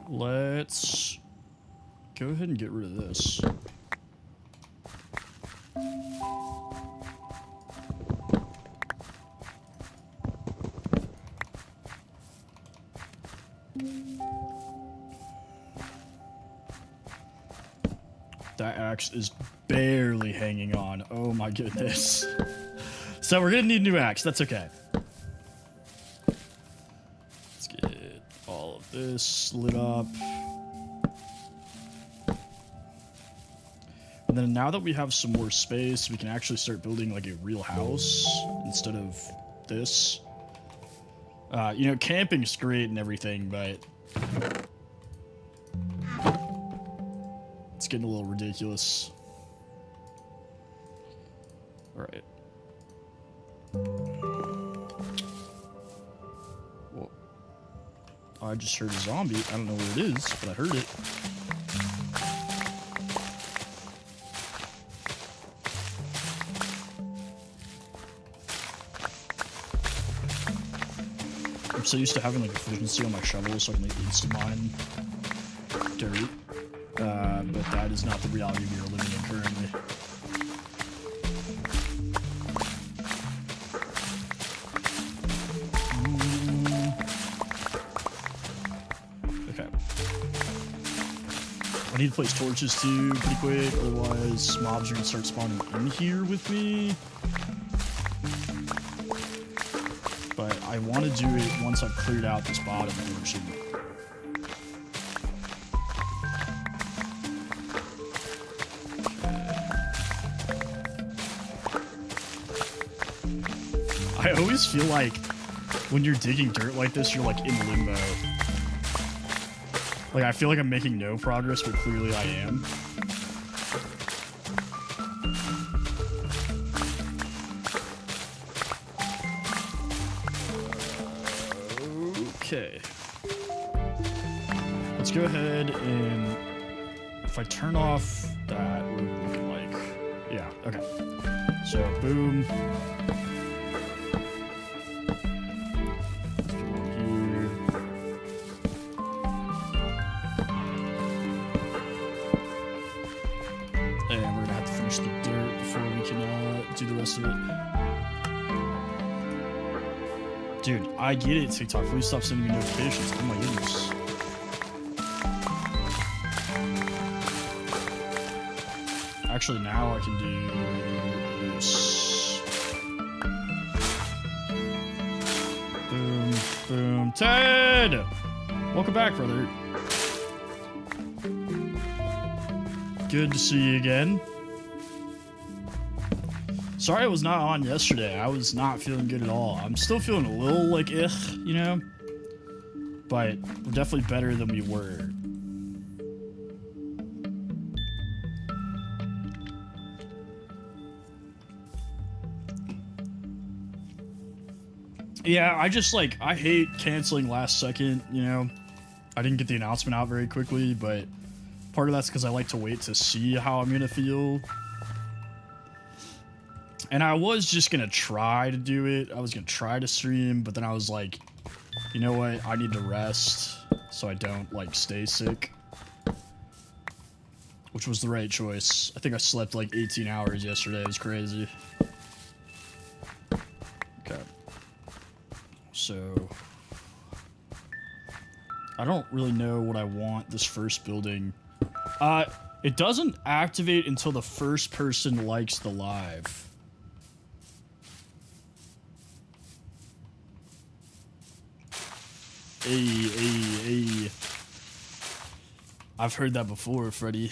Let's go ahead and get rid of this. That axe is barely hanging on. Oh my goodness. So we're gonna need a new axe. That's okay. Let's get all of this lit up. And then now that we have some more space, we can actually start building like a real house instead of this. You know, camping's great and everything, but it's getting a little ridiculous. All right. Well, I just heard a zombie. I don't know where it is, but I heard it. I'm so used to having like a frequency on my shovel so I can like instant mine dirt. But that is not the reality we are living in currently. Okay. I need to place torches too pretty quick, otherwise mobs are gonna start spawning in here with me. But I want to do it once I've cleared out this bottom portion. I always feel like when you're digging dirt like this, you're like in limbo. Like, I feel like I'm making no progress, but clearly I am. Okay. Let's go ahead and if I turn off that, what are we looking like? Yeah, okay. So, boom. Dude, I get it, TikTok. Please stop sending me notifications. Oh my goodness. Actually, now I can do this. Boom, boom. Ted! Welcome back, brother. Good to see you again. Sorry I was not on yesterday. I was not feeling good at all. I'm still feeling a little like you know? But we're definitely better than we were. Yeah, I just like, I hate canceling last second, you know? I didn't get the announcement out very quickly, but part of that's because I like to wait to see how I'm gonna feel. And I was just gonna try to do it. I was gonna try to stream, but then I was like, you know what? I need to rest so I don't like stay sick. Which was the right choice. I think I slept like 18 hours yesterday. It was crazy. Okay. So I don't really know what I want this first building. It doesn't activate until the first person likes the live. Hey. I've heard that before, Freddy.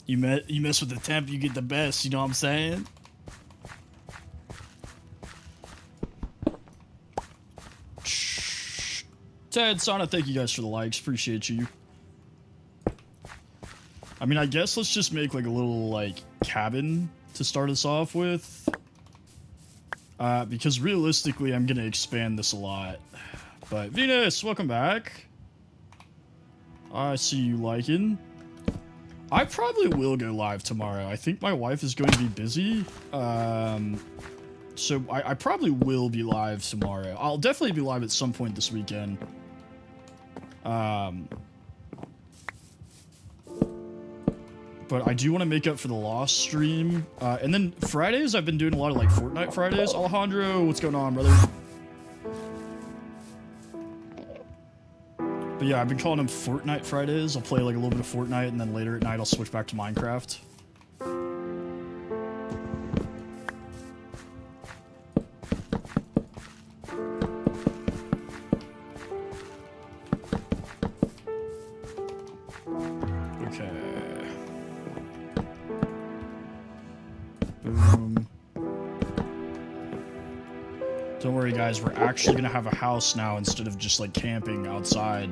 You mess with the temp, you get the best, you know what I'm saying? Ted, Sana, thank you guys for the likes. Appreciate you. I mean, I guess let's just make like a little like cabin to start us off with. Because realistically, I'm going to expand this a lot. But Venus, welcome back. I see you liking. I probably will go live tomorrow. I think my wife is going to be busy. So I probably will be live tomorrow. I'll definitely be live at some point this weekend. But I do want to make up for the lost stream. And then Fridays, I've been doing a lot of like Fortnite Fridays. Alejandro, what's going on, brother? But yeah, I've been calling them Fortnite Fridays. I'll play like a little bit of Fortnite, and then later at night I'll switch back to Minecraft. Okay. Boom. Don't worry, guys. We're actually going to have a house now instead of just, like, camping outside.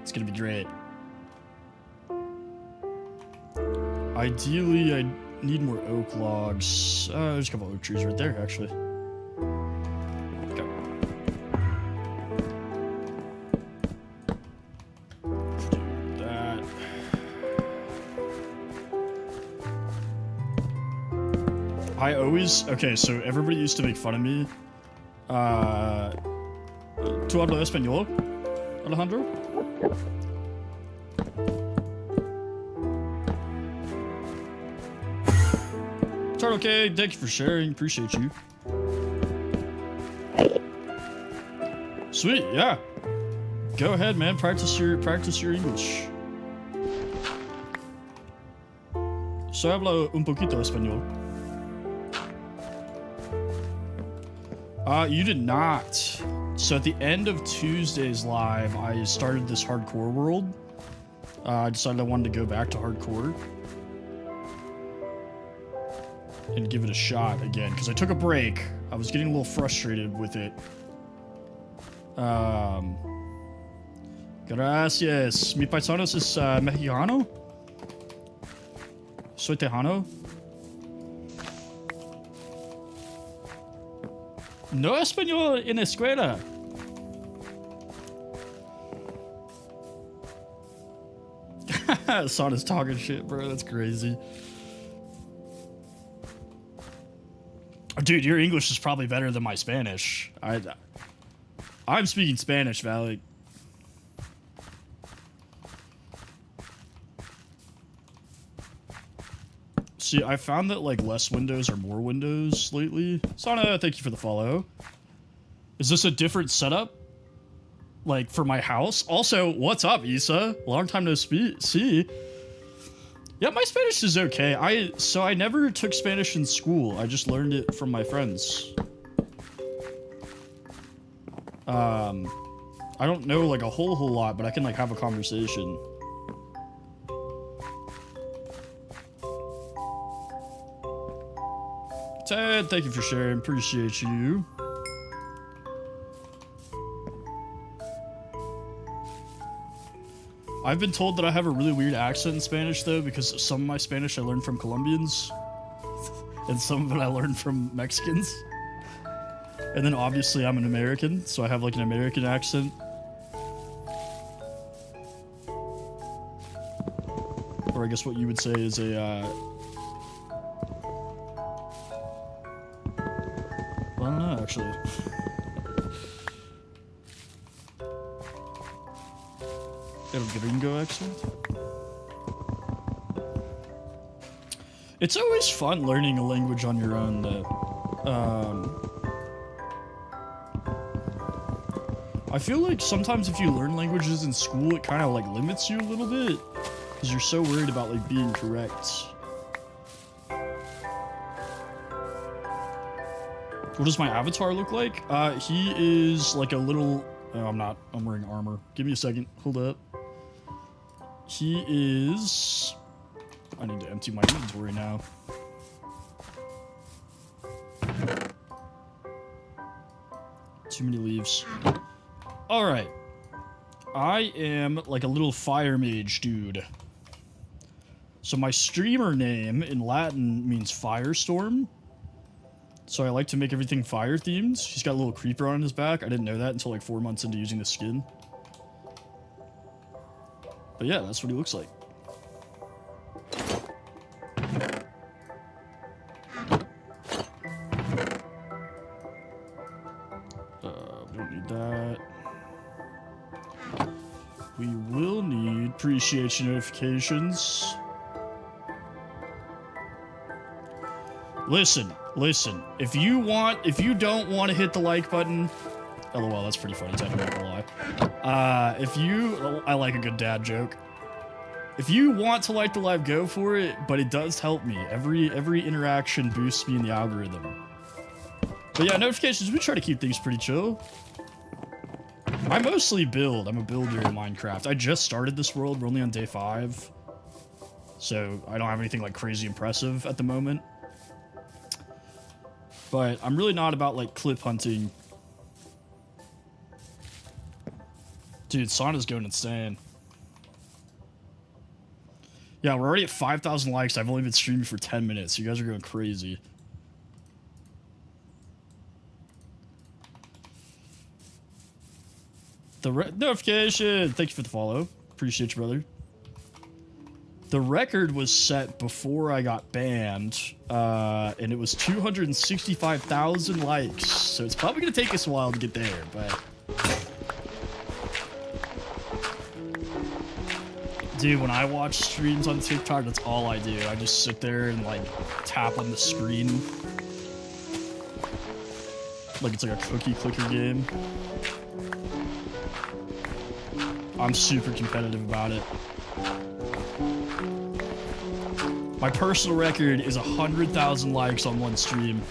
It's going to be great. Ideally, I need more oak logs. There's a couple oak trees right there, actually. Okay. Do that. I always... Okay, so everybody used to make fun of me. ¿Tú hablas español, Alejandro? Okay, thank you for sharing. Appreciate you. Sweet, yeah. Go ahead, man. Practice your English. So hablo un poquito español. You did not. So at the end of Tuesday's live, I started this hardcore world. I decided I wanted to go back to hardcore and give it a shot again, because I took a break. I was getting a little frustrated with it. Gracias. Mi paisanos es mexicano. Soy tejano. No español en escuela. Sana's talking shit, bro. That's crazy. Dude, your English is probably better than my Spanish. I'm speaking Spanish, Valley. See, I found that like less windows are more windows lately. Sana, thank you for the follow. Is this a different setup? Like for my house? Also, what's up, Issa? Long time no see. Yeah, my Spanish is okay. I never took Spanish in school. I just learned it from my friends. I don't know like a whole lot, but I can like have a conversation. Ted, thank you for sharing. Appreciate you. I've been told that I have a really weird accent in Spanish, though, because some of my Spanish I learned from Colombians, and some of it I learned from Mexicans. And then, obviously, I'm an American, so I have, like, an American accent. Or I guess what you would say is a, I don't know, actually. El gringo accent. It's always fun learning a language on your own, though. I feel like sometimes if you learn languages in school, it kind of like limits you a little bit because you're so worried about like being correct. What does my avatar look like? He is like a little... Oh, I'm wearing armor. Give me a second. Hold up. He is... I need to empty my inventory now. Too many leaves. Alright. I am like a little fire mage dude. So my streamer name in Latin means firestorm. So I like to make everything fire themed. He's got a little creeper on his back. I didn't know that until like 4 months into using the skin. But yeah, that's what he looks like. We will need appreciation notifications. Listen. If you don't want to hit the like button, LOL, that's pretty funny, technically, not gonna lie. I like a good dad joke. If you want to like the live, go for it, but it does help me. Every interaction boosts me in the algorithm. But yeah, notifications, we try to keep things pretty chill. I mostly build. I'm a builder in Minecraft. I just started this world. We're only on day 5. So I don't have anything like crazy impressive at the moment. But I'm really not about like clip hunting. Dude, Sauna's going insane. Yeah, we're already at 5,000 likes. I've only been streaming for 10 minutes. You guys are going crazy. The notification! Thank you for the follow. Appreciate you, brother. The record was set before I got banned, and it was 265,000 likes. So it's probably going to take us a while to get there, but... Dude, when I watch streams on TikTok, that's all I do. I just sit there and, like, tap on the screen. Like it's like a cookie clicker game. I'm super competitive about it. My personal record is 100,000 likes on one stream.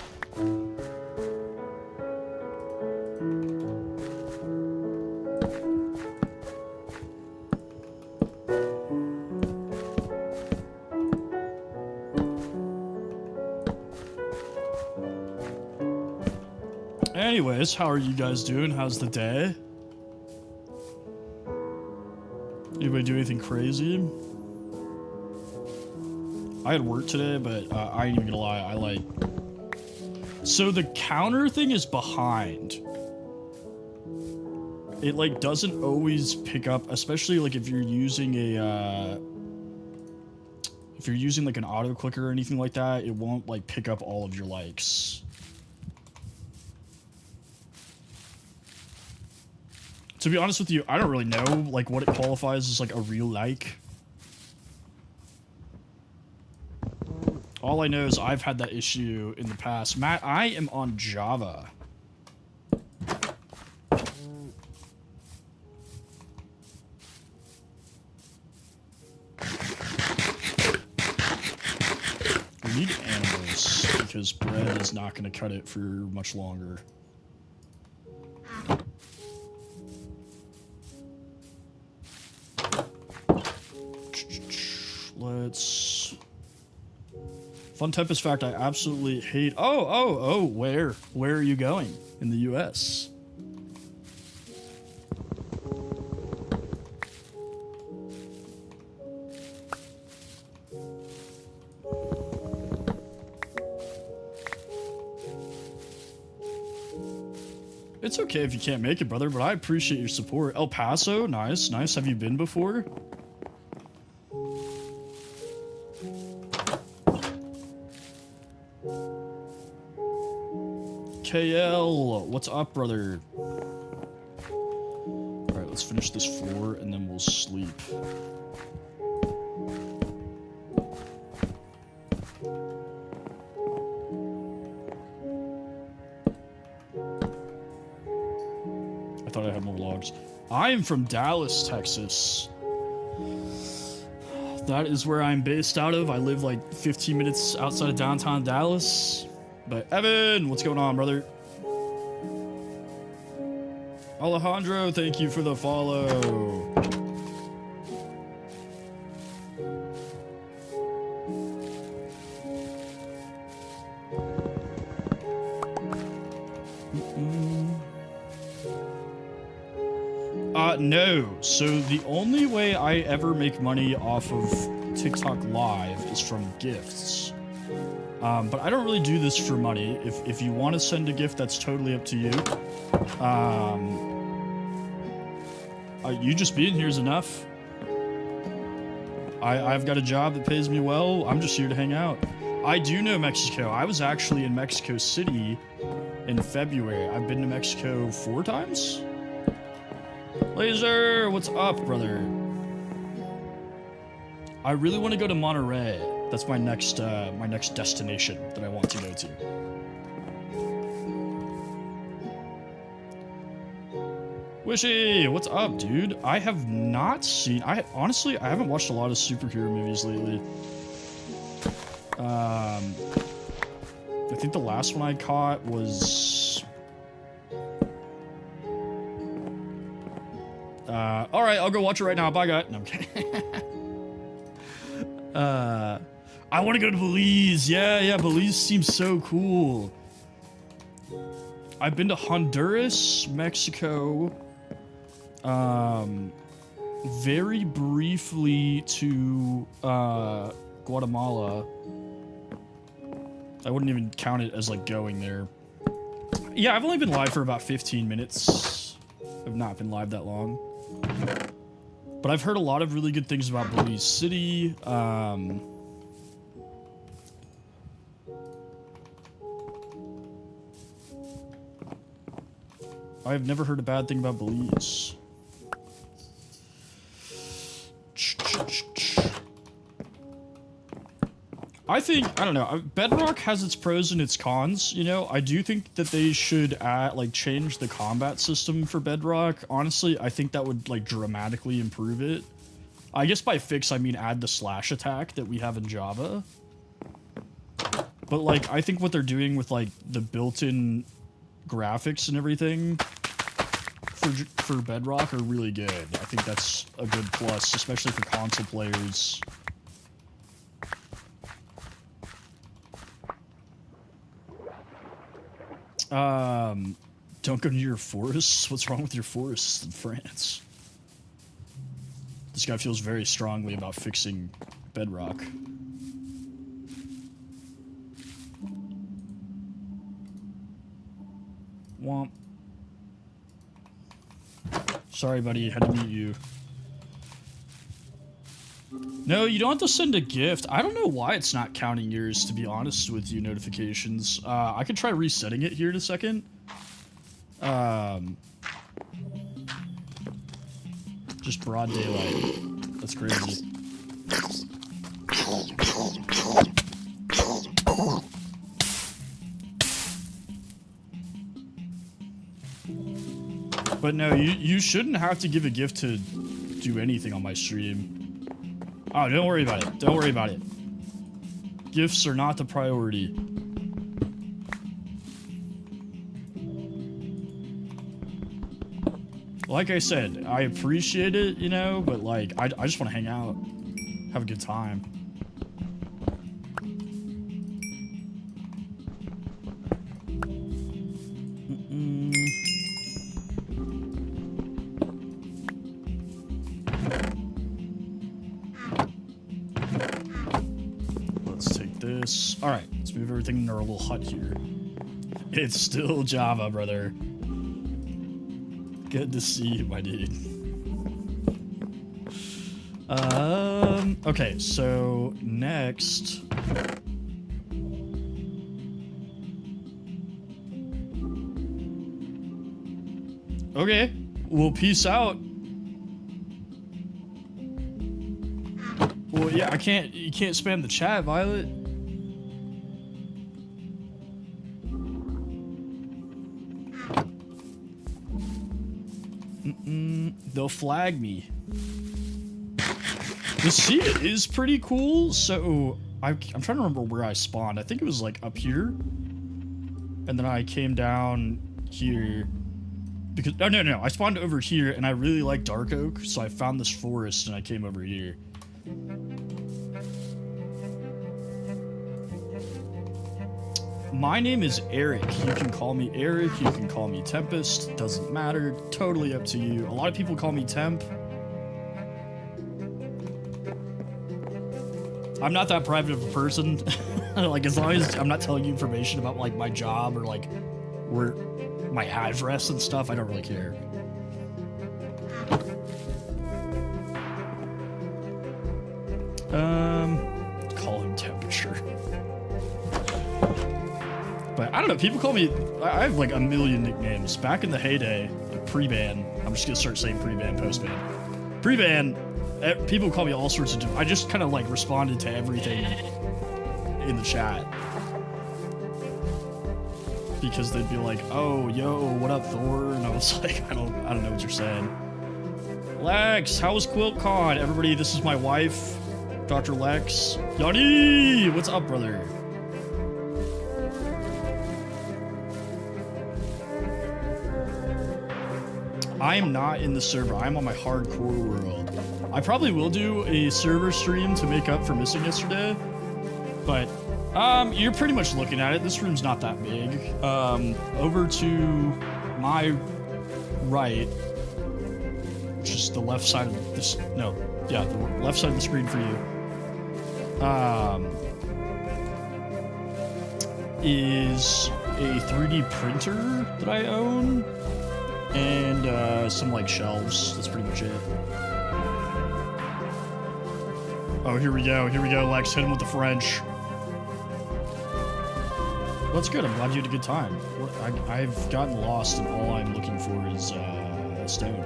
Anyways, how are you guys doing? How's the day? Anybody do anything crazy? I had work today, but I ain't even gonna lie, so the counter thing is behind. It like doesn't always pick up, especially like if you're using a like an auto clicker or anything like that, it won't like pick up all of your likes. To be honest with you, I don't really know like what it qualifies as like a real like. All I know is I've had that issue in the past. Matt, I am on Java. We need animals because bread is not going to cut it for much longer. Let's... Fun Tempest fact, I absolutely hate... Oh, where? Where are you going? In the US? It's okay if you can't make it, brother, but I appreciate your support. El Paso? Nice, nice. Have you been before? KL, what's up, brother? Alright, let's finish this floor and then we'll sleep. I thought I had more logs. I am from Dallas, Texas. That is where I'm based out of. I live like 15 minutes outside of downtown Dallas. But Evan, what's going on, brother? Alejandro, thank you for the follow. No. So the only way I ever make money off of TikTok Live is from gifts. But I don't really do this for money. If you want to send a gift, that's totally up to you. You just being here is enough. I've got a job that pays me well. I'm just here to hang out. I do know Mexico. I was actually in Mexico City in February. I've been to Mexico 4 times. Laser, what's up, brother? I really want to go to Monterey. That's my next destination that I want to go to. Wishy, what's up, dude? I have not seen. Honestly, I haven't watched a lot of superhero movies lately. I think the last one I caught was. All right, I'll go watch it right now. Bye, guy. No, I'm kidding. I want to go to Belize. Yeah, Belize seems so cool. I've been to Honduras, Mexico, very briefly to Guatemala. I wouldn't even count it as like going there. Yeah, I've only been live for about 15 minutes. I've not been live that long. But I've heard a lot of really good things about Belize City. I've never heard a bad thing about Belize. I don't know, Bedrock has its pros and its cons, you know? I do think that they should change the combat system for Bedrock. Honestly, I think that would, like, dramatically improve it. I guess by fix, I mean add the slash attack that we have in Java. But, like, I think what they're doing with, like, the built-in graphics and everything for Bedrock are really good. I think that's a good plus, especially for console players. Don't go near your forests? What's wrong with your forests in France? This guy feels very strongly about fixing Bedrock. Womp. Sorry, buddy, had to mute you. No, you don't have to send a gift. I don't know why it's not counting yours, to be honest with you, notifications. I could try resetting it here in a second. Just broad daylight. That's crazy. But no, you shouldn't have to give a gift to do anything on my stream. Oh, don't worry about it. Don't worry about it. Gifts are not the priority. Like I said, I appreciate it, you know, but like, I just want to hang out, have a good time. Let's take this. All right, let's move everything into our little hut here. It's still Java, brother. Good to see you, my dude. Okay, so next. Okay, well, peace out. Well, yeah, you can't spam the chat, Violet. They'll flag me. The seed is pretty cool, so I'm trying to remember where I spawned. I think it was like up here, and then I came down here because no, I spawned over here, and I really like dark oak, so I found this forest and I came over here. My name is Eric. You can call me Eric, you can call me Tempest, doesn't matter, totally up to you. A lot of people call me Temp. I'm not that private of a person. Like, as long as I'm not telling you information about, like, my job or, like, where my address and stuff, I don't really care. Call him Temperature. But I don't know, people call me, I have like a million nicknames. Back in the heyday, like pre-ban. I'm just gonna start saying pre-ban, post-ban. Pre-ban, people call me all sorts of I just kind of like responded to everything in the chat. Because they'd be like, oh, yo, what up, Thor? And I was like, I don't know what you're saying. Lex, how was QuiltCon? Everybody, this is my wife, Dr. Lex. Yanni, what's up, brother? I am not in the server. I'm on my hardcore world. I probably will do a server stream to make up for missing yesterday. But, you're pretty much looking at it. This room's not that big. Over to my right, which is the left side of this, no, yeah, the left side of the screen for you, is a 3D printer that I own, and, some, like, shelves. That's pretty much it. Oh, here we go, Lex. Hit him with the French. Well, that's good. I'm glad you had a good time. I've gotten lost, and all I'm looking for is stone.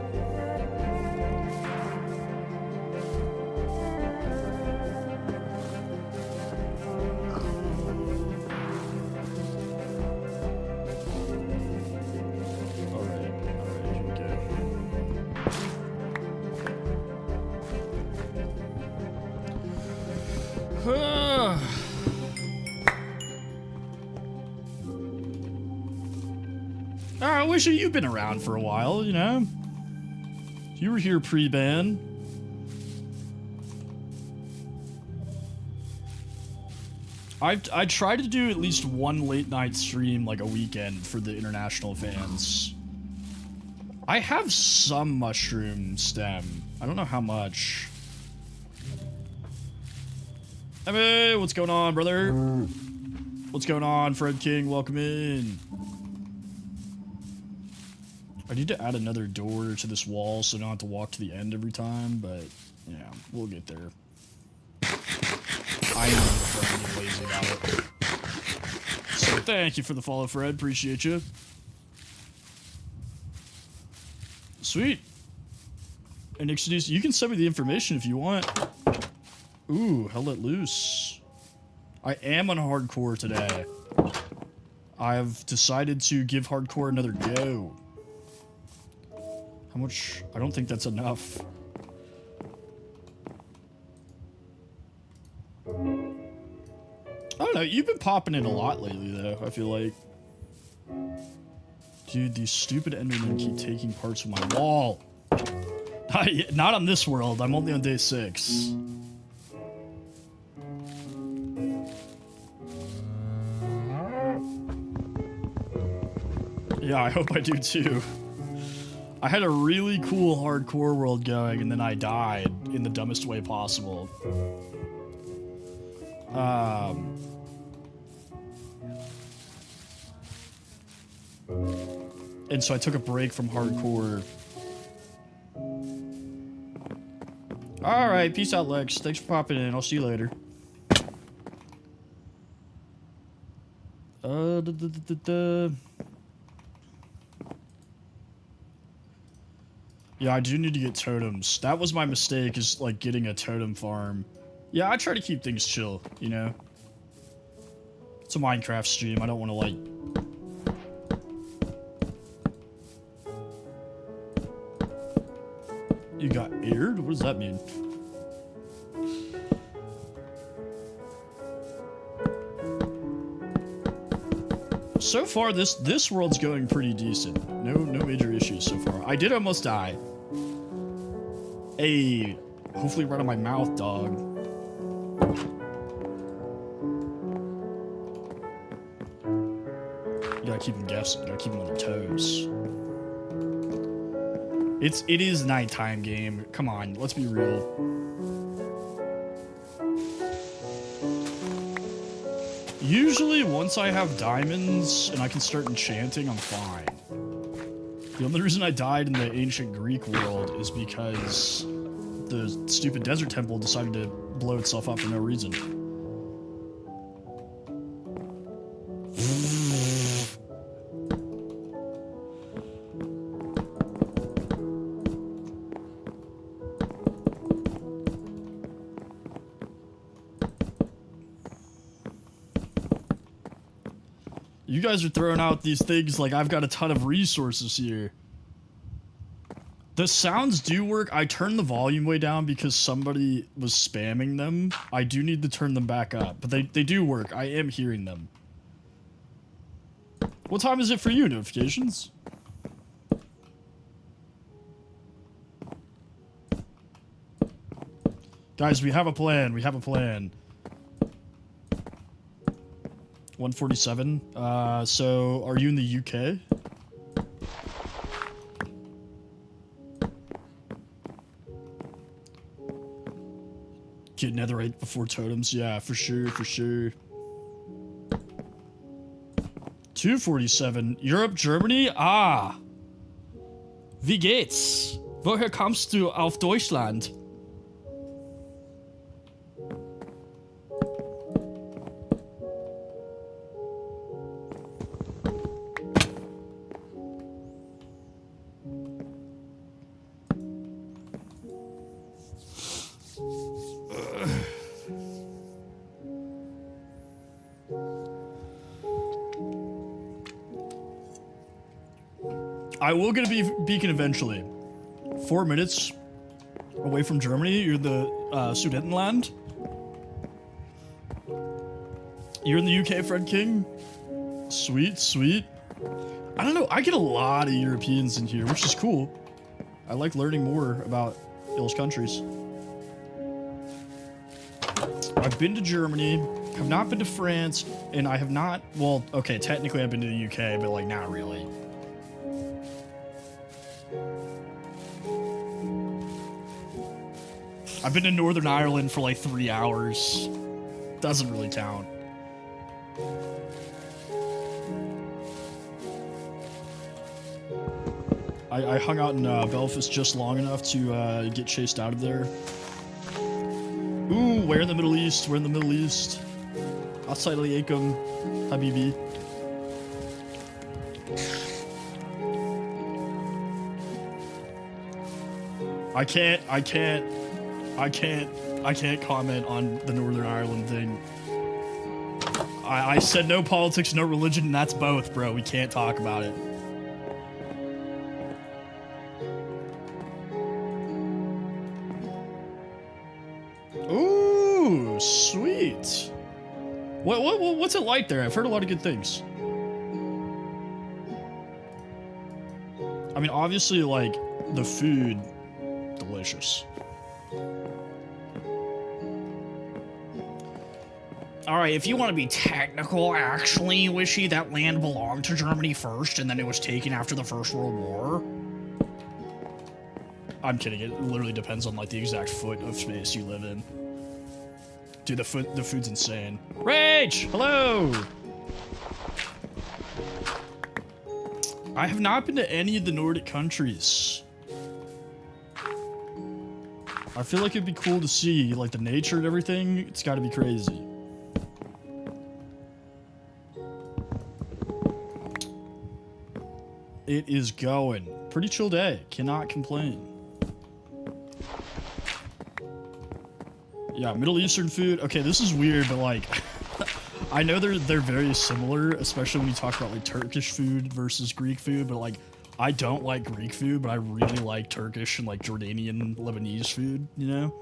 All right, here we go. I wish you've been around for a while, you know? You were here pre-ban. I try to do at least one late night stream like a weekend for the international fans. I have some mushroom stem. I don't know how much. Hey, what's going on, brother? What's going on, Fred King? Welcome in. I need to add another door to this wall so I don't have to walk to the end every time, but yeah, we'll get there. I am being lazy about it. So thank you for the follow, Fred. Appreciate you. Sweet. And Exodus, you can send me the information if you want. Ooh, hell let loose. I am on hardcore today. I've decided to give hardcore another go. How much? I don't think that's enough. I don't know, you've been popping in a lot lately, though, I feel like. Dude, these stupid Endermen keep taking parts of my wall. Not on this world, I'm only on day 6. Yeah, I hope I do too. I had a really cool hardcore world going, and then I died in the dumbest way possible. And so I took a break from hardcore. Alright, peace out, Lex. Thanks for popping in. I'll see you later. Yeah, I do need to get totems. That was my mistake, is like getting a totem farm. Yeah, I try to keep things chill, you know? It's a Minecraft stream. I don't want to like... You got aired? What does that mean? So far, this world's going pretty decent. No major issues so far. I did almost die. Hey, hopefully right on my mouth, dog. You gotta keep them guessing. You gotta keep them on their toes. It is nighttime game. Come on, let's be real. Usually, once I have diamonds and I can start enchanting, I'm fine. The only reason I died in the ancient Greek world is because the stupid desert temple decided to blow itself up for no reason. You guys are throwing out these things like I've got a ton of resources here. The sounds do work. I turned the volume way down because somebody was spamming them. I do need to turn them back up, but they do work. I am hearing them. What time is it for you, notifications? Guys, we have a plan. We have a plan. 147. So are you in the UK? Get netherite before totems. Yeah, for sure, for sure. 247. Europe, Germany? Ah. Wie geht's? Woher kommst du auf Deutschland? I will get a beacon eventually. 4 minutes away from Germany. You're the Sudetenland. You're in the UK, Fred King. Sweet, sweet. I don't know. I get a lot of Europeans in here, which is cool. I like learning more about those countries. I've been to Germany, have not been to France, and I have not... Well, okay, technically I've been to the UK, but, like, not really. I've been to Northern Ireland for, like, 3 hours. Doesn't really count. I hung out in Belfast just long enough to get chased out of there. Ooh, we're in the Middle East. We're in the Middle East. Outside alaikum, Habibi. I can't comment on the Northern Ireland thing. I said no politics, no religion, and that's both, bro. We can't talk about it. Ooh, sweet. What's it like there? I've heard a lot of good things. I mean, obviously, like, the food, delicious. Alright, if you want to be technical, actually, Wishy, that land belonged to Germany first, and then it was taken after the First World War. I'm kidding, it literally depends on, like, the exact foot of space you live in. Dude, the food's insane. Rage! Hello! I have not been to any of the Nordic countries. I feel like it'd be cool to see, like, the nature and everything. It's gotta be crazy. It is going. Pretty chill day. Cannot complain. Yeah, Middle Eastern food. Okay, this is weird, but like, I know they're very similar, especially when you talk about like Turkish food versus Greek food. But like, I don't like Greek food, but I really like Turkish and like Jordanian, Lebanese food. You know.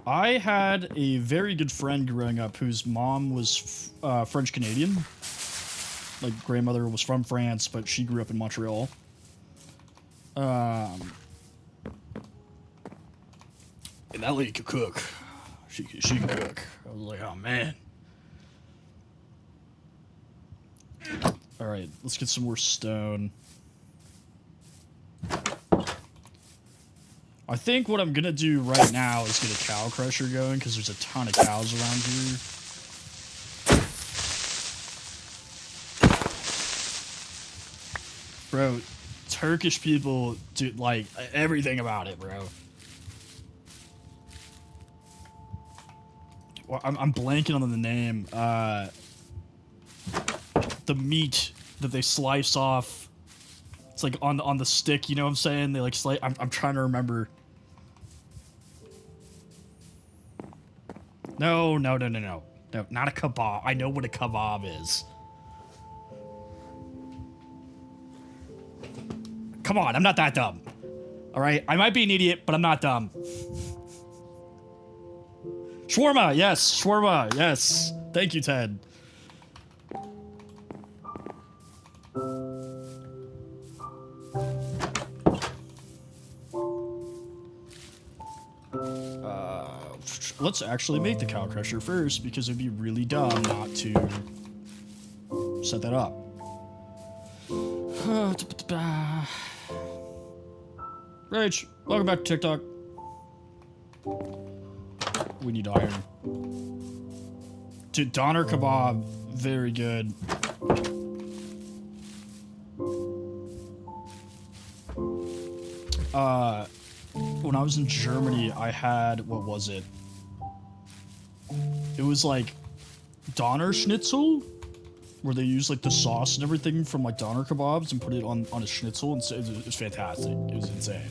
I had a very good friend growing up whose mom was French Canadian. Like, grandmother was from France, but she grew up in Montreal. And that lady could cook. She could cook. I was like, oh man. All right, let's get some more stone. I think what I'm gonna do right now is get a cow crusher going because there's a ton of cows around here. Bro, Turkish people do like everything about it, bro. Well, I'm blanking on the name. The meat that they slice off It's like on the stick, you know what I'm saying? They like I'm trying to remember. No, no, no, no, no. No, not a kebab. I know what a kebab is. Come on, I'm not that dumb. All right, I might be an idiot, but I'm not dumb. Shawarma, yes, shawarma, yes. Thank you, Ted. Let's actually make the cow crusher first, because it'd be really dumb not to set that up. Rach, welcome back to TikTok. We need iron. Dude, doner kebab, very good. When I was in Germany, I had, what was it? It was like doner schnitzel, where they use like the sauce and everything from like doner kebabs and put it on a schnitzel, and it was fantastic. It was insane.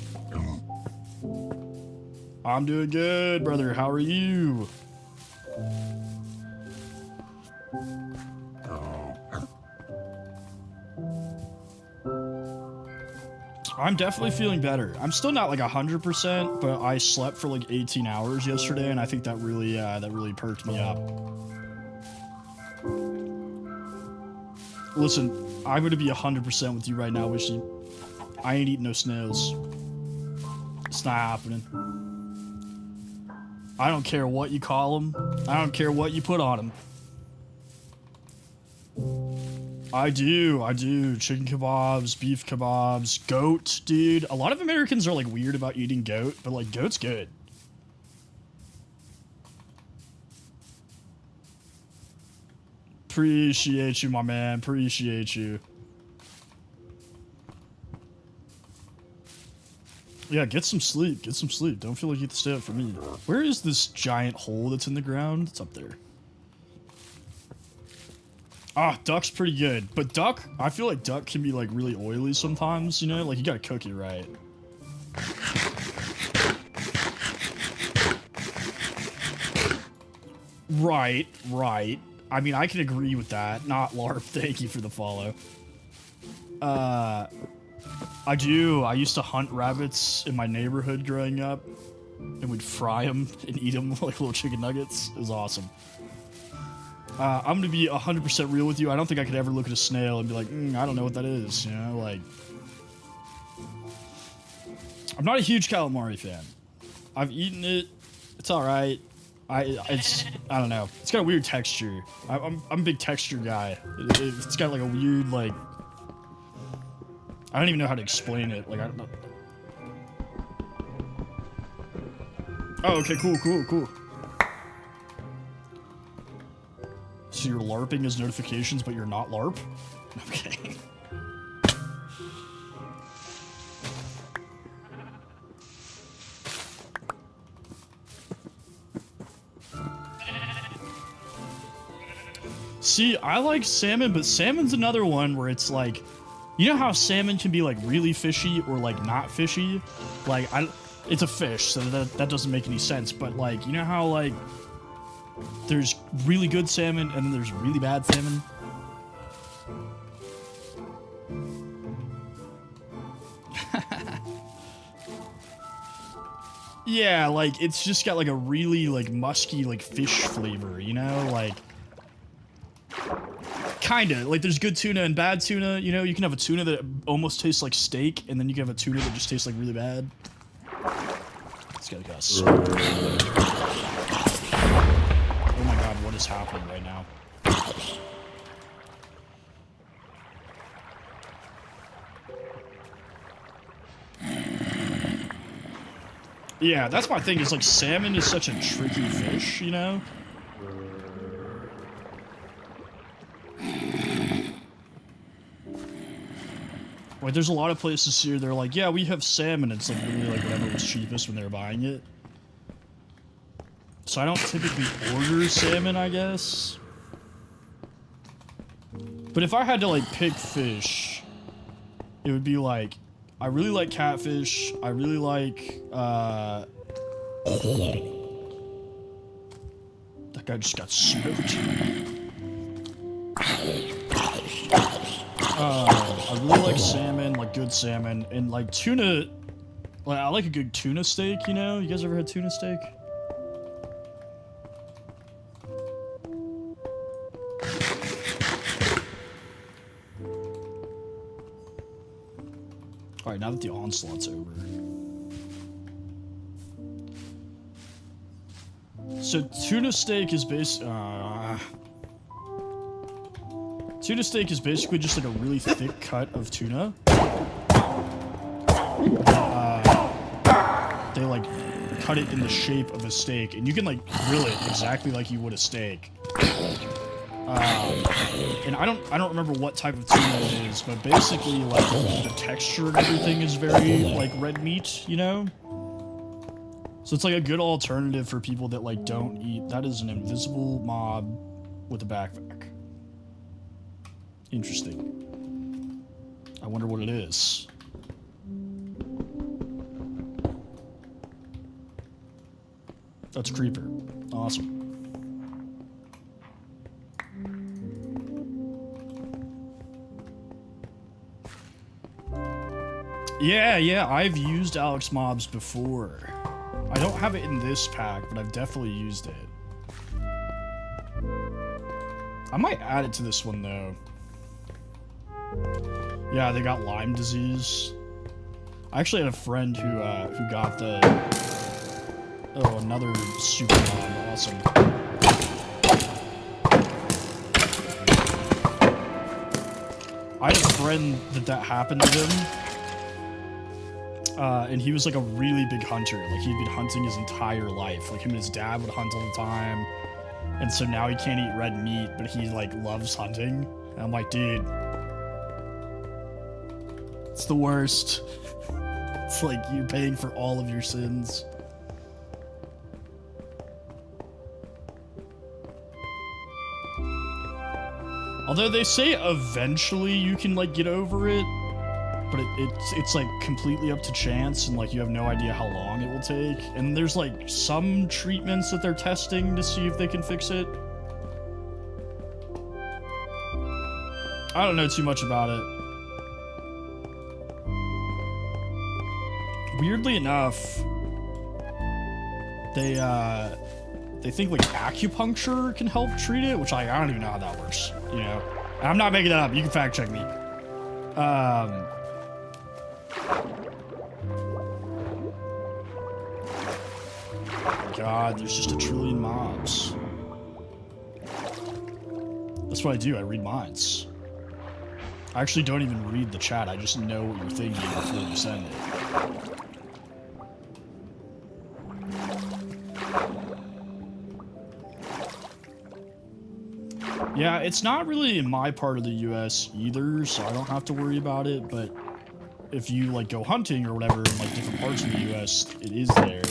I'm doing good, brother. How are you? I'm definitely feeling better. I'm still not like 100%, but I slept for like 18 hours yesterday, and I think that really perked me up. Listen, I'm gonna be 100% with you right now, Wishy. I ain't eating no snails. It's not happening. I don't care what you call them. I don't care what you put on them. I do. Chicken kebabs, beef kebabs, goat, dude. A lot of Americans are like weird about eating goat, but like goat's good. Appreciate you, my man. Appreciate you. Yeah, get some sleep. Get some sleep. Don't feel like you have to stay up for me. Where is this giant hole that's in the ground? It's up there. Ah, duck's pretty good. But duck, I feel like duck can be like really oily sometimes, you know? Like you gotta cook it right. Right. I mean, I can agree with that. Not LARP. Thank you for the follow. I do. I used to hunt rabbits in my neighborhood growing up, and we'd fry them and eat them like little chicken nuggets. It was awesome. I'm gonna be 100% real with you. I don't think I could ever look at a snail and be like, I don't know what that is. You know, like, I'm not a huge calamari fan. I've eaten it. It's all right. I don't know. It's got a weird texture. I'm a big texture guy. It's got like a weird, like, I don't even know how to explain it. Like, I don't know. Oh, okay, cool. So you're LARPing as notifications, but you're not LARP? Okay. See, I like salmon, but salmon's another one where it's like, you know how salmon can be like really fishy or like not fishy? Like, it's a fish, so that doesn't make any sense, but like, you know how like there's really good salmon and then there's really bad salmon? Yeah, like it's just got like a really like musky like fish flavor, you know? Like, kinda. Like there's good tuna and bad tuna, you know? You can have a tuna that almost tastes like steak, and then you can have a tuna that just tastes like really bad. It's got us. Oh my god, what is happening right now? Yeah, that's my thing, is like salmon is such a tricky fish, you know? Like there's a lot of places here, they're like, yeah, we have salmon. It's like really like whatever was cheapest when they were buying it. So I don't typically order salmon, I guess. But if I had to like pick fish, it would be like, I really like catfish. I really like, that guy just got smoked. I really like salmon, like good salmon, and like tuna. Like, I like a good tuna steak, you know? You guys ever had tuna steak? Alright, now that the onslaught's over. So tuna steak is tuna steak is basically just like a really thick cut of tuna. They like cut it in the shape of a steak, and you can like grill it exactly like you would a steak. And I don't remember what type of tuna it is, but basically like the texture and everything is very like red meat, you know? So it's like a good alternative for people that like don't eat. That is an invisible mob with a backpack. Interesting. I wonder what it is. That's a creeper. Awesome. Yeah, I've used Alex Mobs before. I don't have it in this pack, but I've definitely used it. I might add it to this one, though. Yeah, they got Lyme disease. I actually had a friend who got the... Oh, another super mob. Awesome. I had a friend that happened to him. And he was like a really big hunter. Like he'd been hunting his entire life. Like him and his dad would hunt all the time. And so now he can't eat red meat, but he like loves hunting. And I'm like, dude, it's the worst. It's like you're paying for all of your sins. Although they say eventually you can like get over it. But it's like completely up to chance, and like you have no idea how long it will take. And there's like some treatments that they're testing to see if they can fix it. I don't know too much about it. Weirdly enough, they think like acupuncture can help treat it, which I don't even know how that works, you know. And I'm not making that up. You can fact check me. God, there's just a trillion mobs. That's what I do, I read minds. I actually don't even read the chat, I just know what you're thinking before you send it. Yeah, it's not really in my part of the US either, so I don't have to worry about it, but if you like go hunting or whatever in like different parts of the US, it is there.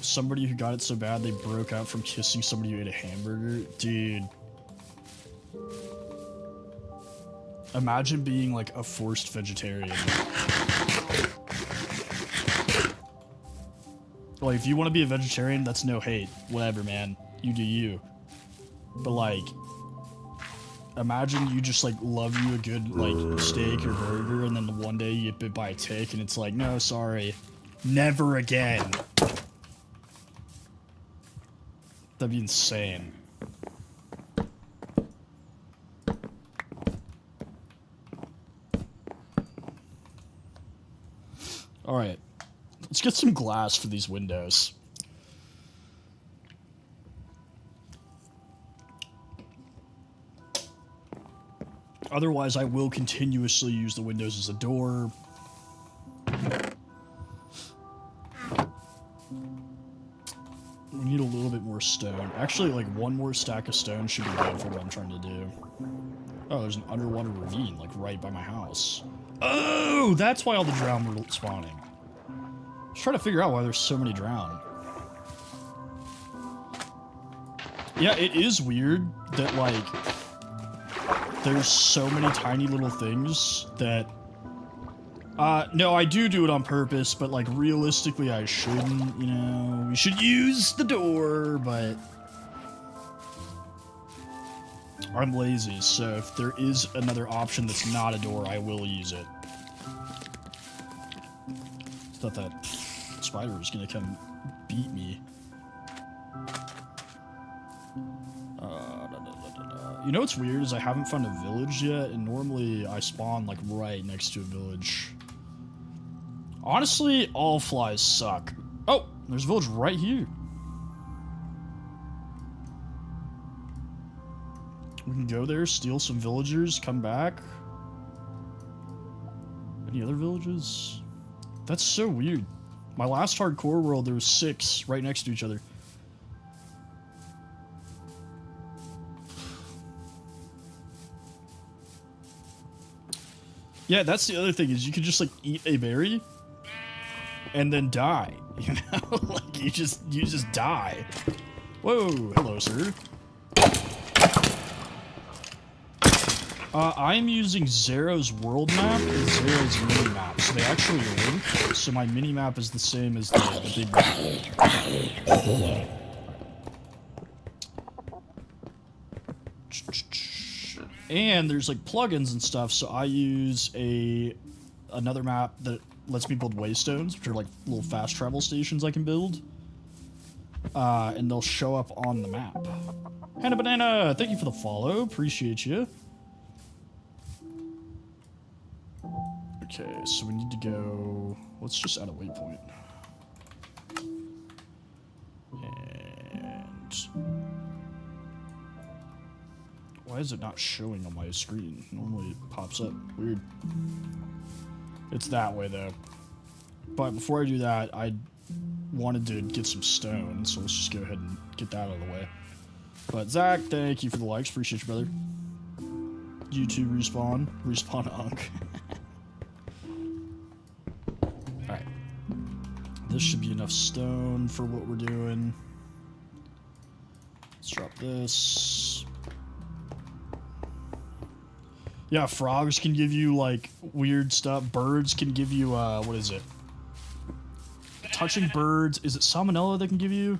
Somebody who got it so bad they broke out from kissing somebody who ate a hamburger. Dude. Imagine being like a forced vegetarian. Like, if you want to be a vegetarian, that's no hate. Whatever, man. You do you. But like, imagine you just like love you a good like steak or burger, and then one day you get bit by a tick and it's like, no, sorry. Never again. That'd be insane. Alright. Let's get some glass for these windows. Otherwise, I will continuously use the windows as a door. We need a little bit more stone. Actually, like, one more stack of stone should be good for what I'm trying to do. Oh, there's an underwater ravine, like, right by my house. Oh, that's why all the drown were spawning. I was trying to figure out why there's so many drown. Yeah, it is weird that, like, there's so many tiny little things that... no, I do it on purpose, but, like, realistically I shouldn't, you know? We should use the door, but... I'm lazy, so if there is another option that's not a door, I will use it. I thought that spider was gonna come beat me. You know what's weird is I haven't found a village yet, and normally I spawn like right next to a village. Honestly, all flies suck. Oh, there's a village right here. We can go there, steal some villagers, come back. Any other villages? That's so weird. My last hardcore world, there was 6 right next to each other. Yeah, that's the other thing, is you could just, like, eat a berry and then die, you know? Like, you just die. Whoa, hello, sir. I'm using Zero's world map and Zero's mini map, so they actually link, so my mini map is the same as the big map. And there's like plugins and stuff, so I use another map that lets me build waystones, which are like little fast travel stations I can build. And they'll show up on the map. Hannah Banana, thank you for the follow, appreciate you. Okay, so we need to go... Let's just add a waypoint. And... Why is it not showing on my screen? Normally it pops up. Weird. It's that way, though. But before I do that, I wanted to get some stone, so let's just go ahead and get that out of the way. But Zach, thank you for the likes. Appreciate you, brother. You too, Respawn. Respawn Unk. Alright. This should be enough stone for what we're doing. Let's drop this. Yeah, frogs can give you, like, weird stuff. Birds can give you, what is it? Touching birds. Is it salmonella that can give you?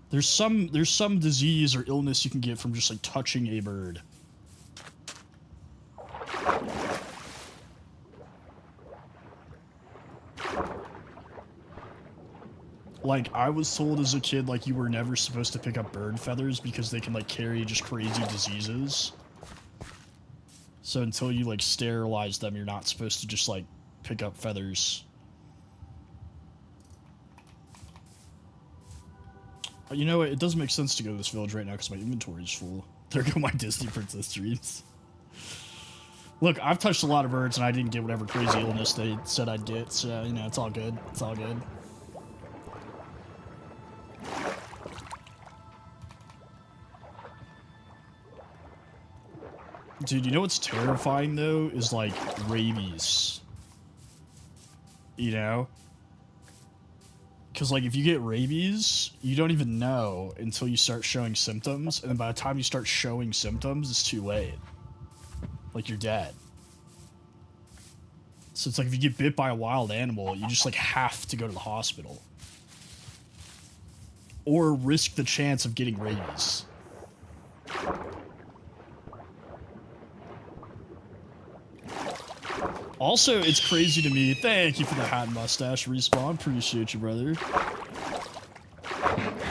There's some disease or illness you can get from just, like, touching a bird. Like, I was told as a kid, like, you were never supposed to pick up bird feathers because they can, like, carry just crazy diseases. So until you, like, sterilize them, you're not supposed to just, like, pick up feathers. You know what? It doesn't make sense to go to this village right now because my inventory is full. There go my Disney Princess dreams. Look, I've touched a lot of birds and I didn't get whatever crazy illness they said I'd get, so, you know, it's all good. It's all good. Dude, you know what's terrifying, though? Is, like, rabies. You know? Because, like, if you get rabies, you don't even know until you start showing symptoms, and then by the time you start showing symptoms, it's too late. Like, you're dead. So it's like if you get bit by a wild animal, you just, like, have to go to the hospital. Or risk the chance of getting rabies. Also, it's crazy to me. Thank you for the hat and mustache, Respawn. Appreciate you, brother.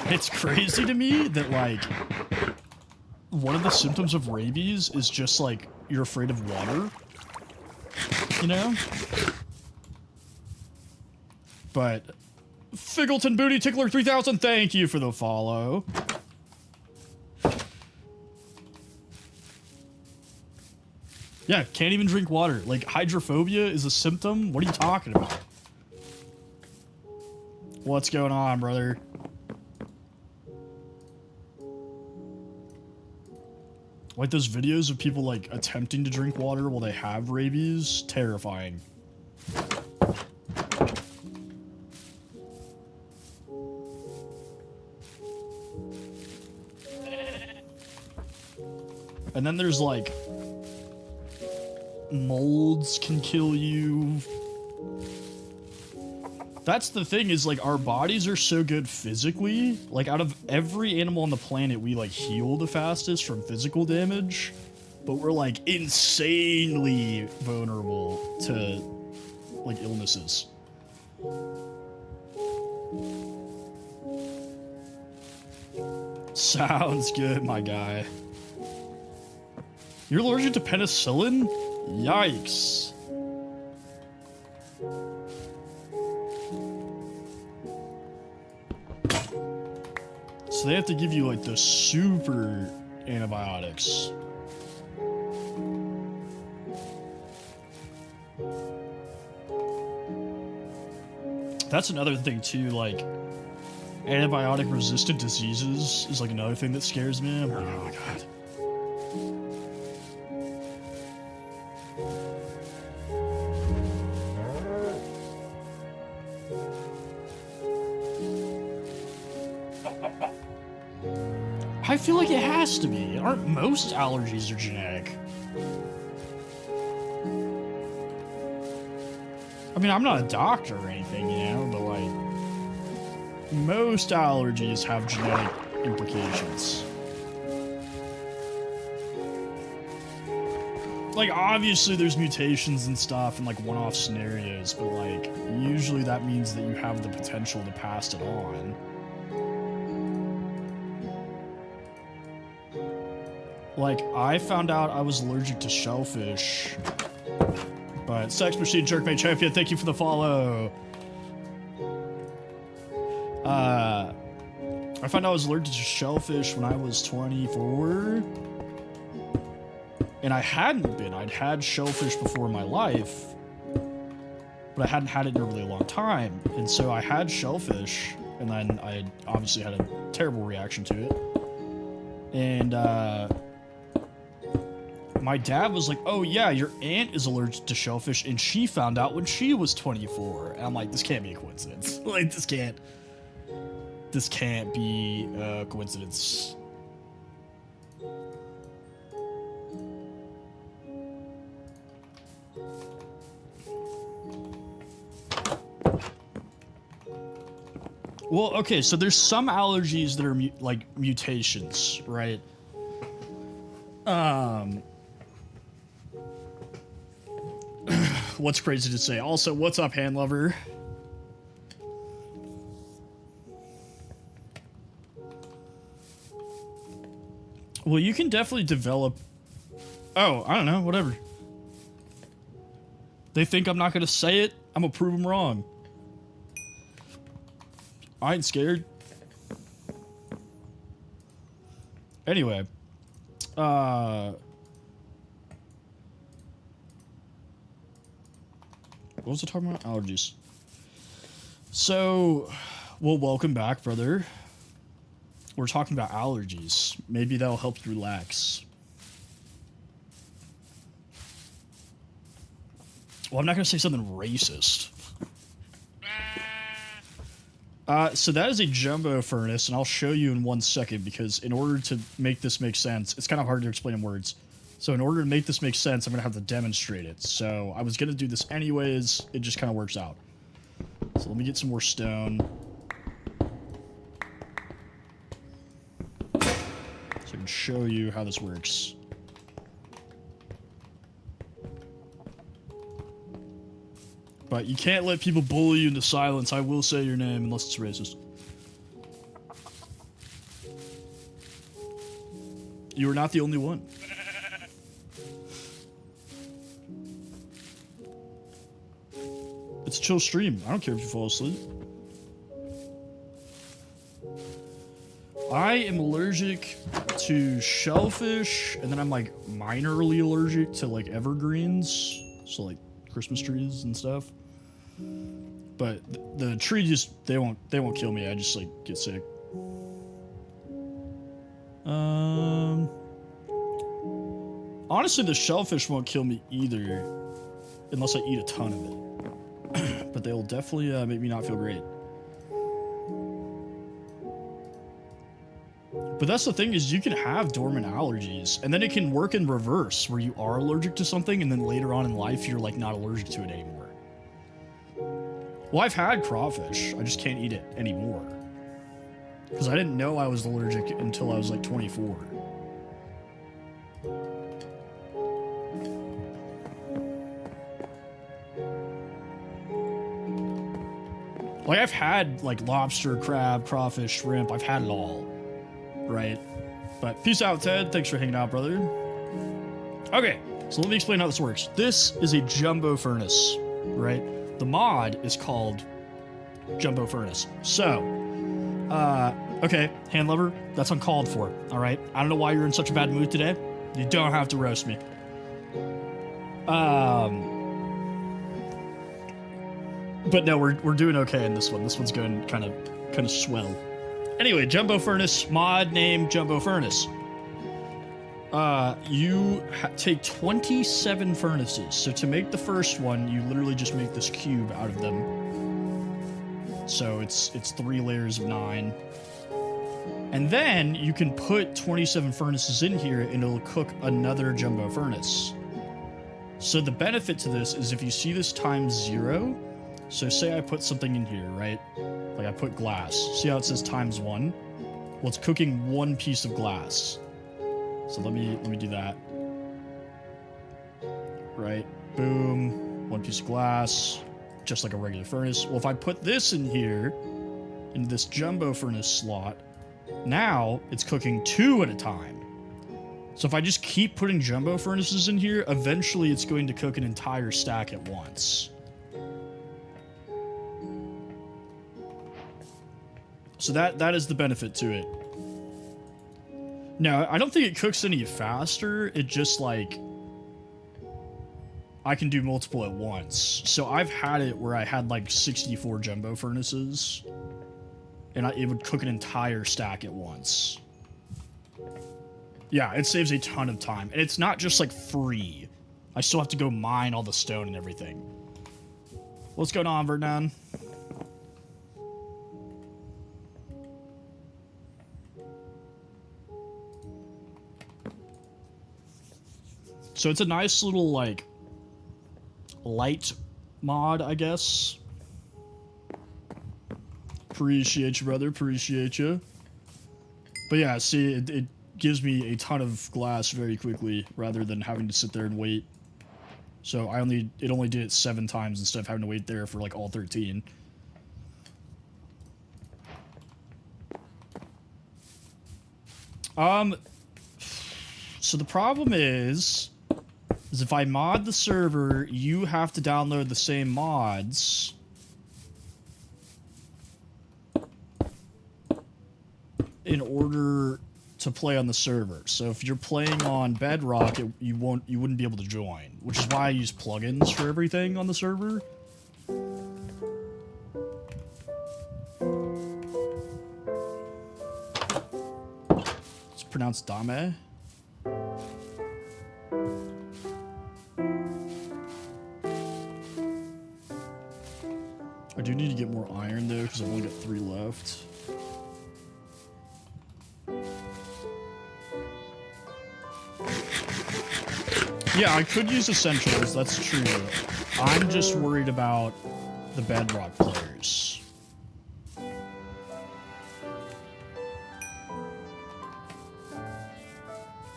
It's crazy to me that, like, one of the symptoms of rabies is just, like, you're afraid of water. You know? But, Figgleton Booty Tickler 3000, thank you for the follow. Yeah, can't even drink water. Like, hydrophobia is a symptom? What are you talking about? What's going on, brother? Like those videos of people, like, attempting to drink water while they have rabies? Terrifying. And then there's like molds can kill you. That's the thing, is like our bodies are so good physically. Like out of every animal on the planet, we like heal the fastest from physical damage, but we're like insanely vulnerable to like illnesses. Sounds good, my guy. You're allergic to penicillin? Yikes. So they have to give you like the super antibiotics. That's another thing too, like antibiotic resistant diseases is like another thing that scares me. I'm like, oh my god. I feel like it has to be. Aren't most allergies are genetic? I mean, I'm not a doctor or anything, you know, but like, most allergies have genetic implications. Like, obviously there's mutations and stuff and like one-off scenarios, but like, usually that means that you have the potential to pass it on. Like, I found out I was allergic to shellfish, but Sex Machine Jerkmate Champion, thank you for the follow. I found out I was allergic to shellfish when I was 24, and I hadn't been. I'd had shellfish before in my life, but I hadn't had it in a really long time, and so I had shellfish, and then I obviously had a terrible reaction to it, and my dad was like, oh yeah, your aunt is allergic to shellfish and she found out when she was 24. And I'm like, this can't be a coincidence. Like, this can't be a coincidence. Well, okay, so there's some allergies that are like mutations, right? What's crazy to say? Also, what's up, hand lover? Well, you can definitely develop... Oh, I don't know, whatever. They think I'm not gonna say it, I'm gonna prove them wrong. I ain't scared. Anyway. What was I talking about? Allergies. So, well, welcome back, brother. We're talking about allergies. Maybe that'll help you relax. Well, I'm not going to say something racist. So that is a jumbo furnace, and I'll show you in 1 second, because in order to make this make sense, it's kind of hard to explain in words. So in order to make this make sense, I'm going to have to demonstrate it. So I was going to do this anyways. It just kind of works out. So let me get some more stone. So I can show you how this works. But you can't let people bully you into silence. I will say your name unless it's racist. You are not the only one. It's a chill stream. I don't care if you fall asleep. I am allergic to shellfish, and then I'm like minorly allergic to like evergreens, so like Christmas trees and stuff. But the tree just they won't kill me. I just like get sick. Honestly, the shellfish won't kill me either, unless I eat a ton of it. But they'll definitely make me not feel great. But that's the thing is you can have dormant allergies and then it can work in reverse where you are allergic to something and then later on in life you're like not allergic to it anymore. Well, I've had crawfish. I just can't eat it anymore. Because I didn't know I was allergic until I was like 24. Like I've had like lobster, crab, crawfish, shrimp. I've had it all. Right? But peace out, Ted. Thanks for hanging out, brother. Okay, so let me explain how this works. This is a jumbo furnace, right? The mod is called Jumbo Furnace. So, okay, hand lover, that's uncalled for, all right? I don't know why you're in such a bad mood today. You don't have to roast me. But no, we're doing okay in this one. This one's going kind of swell. Anyway, Jumbo Furnace, mod name Jumbo Furnace. You take 27 furnaces. So to make the first one, you literally just make this cube out of them. So it's 3 layers of 9. And then you can put 27 furnaces in here and it'll cook another Jumbo Furnace. So the benefit to this is if you see this times 0, so say I put something in here, right? Like I put glass. See how it says times 1? Well, it's cooking 1 piece of glass. So let me do that. Right? Boom. 1 piece of glass. Just like a regular furnace. Well, if I put this in here, in this Jumbo Furnace slot, now it's cooking 2 at a time. So if I just keep putting Jumbo Furnaces in here, eventually it's going to cook an entire stack at once. So that is the benefit to it. Now, I don't think it cooks any faster. It just, like, I can do multiple at once. So I've had it where I had, like, 64 Jumbo Furnaces. And it would cook an entire stack at once. Yeah, it saves a ton of time. And it's not just, like, free. I still have to go mine all the stone and everything. What's going on, Vernon? So it's a nice little, like, light mod, I guess. Appreciate you, brother. Appreciate you. But yeah, see, it gives me a ton of glass very quickly, rather than having to sit there and wait. So it only did it 7 times instead of having to wait there for, like, all 13. So the problem is if I mod the server, you have to download the same mods. In order to play on the server. So if you're playing on Bedrock, you wouldn't be able to join, which is why I use plugins for everything on the server. It's pronounced Dame. I do need to get more iron though, because I've only got 3 left. Yeah, I could use essentials, that's true. I'm just worried about the Bedrock players.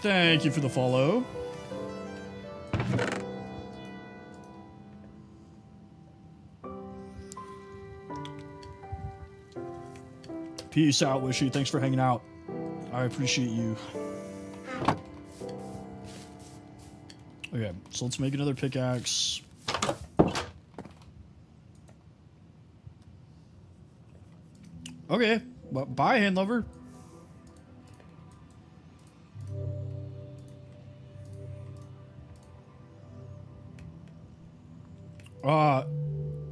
Thank you for the follow. Peace out, Wishy. Thanks for hanging out. I appreciate you. Okay, so let's make another pickaxe. Okay, well, bye, hand lover.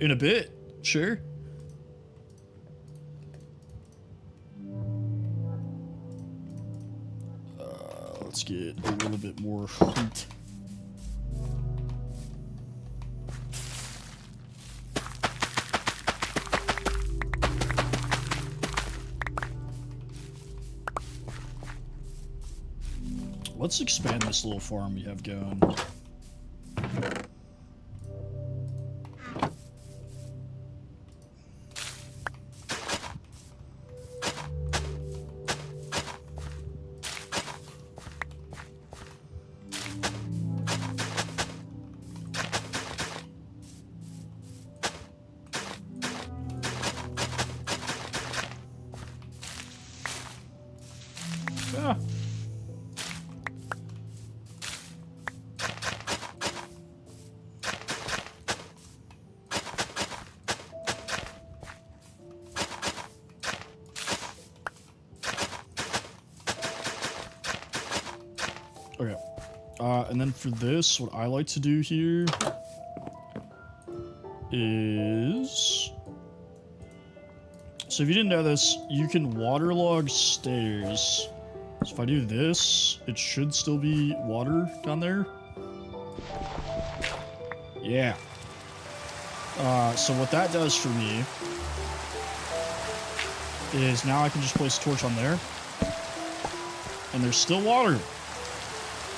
In a bit, sure. Let's get a little bit more wheat. let's expand this little farm we have going. Yeah. Okay. And then for this, what I like to do here is... So if you didn't know this, you can waterlog stairs. So if I do this, it should still be water down there. Yeah. So what that does for me is now I can just place a torch on there. And there's still water.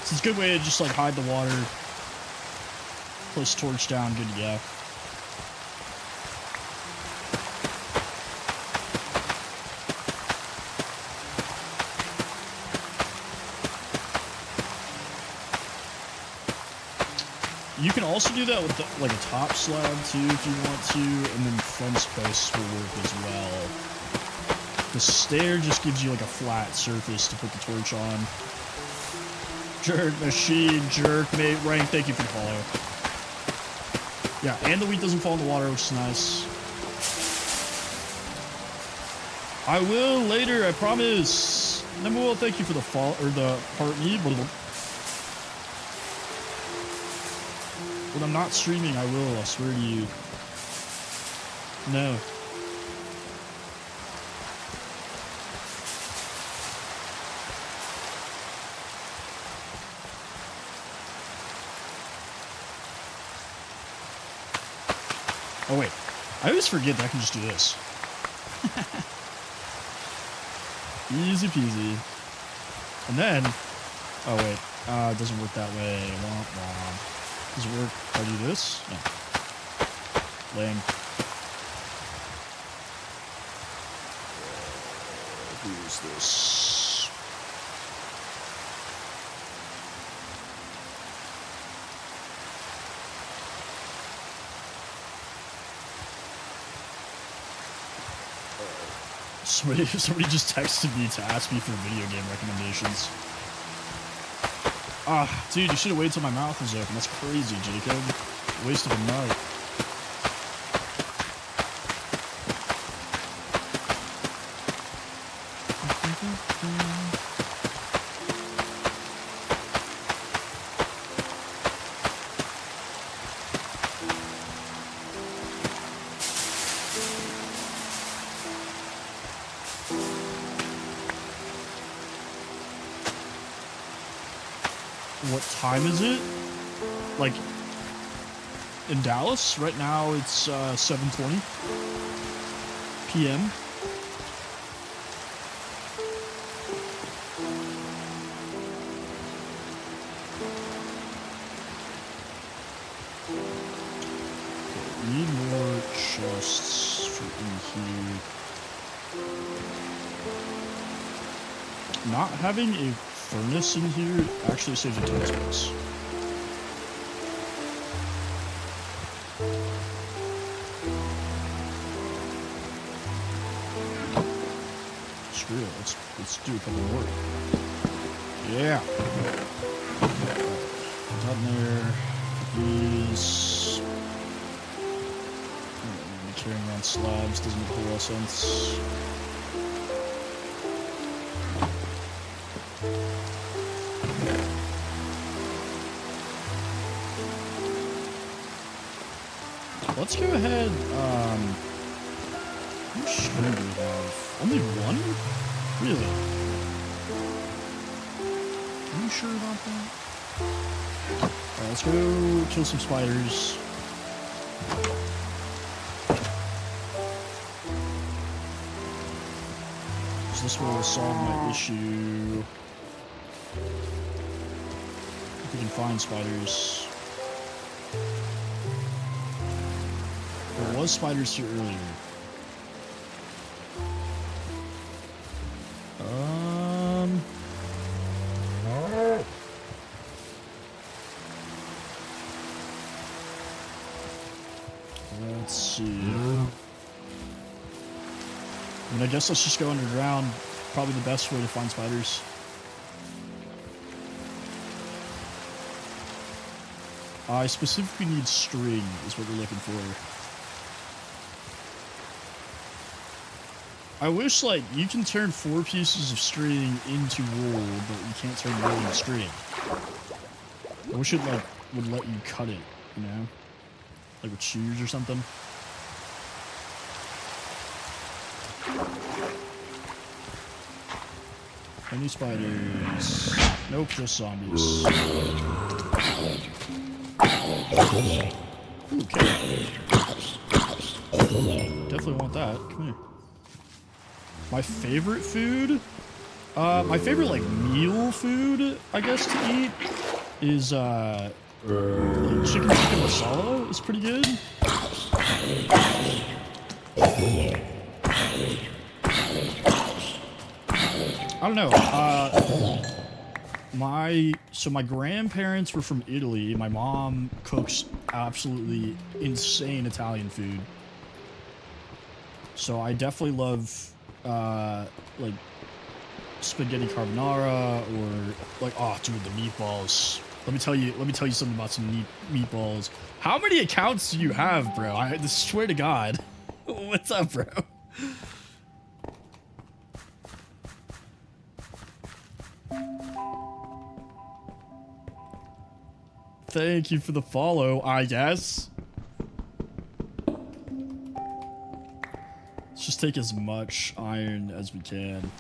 So it's a good way to just like hide the water. Place a torch down, good to go. You can also do that with the, like a top slab too if you want to, and then fence posts will work as well. The stair just gives you like a flat surface to put the torch on. Jerk machine, jerk mate, rank, thank you for the follow. Yeah, and the wheat doesn't fall in the water, which is nice. I will later, I promise. Nemuel, thank you for the follow, or the part me. When I'm not streaming, I will, I swear to you. No. Oh wait, I always forget that I can just do this. Easy peasy. And then, oh wait, it doesn't work that way. Womp womp. Does it work if I do this? No. Lame. Who's this? Somebody just texted me to ask me for video game recommendations. Ah, dude, you should have waited till my mouth was open. That's crazy, Jacob. Waste of a night. What time is it? Like, in Dallas? Right now it's 7:20 p.m. Okay, need more chests for in here. Not having a furnace in here actually saves a ton of space. Screw it, let's do a couple more. Yeah. Put that in there. These. Carrying around slabs doesn't make a whole lot of sense. Let's go ahead, how much string do we have? Only one? Really? Are you sure about that? Alright, let's go kill some spiders. So this will solve my issue. If we can find spiders. There was spiders here earlier. Let's see. I mean, I guess let's just go underground. Probably the best way to find spiders. I specifically need string, is what we're looking for. I wish, like, you can turn 4 pieces of string into wool, but you can't turn wool into string. I wish it, like, would let you cut it, you know? Like with shoes or something. Any spiders? Nope, just zombies. Ooh, okay. Definitely want that. Come here. My favorite food? My favorite, like, meal food, I guess, to eat is, like, chicken tikka masala is pretty good. I don't know. So my grandparents were from Italy. My mom cooks absolutely insane Italian food. So I definitely love, like, spaghetti carbonara or, like, oh, dude, the meatballs. Let me tell you something about some meatballs. How many accounts do you have, bro? I swear to God. What's up, bro? Thank you for the follow, I guess. Let's just take as much iron as we can.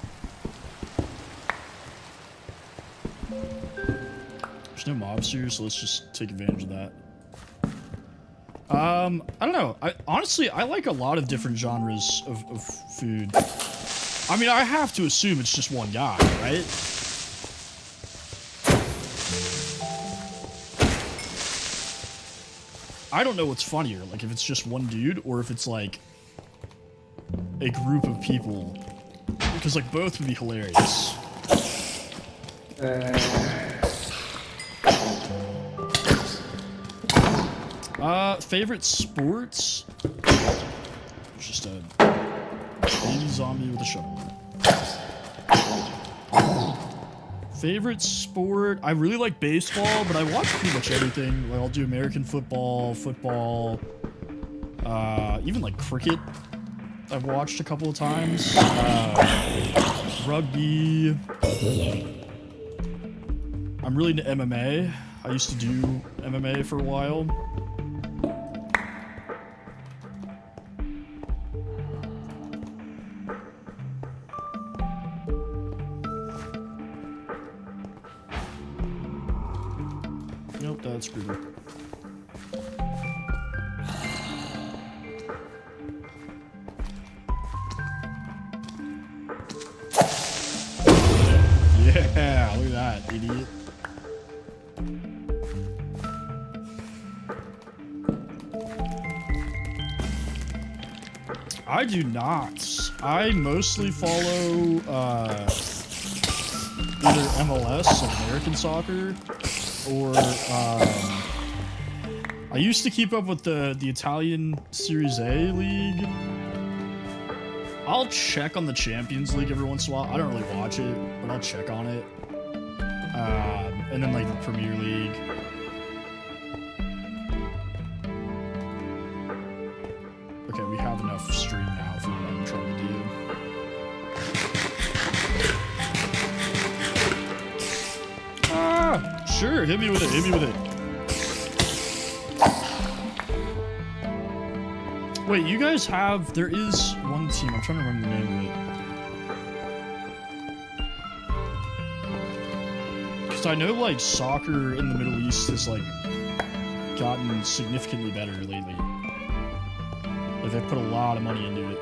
There's no mobs here, so let's just take advantage of that. I don't know. Honestly, I like a lot of different genres of food. I mean, I have to assume it's just one guy, right? I don't know what's funnier, like if it's just one dude or if it's like a group of people. Because like both would be hilarious. Favorite sports? Just a baby zombie with a shovel. Favorite sport? I really like baseball, but I watch pretty much everything. Like I'll do American football, even like cricket. I've watched a couple of times. Rugby. I'm really into MMA. I used to do MMA for a while. Nope, that's screwed up. Yeah, look at that, idiot. I do not. I mostly follow either MLS, American soccer, or I used to keep up with the Italian Series A league. I'll check on the Champions League every once in a while. I don't really watch it, but I'll check on it. And then like the Premier League. Okay, we have enough stream now for what I'm trying to do. Ah, sure, hit me with it, hit me with it. Wait, you guys have, there is one team, I'm trying to remember the name of it. Because I know, like, soccer in the Middle East has, like, gotten significantly better lately. Like, they've put a lot of money into it.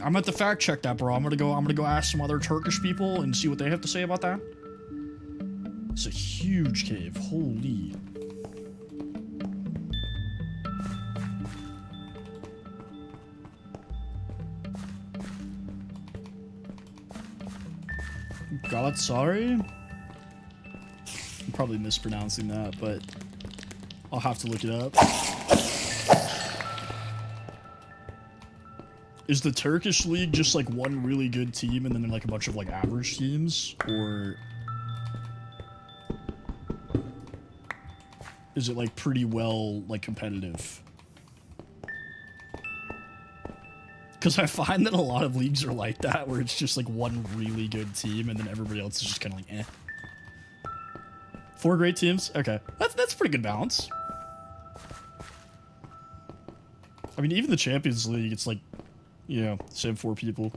I'm gonna have to fact check that, bro. I'm gonna go ask some other Turkish people and see what they have to say about that. It's a huge cave. Holy. Galatasaray? I'm probably mispronouncing that, but I'll have to look it up. Is the Turkish league just like one really good team and then like a bunch of like average teams? Or is it like pretty well like competitive? Because I find that a lot of leagues are like that, where it's just like one really good team and then everybody else is just kind of like, eh. 4 great teams? Okay. That's pretty good balance. I mean, even the Champions League, it's like, you know, same 4 people.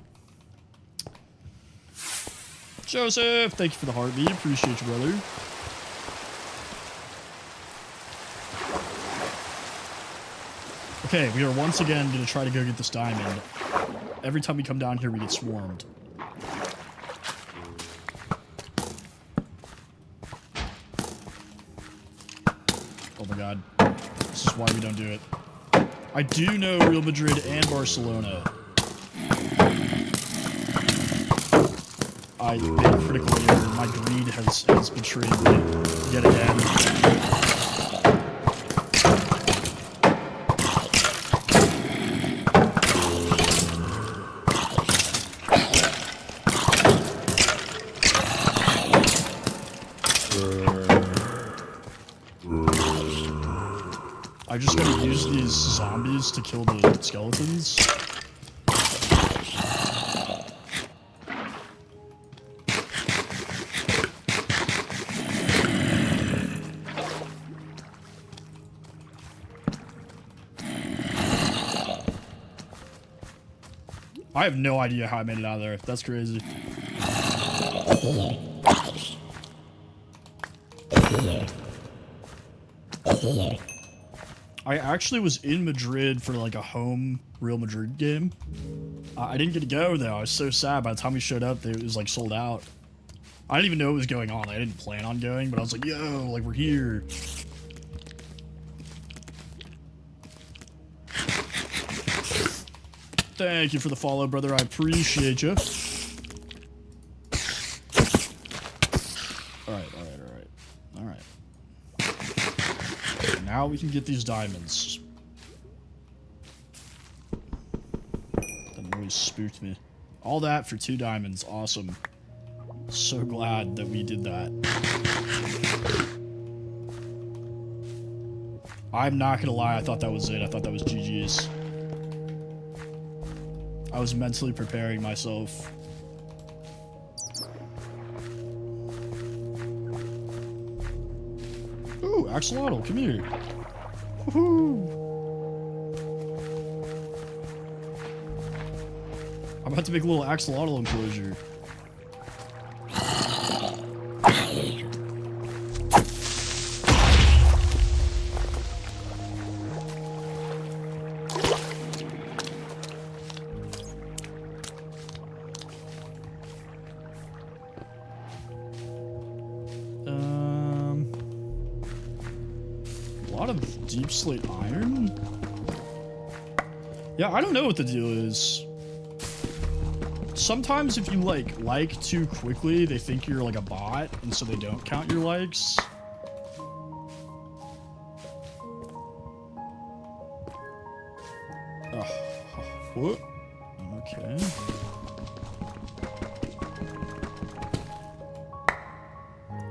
Joseph, thank you for the heartbeat. Appreciate you, brother. Okay, we are once again going to try to go get this diamond. Every time we come down here, we get swarmed. Oh my god. This is why we don't do it. I do know Real Madrid and Barcelona. I made a critical error. My greed has betrayed me yet again. I just gotta use these zombies to kill the skeletons. I have no idea how I made it out of there. That's crazy. I actually was in Madrid for like a home Real Madrid game. I didn't get to go though. I was so sad. By the time we showed up, it was like sold out. I didn't even know what was going on. I didn't plan on going, but I was like, yo, like we're here. Thank you for the follow, brother. I appreciate you. Alright. Now we can get these diamonds. That noise spooked me. All that for 2 diamonds. Awesome. So glad that we did that. I'm not gonna lie, I thought that was it. I thought that was GG's. I was mentally preparing myself. Ooh, axolotl, come here. Woohoo! I'm about to make a little axolotl enclosure. A lot of deep slate iron? Yeah, I don't know what the deal is. Sometimes if you like too quickly, they think you're like a bot, and so they don't count your likes. What? Okay.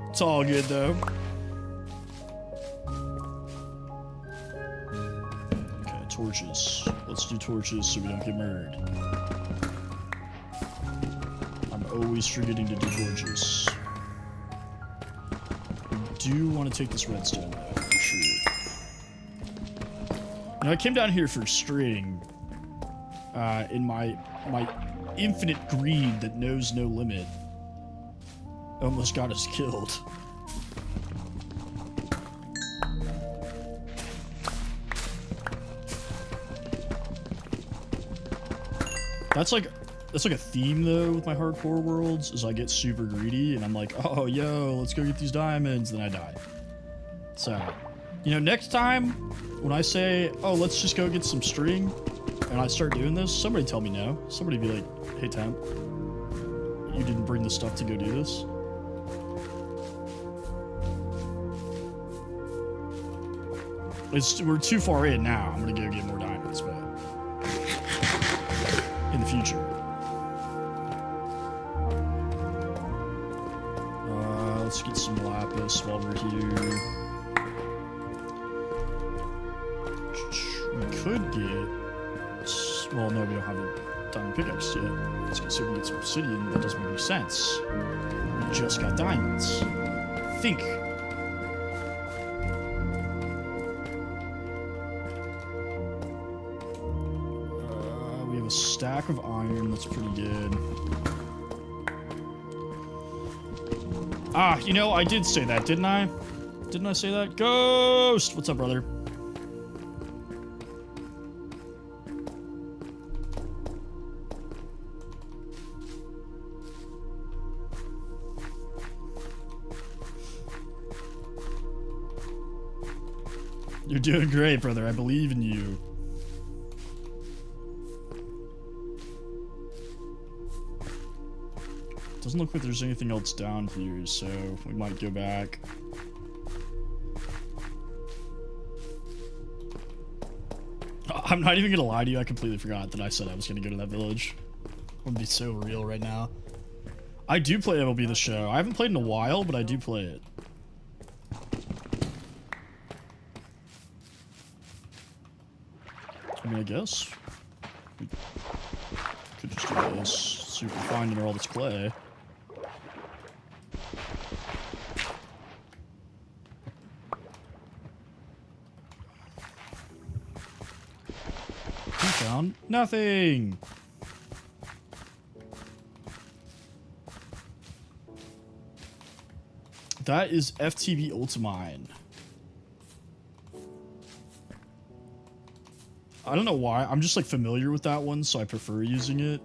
It's all good though. Okay, torches. Let's do torches so we don't get murdered. I'm always forgetting to do torches. I do want to take this redstone though, for sure. Now I came down here for string. In my infinite greed that knows no limit, almost got us killed. That's like a theme though with my hardcore worlds, is I get super greedy and I'm like, oh yo, let's go get these diamonds, then I die. So, you know, next time when I say, oh, let's just go get some string, and I start doing this, somebody tell me no. Somebody be like, hey Temp, you didn't bring the stuff to go do this. We're too far in now. I'm gonna go get more diamonds, but in the future. Let's get some lapis while we're here. We could get... Well, no, we don't have a diamond pickaxe yet. Let's see if we can get some obsidian. That doesn't make any sense. We just got diamonds. Think. We have a stack of iron. That's pretty good. Ah, you know, I did say that, didn't I? Didn't I say that? Ghost! What's up, brother? You're doing great, brother. I believe in you. Doesn't look like there's anything else down here, so we might go back. I'm not even gonna lie to you, I completely forgot that I said I was gonna go to that village. I'm gonna be so real right now. I do play MLB The Show. I haven't played in a while, but I do play it. I mean, I guess we could just do this. See if we find under all this clay. We found nothing. That is FTB Ultimine. I don't know why. I'm just like familiar with that one, so I prefer using it.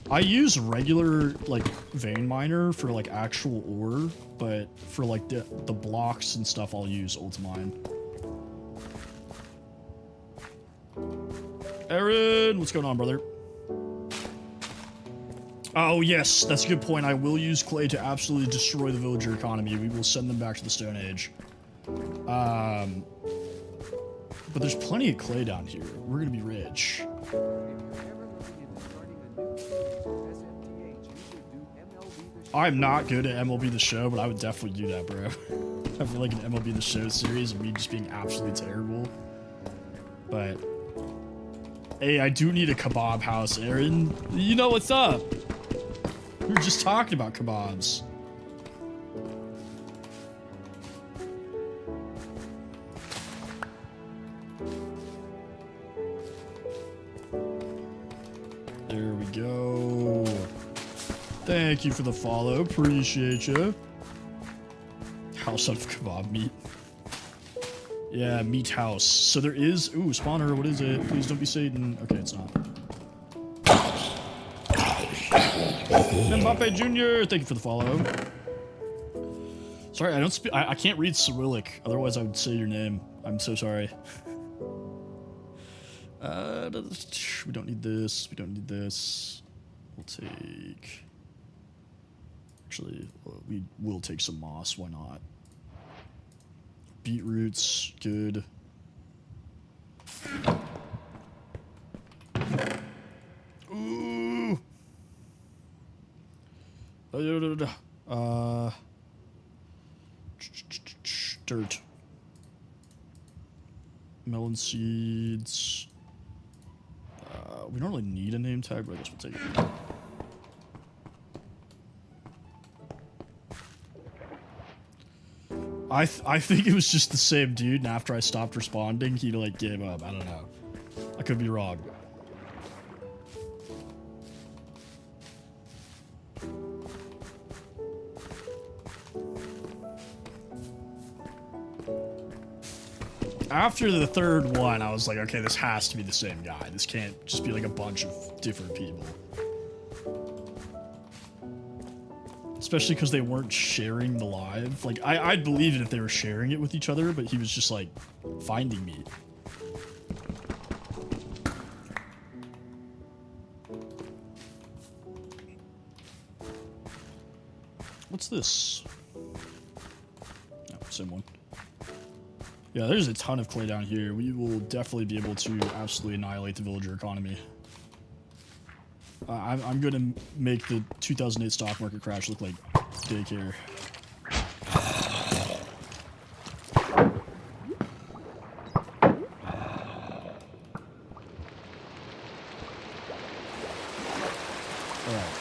I use regular like vein miner for like actual ore, but for like the blocks and stuff, I'll use Ultimine. Aaron, what's going on, brother? Oh yes, that's a good point. I will use clay to absolutely destroy the villager economy. We will send them back to the Stone Age. But there's plenty of clay down here. We're gonna be rich. I'm not good at MLB The Show, but I would definitely do that, bro. I feel like an MLB The Show series of me just being absolutely terrible. But hey, I do need a kebab house, Aaron. You know what's up? We were just talking about kebabs. There we go. Thank you for the follow. Appreciate you. House of kebab meat. Yeah, meat house. So there is... Ooh, spawner, what is it? Please don't be Satan. Okay, it's not. Mbappe Jr., thank you for the follow. Sorry, I don't speak... I can't read Cyrillic. Otherwise, I would say your name. I'm so sorry. We don't need this. We don't need this. We'll take... Actually, we will take some moss. Why not? Beetroots, good. Ooh. Dirt. Melon seeds. We don't really need a name tag, but I guess we'll take it. I think it was just the same dude, and after I stopped responding, he like gave up. I don't know. I could be wrong. After the third one, I was like, okay, this has to be the same guy. This can't just be like a bunch of different people. Especially because they weren't sharing the live. Like, I'd believe it if they were sharing it with each other, but he was just, like, finding me. What's this? Oh, same one. Yeah, there's a ton of clay down here. We will definitely be able to absolutely annihilate the villager economy. I'm going to make the 2008 stock market crash look like daycare. Alright.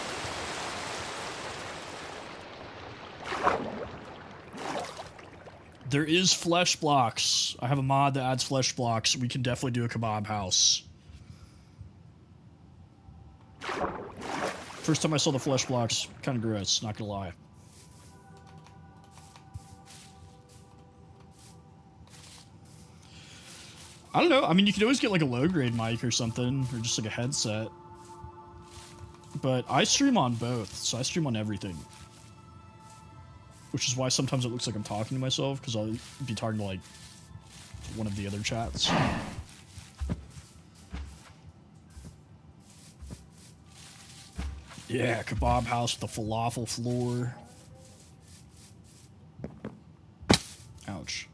There is flesh blocks. I have a mod that adds flesh blocks. We can definitely do a kebab house. First time I saw the flesh blocks, kind of gross, not gonna lie. I don't know. I mean, you could always get like a low-grade mic or something, or just like a headset. But I stream on both, so I stream on everything. Which is why sometimes it looks like I'm talking to myself, because I'll be talking to like one of the other chats. Yeah, kebab house with a falafel floor. Ouch.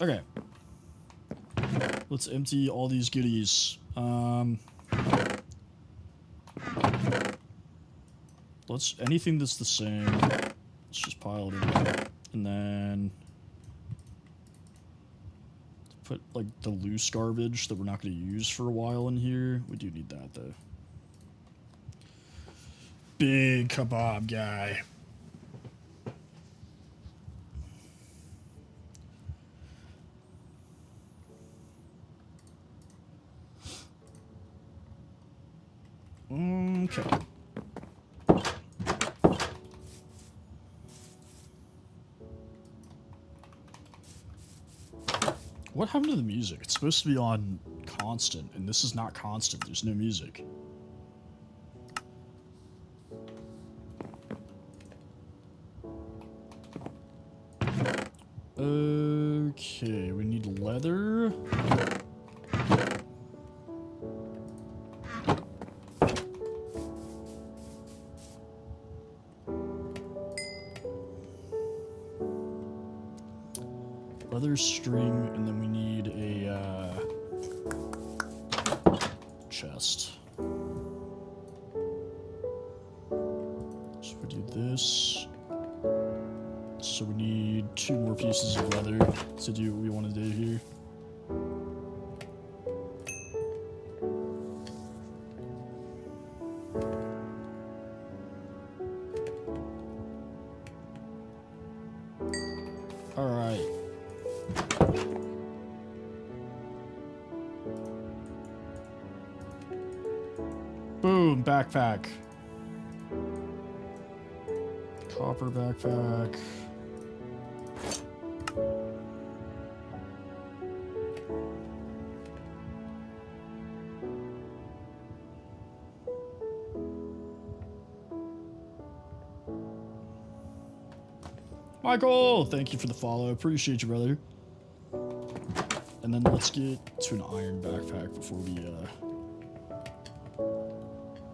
Okay. Let's empty all these goodies. Let's anything that's the same. Let's just pile it in. And then put like the loose garbage that we're not going to use for a while in here. We do need that though. Big kebab guy. Okay. What happened to the music? It's supposed to be on constant, and this is not constant. There's no music. Okay, we need leather. Leather, string, and then we need a chest. So we do this. So we need 2 more pieces of leather to do what we want to do here. Alright. Boom, backpack. Copper backpack. Michael, thank you for the follow. Appreciate you, brother. And then let's get to an iron backpack before we,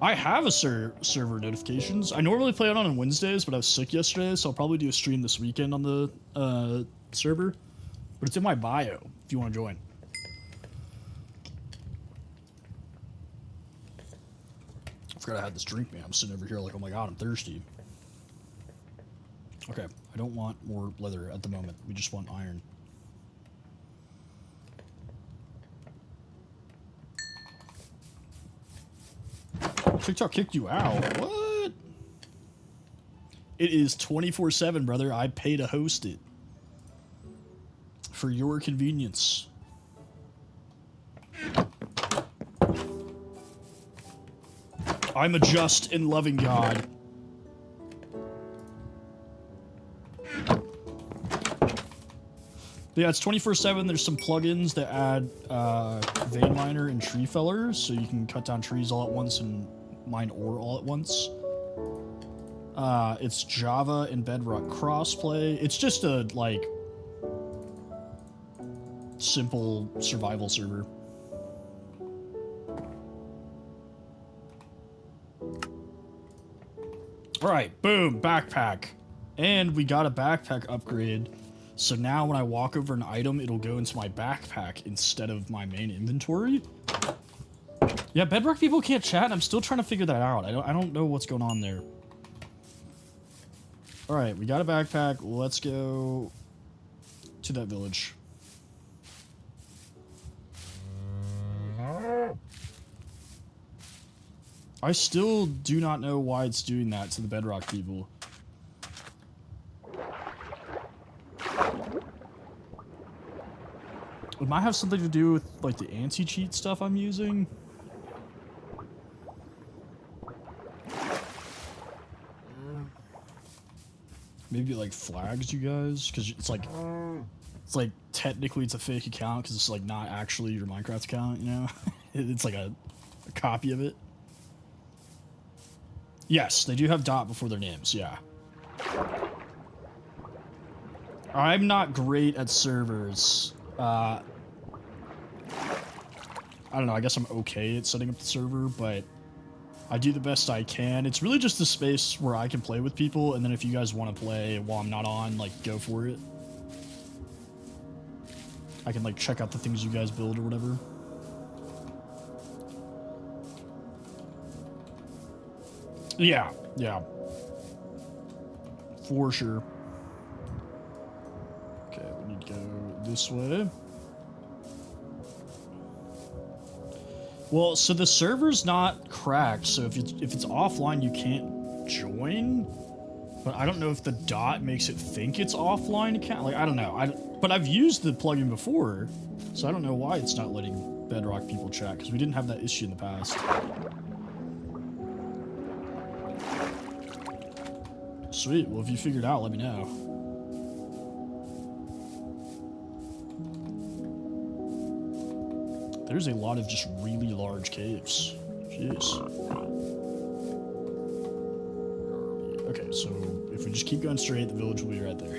I have a server notifications. I normally play it on Wednesdays, but I was sick yesterday, so I'll probably do a stream this weekend on the server. But it's in my bio if you want to join. I forgot I had this drink, man. I'm sitting over here like, oh my god, I'm thirsty. Okay, I don't want more leather at the moment. We just want iron. TikTok kicked you out. What? It is 24/7, brother. I pay to host it. For your convenience. I'm a just and loving God. But yeah, it's 24/7. There's some plugins that add vein miner and tree feller, so you can cut down trees all at once and mine ore all at once. It's Java and Bedrock crossplay. It's just a, like, simple survival server. Alright, boom, backpack. And we got a backpack upgrade. So now when I walk over an item, it'll go into my backpack instead of my main inventory. Yeah, Bedrock people can't chat, and I'm still trying to figure that out. I don't know what's going on there. Alright, we got a backpack. Let's go to that village. I still do not know why it's doing that to the Bedrock people. It might have something to do with, like, the anti-cheat stuff I'm using. Maybe it, like, flags you guys, because it's like technically it's a fake account because it's like not actually your Minecraft account, you know? It's like a copy of it. Yes, they do have dot before their names, yeah. I'm not great at servers. I don't know, I guess I'm okay at setting up the server, but I do the best I can. It's really just a space where I can play with people, and then if you guys want to play while I'm not on, like, go for it. I can, like, check out the things you guys build or whatever. Yeah, yeah. For sure. Okay, we need to go this way. Well, so the server's not cracked, so if it's offline, you can't join. But I don't know if the dot makes it think it's offline account. Like, I don't know. But I've used the plugin before, so I don't know why it's not letting Bedrock people chat, because we didn't have that issue in the past. Sweet. Well, if you figured it out, let me know. There's a lot of just really large caves. Jeez. Okay, so if we just keep going straight, the village will be right there.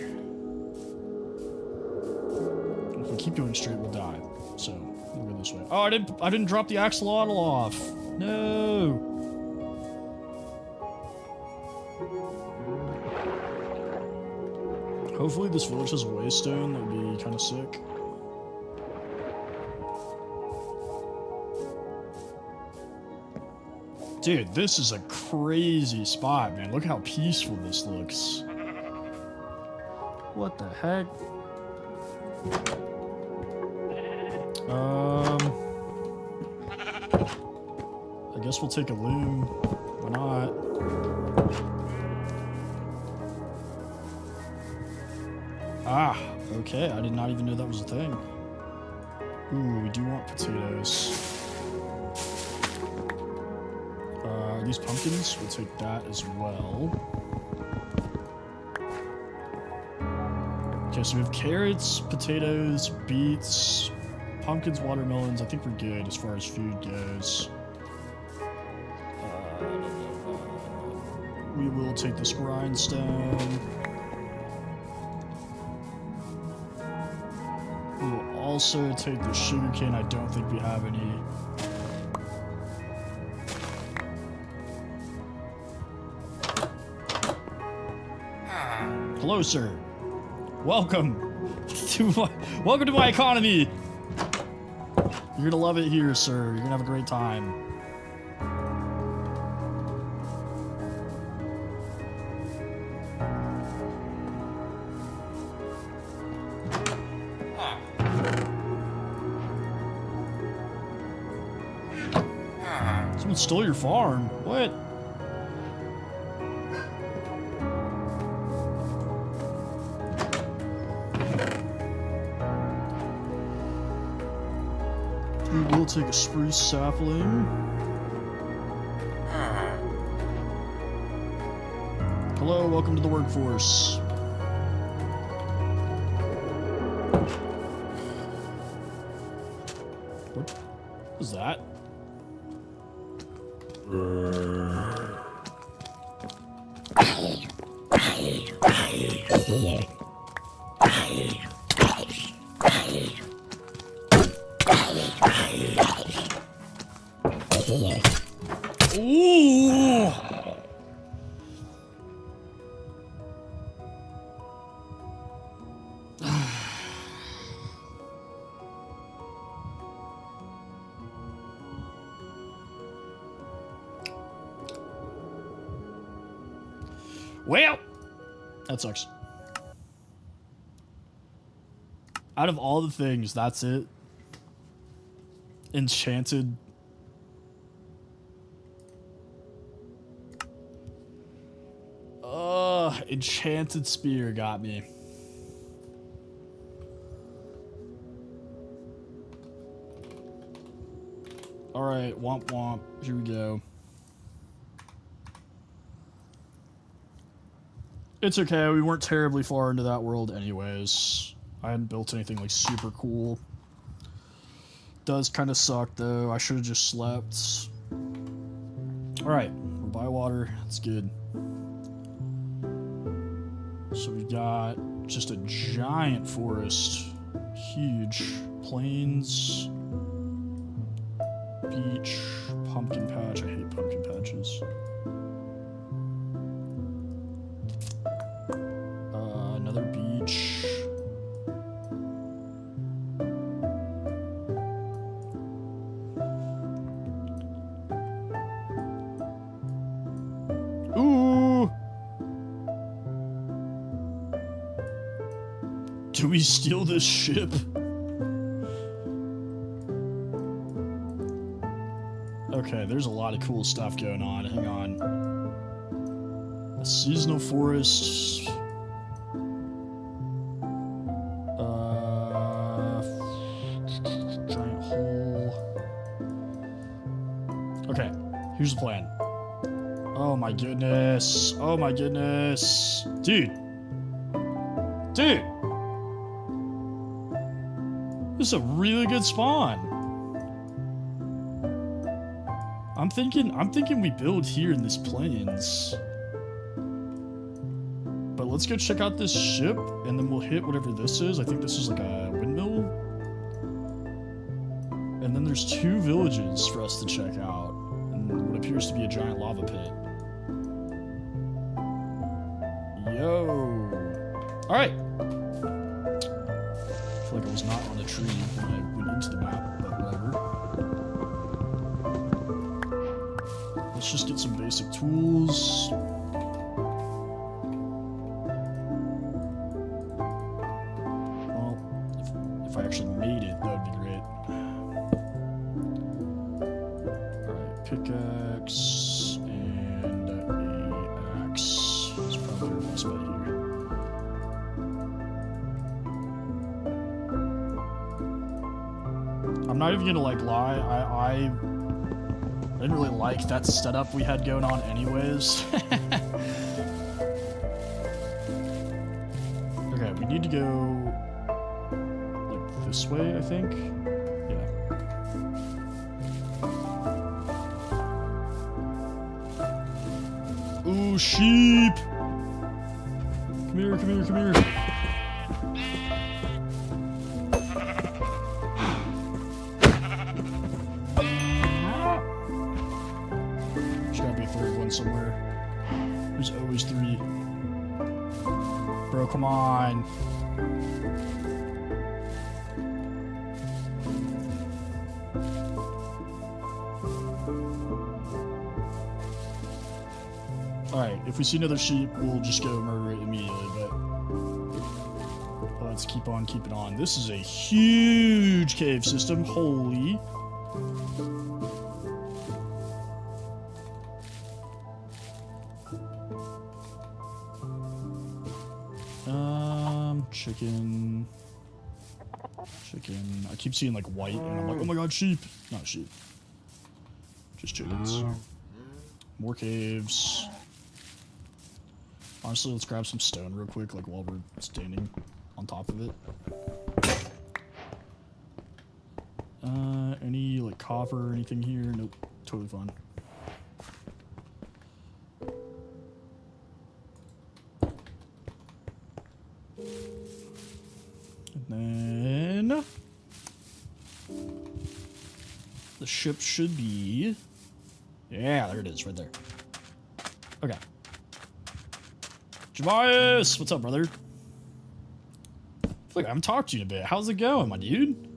If we keep going straight, we'll die. So we'll go this way. Oh, I didn't drop the axolotl off. No. Hopefully this village has a waystone. That would be kind of sick. Dude, this is a crazy spot, man. Look how peaceful this looks. What the heck? I guess we'll take a loom. Why not? Ah, okay. I did not even know that was a thing. Ooh, we do want potatoes. These pumpkins, we'll take that as well. Okay, so we have carrots, potatoes, beets, pumpkins, watermelons. I think we're good as far as food goes. We will take this grindstone. We will also take the sugarcane. I don't think we have any. Hello, sir. Welcome to my economy. You're gonna love it here, sir. You're gonna have a great time. Someone stole your farm. What? We'll take a spruce sapling. Hello, welcome to the workforce. What is that? Ooh! Well, that sucks. Out of all the things, that's it. Enchanted. Enchanted spear got me. Alright, womp womp. Here we go. It's okay, we weren't terribly far into that world anyways. I hadn't built anything like super cool. Does kind of suck though, I should have just slept. Alright, we're by water, that's good. So we got just a giant forest. Huge. Plains. Beach. Pumpkin patch. I hate pumpkin patches. Another beach. Ooh! Do we steal this ship? Okay, there's a lot of cool stuff going on. Hang on. A seasonal forest. Giant hole. Okay, here's the plan. Oh my goodness. Oh my goodness. Dude. Dude. This is a really good spawn. I'm thinking we build here in this plains. But let's go check out this ship, and then we'll hit whatever this is. I think this is like a windmill. And then there's 2 villages for us to check out, and what appears to be a giant lava pit. Yo. Alright. I feel like I was not on a tree when I went into the map, but whatever. Let's just get some basic tools. Well, if I actually made it, that would be great. Alright, pickaxe and a axe. It's probably our best bet here. I'm not even gonna like lie, I didn't really like that setup we had going on anyways. Okay, we need to go like this way, I think. Yeah. Ooh, sheep! Come here, come here, come here. Somewhere. There's always 3. Bro, come on. Alright, if we see another sheep, we'll just go murder it immediately, but let's keep on keeping on. This is a huge cave system. Holy. Chicken. I keep seeing like white, and I'm like, oh my god, sheep. Not sheep. Just chickens. More caves. Honestly, let's grab some stone real quick, like while we're standing on top of it. Any like copper or anything here? Nope. Totally fine. And then the ship should be, yeah, there it is, right there. Okay. Jemias, what's up, brother? I feel like I haven't talked to you in a bit. How's it going, my dude?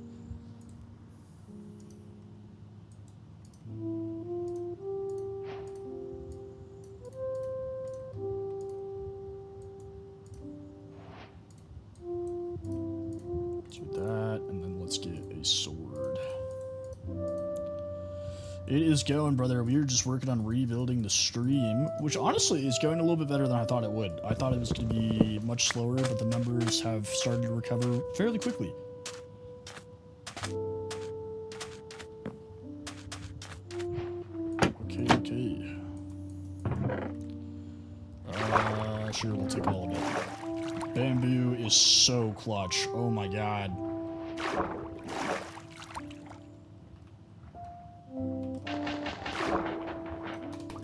Do that, and then let's get a sword. It is going, brother. We were just working on rebuilding the stream, which honestly is going a little bit better than I thought it would. I thought it was going to be much slower, but the numbers have started to recover fairly quickly. Okay. Sure, we'll take all of it. Bamboo is so clutch. Oh my god.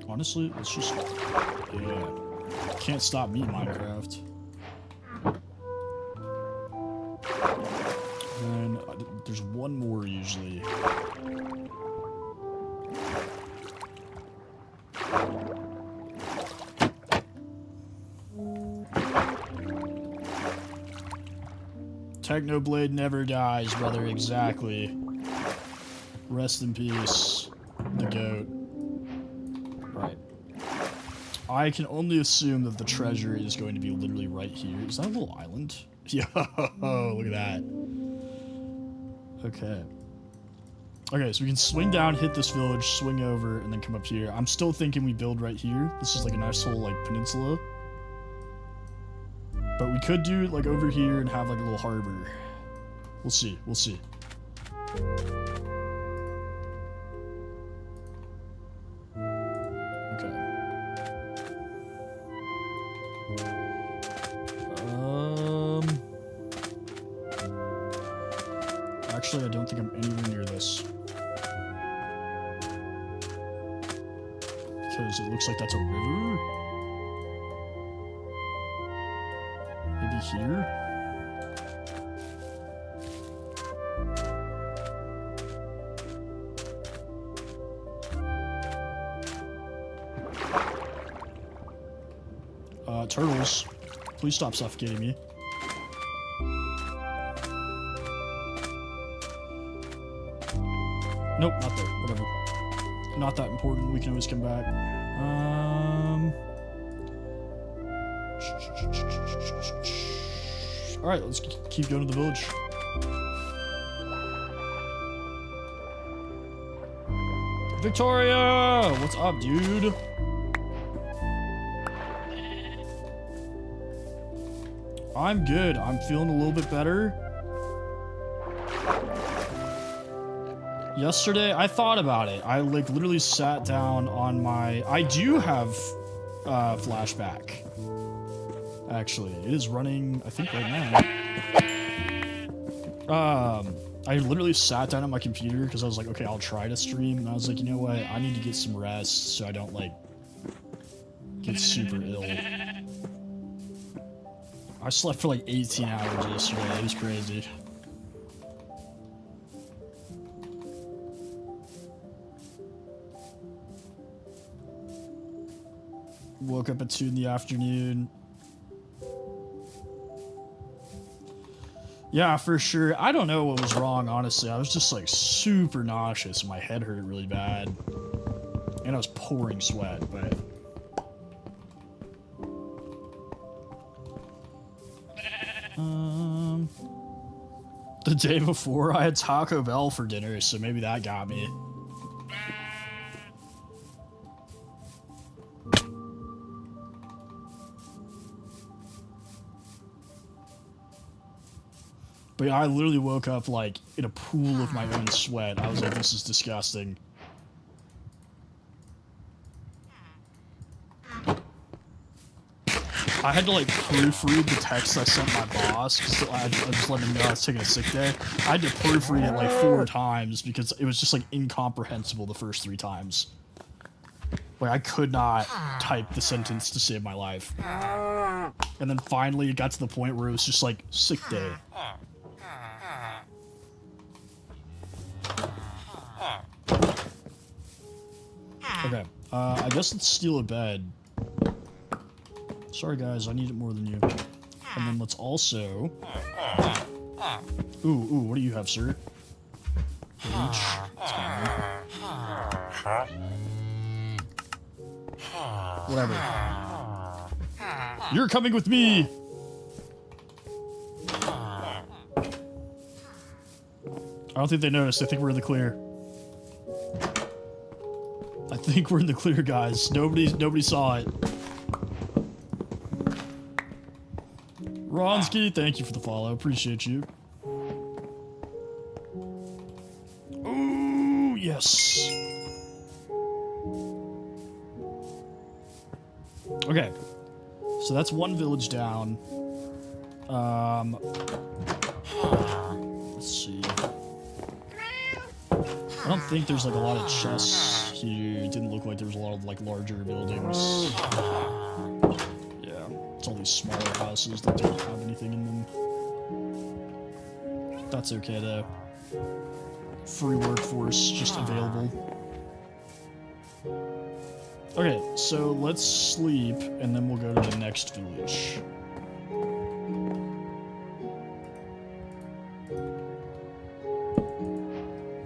Honestly, let's just... yeah. Can't stop me, Minecraft. And there's one more usually. Technoblade never dies, brother. Exactly. Rest in peace, the goat. Right. I can only assume that the treasure is going to be literally right here. Is that a little island? Yo, look at that. Okay. Okay, so we can swing down, hit this village, swing over, and then come up here. I'm still thinking we build right here. This is like a nice little like peninsula. But we could do it like over here and have like a little harbor. We'll see. We'll see. Okay. Actually, I don't think I'm anywhere near this. Because it looks like that's a river. Maybe here? Turtles. Please stop suffocating me. Nope, not there. Whatever. Not that important. We can always come back. Alright, let's keep going to the village. Victoria! What's up, dude? I'm good. I'm feeling a little bit better. Yesterday, I thought about it. I like literally sat down on my... I do have flashback. Actually, it is running, I think, right now. I literally sat down at my computer because I was like, okay, I'll try to stream. And I was like, you know what? I need to get some rest so I don't, like, get super ill. I slept for like 18 hours yesterday. It was crazy. Woke up at 2 in the afternoon. Yeah, for sure. I don't know what was wrong, honestly. I was just like super nauseous. My head hurt really bad. And I was pouring sweat, but... the day before, I had Taco Bell for dinner, so maybe that got me. But yeah, I literally woke up like in a pool of my own sweat. I was like, this is disgusting. I had to like proofread the text I sent my boss because I just let him know I was taking a sick day. I had to proofread it like 4 times because it was just like incomprehensible the first 3 times. Like I could not type the sentence to save my life. And then finally it got to the point where it was just like sick day. Okay, I guess let's steal a bed. Sorry guys, I need it more than you. And then let's also... Ooh, what do you have, sir? Leech. Whatever. You're coming with me! I don't think they noticed. I think we're in the clear. I think we're in the clear, guys. Nobody saw it. Ronsky, thank you for the follow. Appreciate you. Ooh, yes. Okay. So that's one village down. Let's see. I don't think there's like a lot of chests here. It didn't look like there was a lot of like larger buildings. Yeah, it's all these smaller houses that don't have anything in them. That's okay though. Free workforce just available. Okay, so let's sleep and then we'll go to the next village.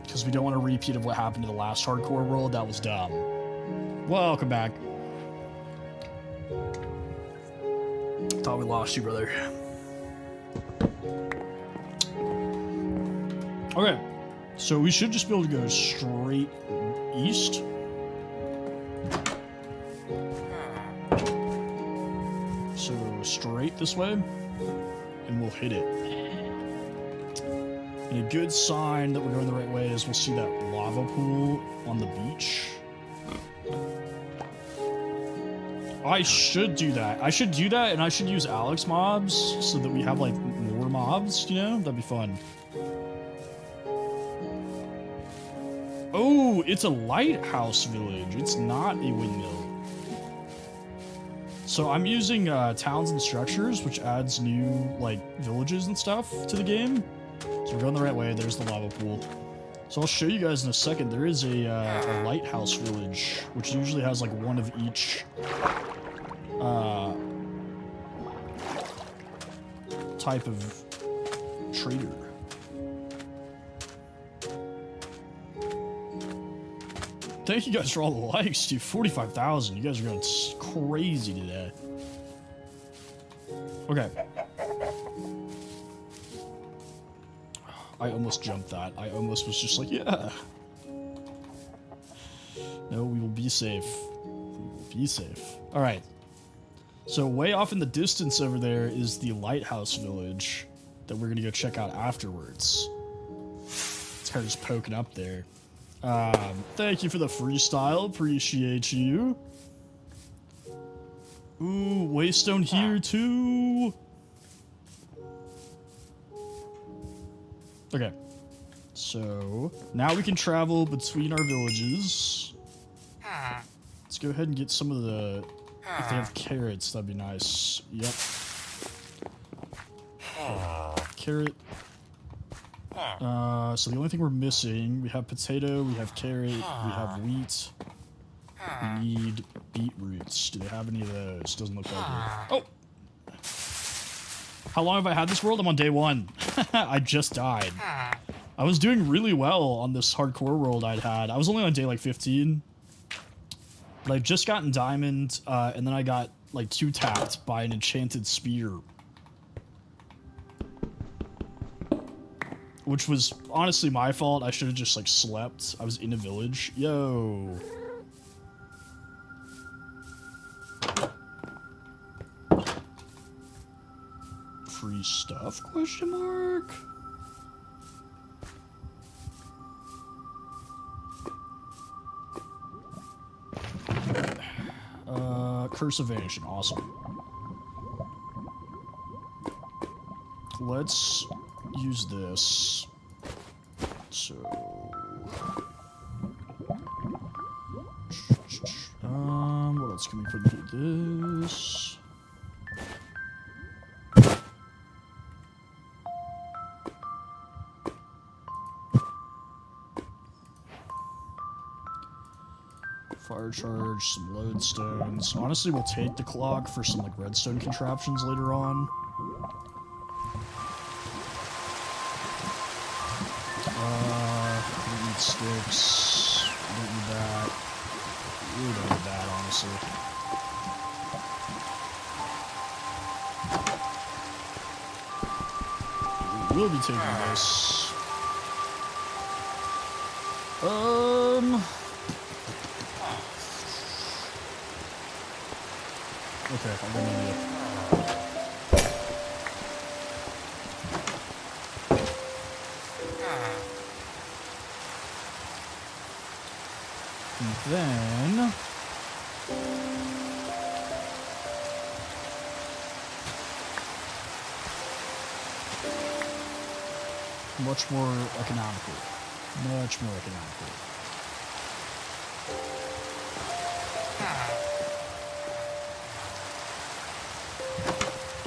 Because we don't want a repeat of what happened to the last hardcore world. That was dumb. Welcome back. Thought we lost you, brother. Okay, so we should just be able to go straight east. So straight this way, and we'll hit it. And a good sign that we're going the right way is we'll see that lava pool on the beach. I should do that. I should do that, and I should use Alex mobs so that we have, like, more mobs, you know? That'd be fun. Oh, it's a lighthouse village. It's not a windmill. So I'm using towns and structures, which adds new, like, villages and stuff to the game. So we're going the right way. There's the lava pool. So I'll show you guys in a second. There is a lighthouse village, which usually has like one of each type of trader. Thank you guys for all the likes, dude. 45,000. You guys are going crazy today. Okay. I almost jumped that. I almost was just like, yeah. No, we will be safe. We will be safe. Alright. So way off in the distance over there is the lighthouse village that we're going to go check out afterwards. It's kind of just poking up there. Thank you for the freestyle. Appreciate you. Ooh, waystone here too. Okay, so now we can travel between our villages. Let's go ahead and get some of the... If they have carrots, that'd be nice. Yep. Carrot. So the only thing we're missing, we have potato, we have carrot, we have wheat. We need beetroots. Do they have any of those? Doesn't look like it. Oh! How long have I had this world? I'm on day 1. I just died. I was doing really well on this hardcore world I'd had. I was only on day like 15. But I've just gotten diamond, and then I got like 2-tapped by an enchanted spear. Which was honestly my fault. I should have just like slept. I was in a village. Yo. Free stuff? Question mark. Curse of Vanishing. Awesome. let's use this. So, what else can we put into this? Fire charge, some lodestones. Honestly, we'll take the clock for some like redstone contraptions later on. We don't need sticks. We don't need that. We really don't need that, honestly. We will be taking this. Okay, I'm gonna need it. And then much more economical. Much more economical.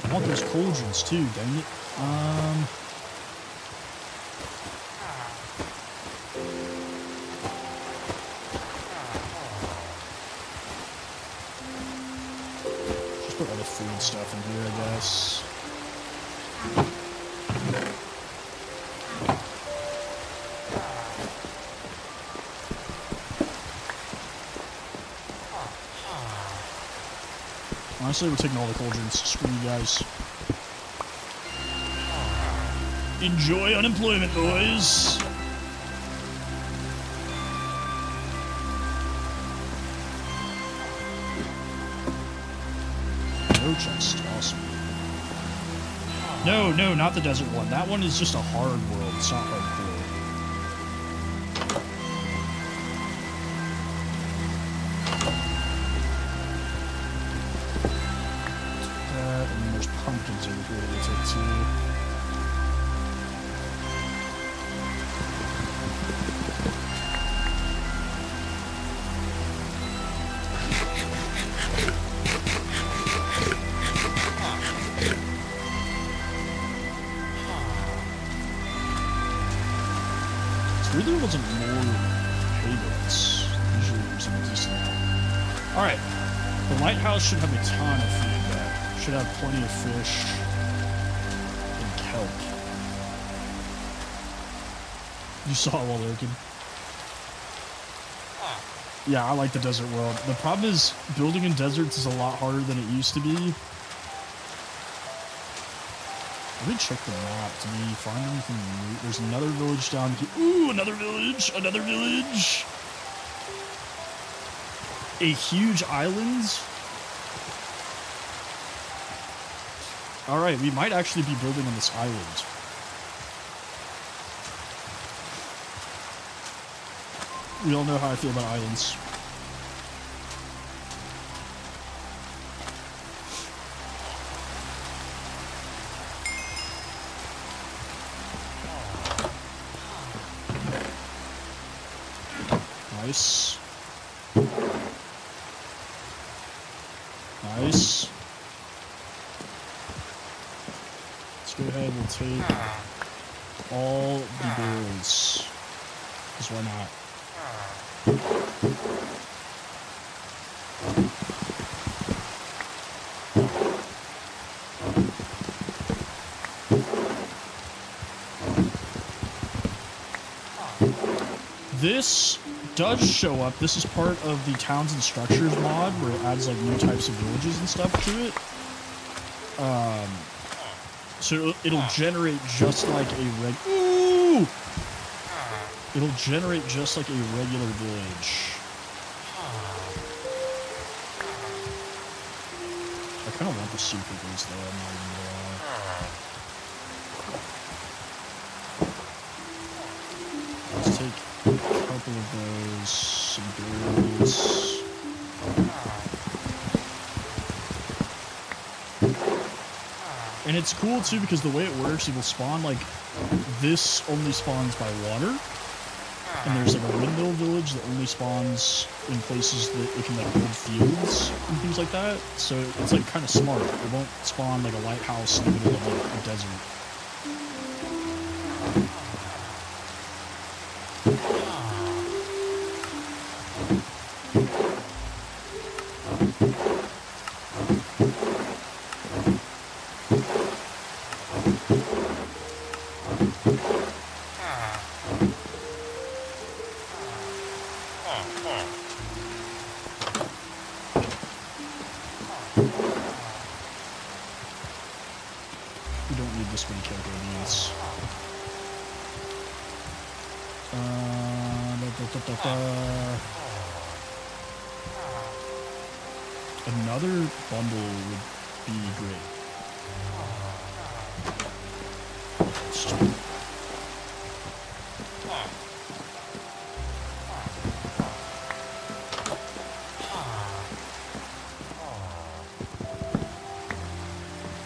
I want those cauldrons too, dang it. Just put other food stuff in here, I guess. Honestly, we're taking all the cauldrons. Screw you guys. Enjoy unemployment, boys! No chest. Awesome. No, no, not the desert one. That one is just a hard world. It's not hardcore. Pumpkins over here that we'll take too. It's weird there wasn't more payloads. Usually there's a decent amount. Alright. The lighthouse should have a ton of food. Should have plenty of fish and kelp. You saw it while lurking. Yeah, I like the desert world. The problem is, building in deserts is a lot harder than it used to be. Let me check the map. Did we find anything new? There's another village down here. Ooh, another village! Another village! A huge island. Alright, we might actually be building on this island. We all know how I feel about islands. Nice. Nice. Go ahead, we'll take all the barrels. Because why not? This does show up. This is part of the Towns and Structures mod where it adds like new types of villages and stuff to it. So it'll generate just like a Ooh! It'll generate just like a regular village. I kind of want the super boost though, I'm not even gonna lie. Let's take a couple of those, some berries. And it's cool too because the way it works, it will spawn like this only spawns by water. And there's like a windmill village that only spawns in places that it can like build fields and things like that. So it's like kind of smart. It won't spawn like a lighthouse in the middle of like a desert. We don't need this many cocoa beans. Another bundle would be great.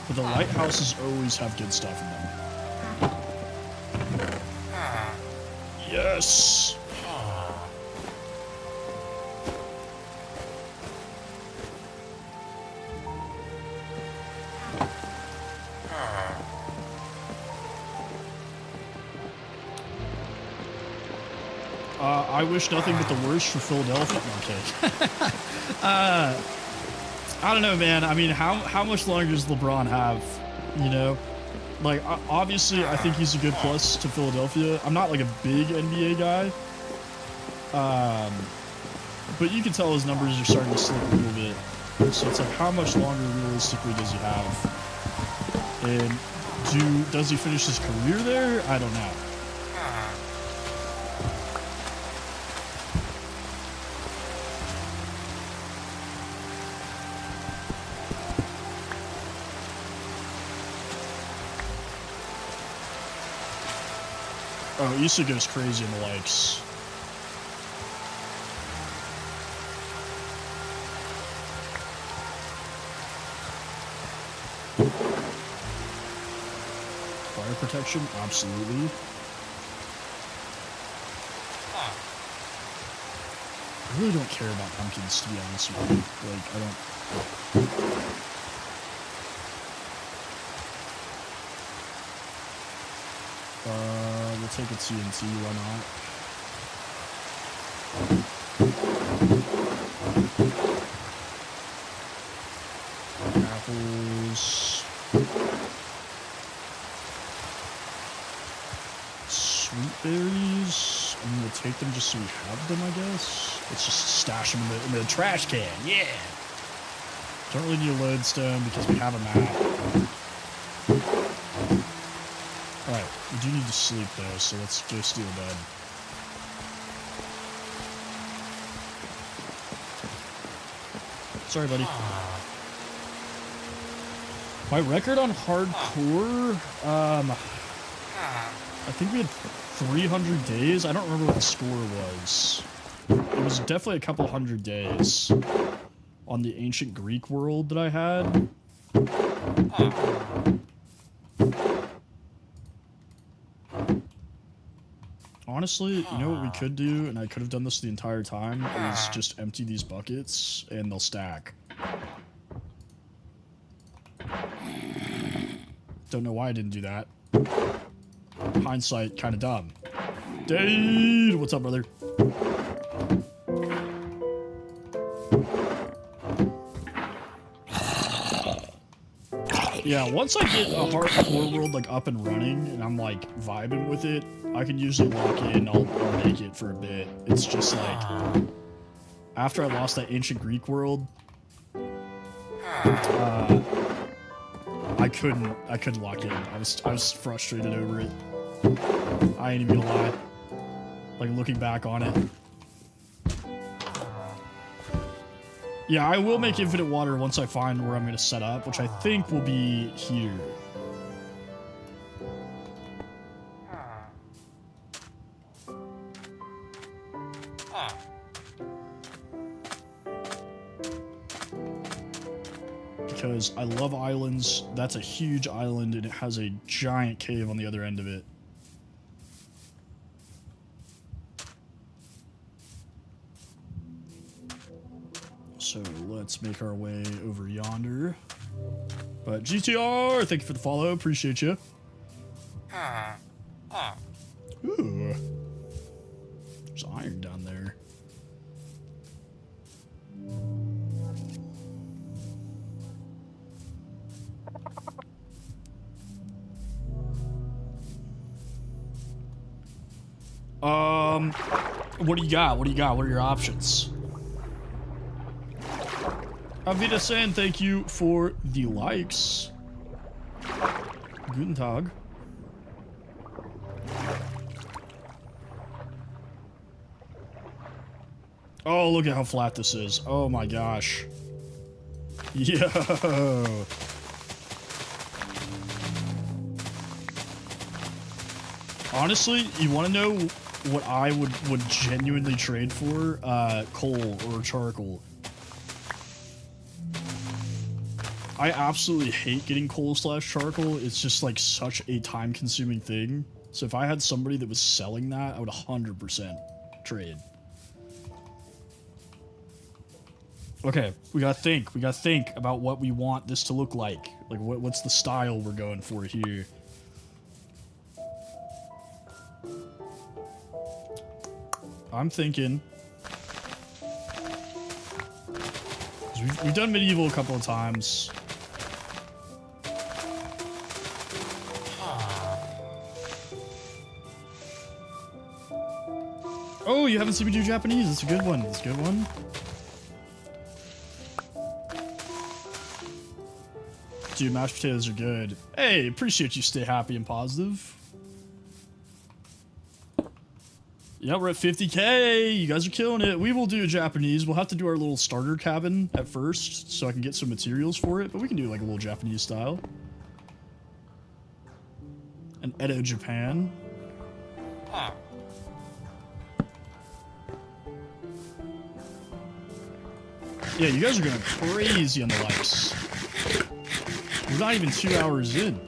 But the lighthouses always have good stuff in them. Yes! I wish nothing but the worst for Philadelphia. Okay. I don't know, man. I mean, how much longer does LeBron have? You know, like obviously, I think he's a good plus to Philadelphia. I'm not like a big NBA guy, but you can tell his numbers are starting to slip a little bit. So it's like, how much longer realistically does he have? And does he finish his career there? I don't know. Oh, Issa goes crazy in the likes. Fire protection? Absolutely. I really don't care about pumpkins, to be honest with you. Like, I don't... We'll take a TNT, why not? Apples. Sweet berries. I mean, we'll take them just so we have them, I guess. Let's just stash them in the trash can. Yeah! Don't really need a lodestone because we have a map. Alright, we do need to sleep though, so let's go steal a bed. Sorry, buddy. My record on hardcore, I think we had 300 days. I don't remember what the score was. It was definitely a couple hundred days on the ancient Greek world that I had. Honestly, you know what we could do, and I could have done this the entire time, is just empty these buckets, and they'll stack. Don't know why I didn't do that. Hindsight, kind of dumb. Dade! What's up, brother? Yeah, once I get a hardcore world like up and running and I'm like vibing with it, I can usually lock in. I'll make it for a bit. It's just like after I lost that ancient Greek world, I couldn't lock in. I was frustrated over it. I ain't even gonna lie. Like looking back on it. Yeah, I will make infinite water once I find where I'm going to set up, which I think will be here. because I love islands. That's a huge island, and it has a giant cave on the other end of it. So let's make our way over yonder. But GTR, thank you for the follow. Appreciate you. Ooh. There's iron down there. What do you got? What do you got? What are your options? Avita saying thank you for the likes. Guten Tag. Oh, look at how flat this is. Oh my gosh. Yo. Honestly, you want to know what I would genuinely trade for? Coal or charcoal. I absolutely hate getting coal / charcoal. It's just like such a time-consuming thing. So if I had somebody that was selling that, I would 100% trade. Okay, we gotta think. We gotta think about what we want this to look like. Like, what's the style we're going for here? I'm thinking... We've done medieval a couple of times. Oh, you haven't seen me do Japanese. That's a good one. That's a good one. Dude, mashed potatoes are good. Hey, appreciate you. Stay happy and positive. Yeah, we're at 50K. You guys are killing it. We will do Japanese. We'll have to do our little starter cabin at first so I can get some materials for it, but we can do like a little Japanese style. And Edo, Japan. Yeah, you guys are going crazy on the likes. We're not even 2 hours in.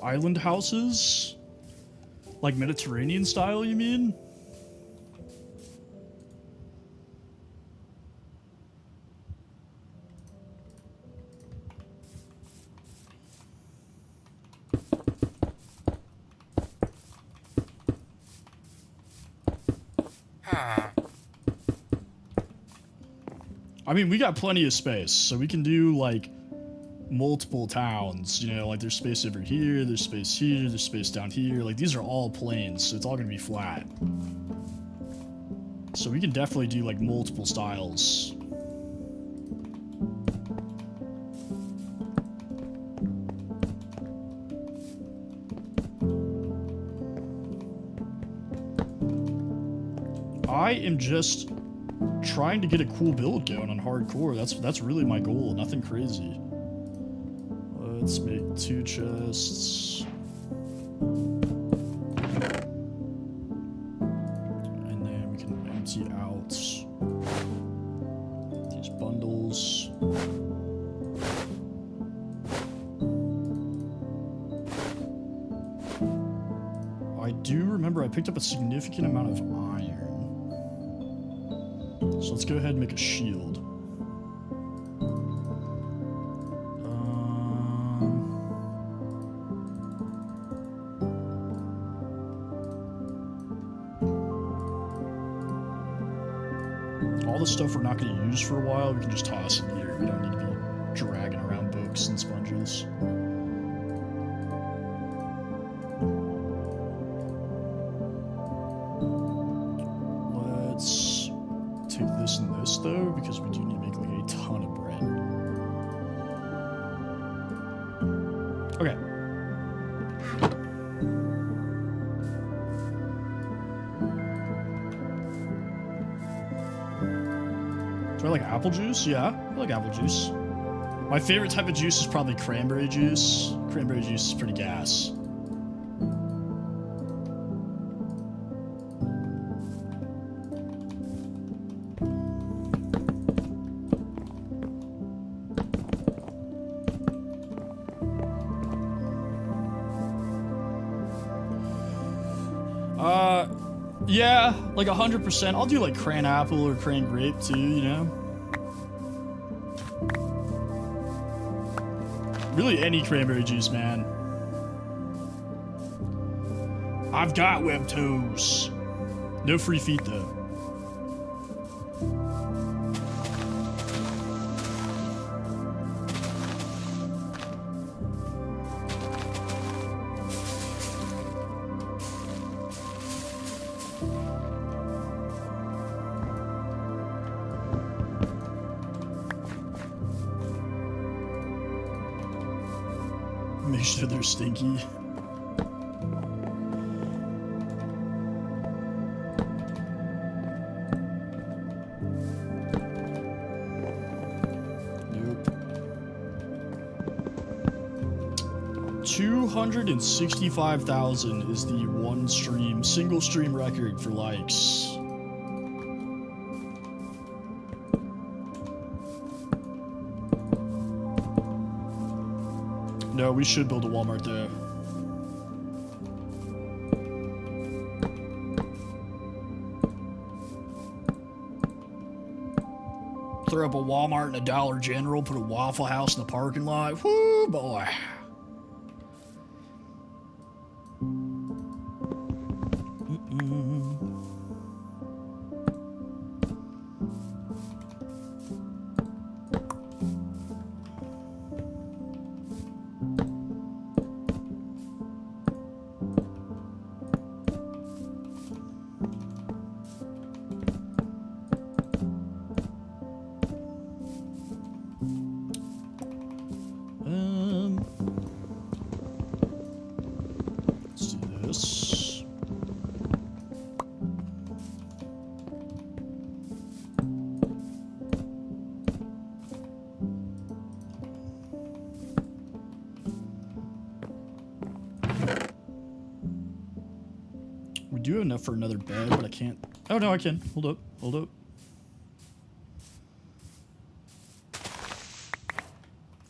Island houses? Like Mediterranean style, you mean? I mean, we got plenty of space, so we can do, like, multiple towns. You know, like, there's space over here, there's space here, there's space down here. Like, these are all plains, so it's all gonna be flat. So we can definitely do, like, multiple styles. I am just trying to get a cool build going on hardcore. That's really my goal. Nothing crazy. Let's make 2 chests. And then we can empty out these bundles. I do remember I picked up a significant amount of iron. So let's go ahead and make a shield. All the stuff we're not going to use for a while, we can just toss in here. We don't need to be dragging around books and sponges. Let's take this and this, though, because we do need to make like a ton of bread. Okay. Do I like apple juice? Yeah, I like apple juice. My favorite type of juice is probably cranberry juice. Cranberry juice is pretty gas. Yeah, like 100%. I'll do like cran apple or cran grape too, you know? Really any cranberry juice, man. I've got web toes. No free feet though. Make sure they're stinky. Nope. 265,000 is the single stream record for likes. No, we should build a Walmart there. Throw up a Walmart and a Dollar General, put a Waffle House in the parking lot. Woo, boy. Let's do this. We do have enough for another bed, but I can't. Oh no, I can. Hold up. Hold up.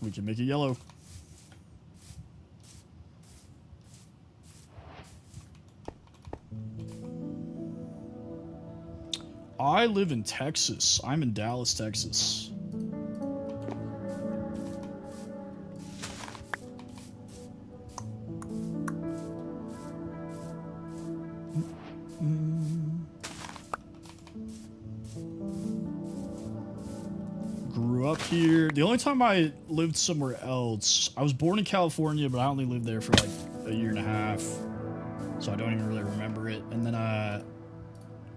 We can make it yellow. I live in Texas. I'm in Dallas, Texas. Grew up here. The only time I lived somewhere else, I was born in California, but I only lived there for like a year and a half. So I don't even really remember it. And then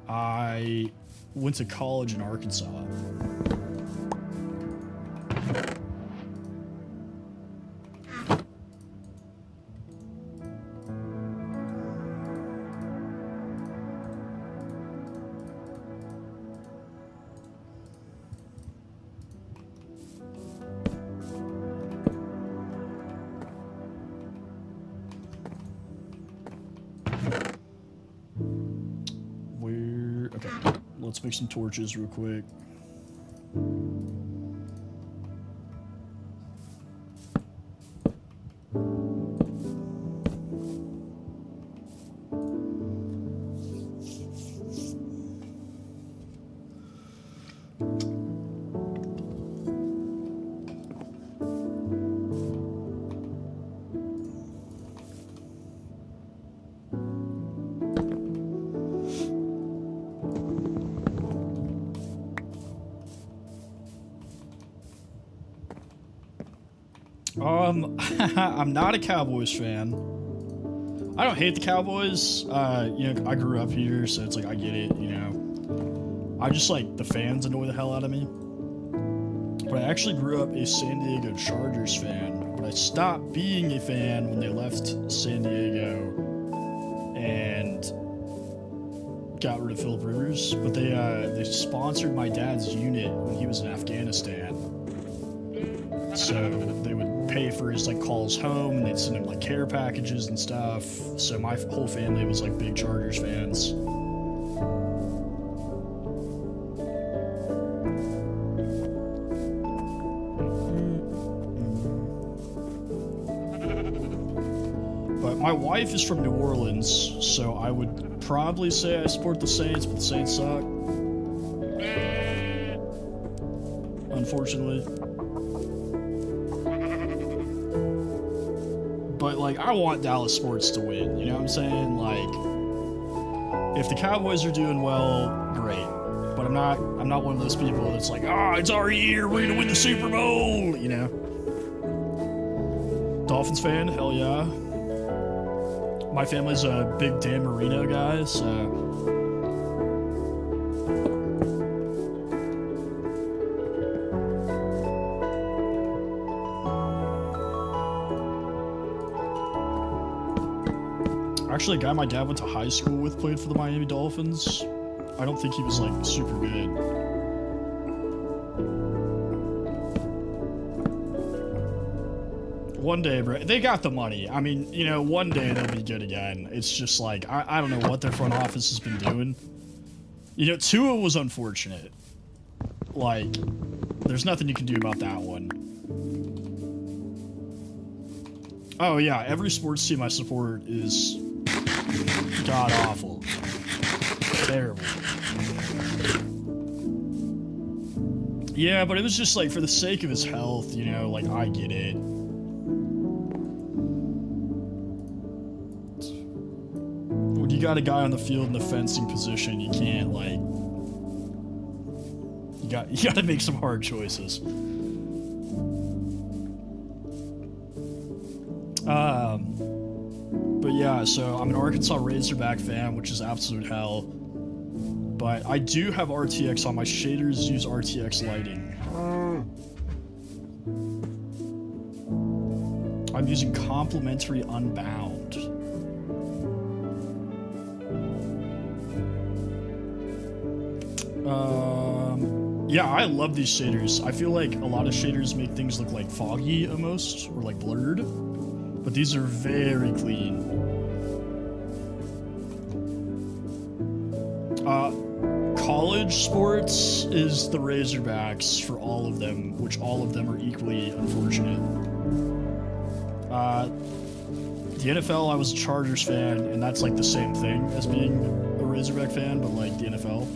I went to college in Arkansas. Okay, let's make some torches real quick. I'm not a Cowboys fan. I don't hate the Cowboys. You know, I grew up here, so it's like I get it, you know. I just like the fans annoy the hell out of me. But I actually grew up a San Diego Chargers fan, but I stopped being a fan when they left San Diego. And got rid of Philip Rivers, but they sponsored my dad's unit when he was in Afghanistan. So they would pay for his like calls home, and they'd send him like care packages and stuff. So my whole family was like big Chargers fans. But my wife is from New Orleans, so I would probably say I support the Saints, but the Saints suck. Unfortunately. But, like, I want Dallas sports to win, you know what I'm saying? Like, if the Cowboys are doing well, great. But I'm not one of those people that's like, it's our year, we're gonna win the Super Bowl, you know? Dolphins fan, hell yeah. My family's a big Dan Marino guy, so... Actually, a guy my dad went to high school with played for the Miami Dolphins. I don't think he was, like, super good. One day, bro. They got the money. I mean, you know, one day they'll be good again. It's just, like, I don't know what their front office has been doing. You know, Tua was unfortunate. Like, there's nothing you can do about that one. Oh, yeah, every sports team I support is... god-awful. Terrible. Yeah, but it was just, like, for the sake of his health, you know, like, I get it. When you got a guy on the field in the fencing position, you can't, like... You gotta make some hard choices. But yeah, so I'm an Arkansas Razorback fan, which is absolute hell. But I do have RTX on my shaders, use RTX lighting. I'm using complementary unbound. Yeah, I love these shaders. I feel like a lot of shaders make things look like foggy almost, or like blurred. But these are very clean. College sports is the Razorbacks for all of them, which all of them are equally unfortunate. The NFL, I was a Chargers fan, and that's like the same thing as being a Razorback fan, but like the NFL.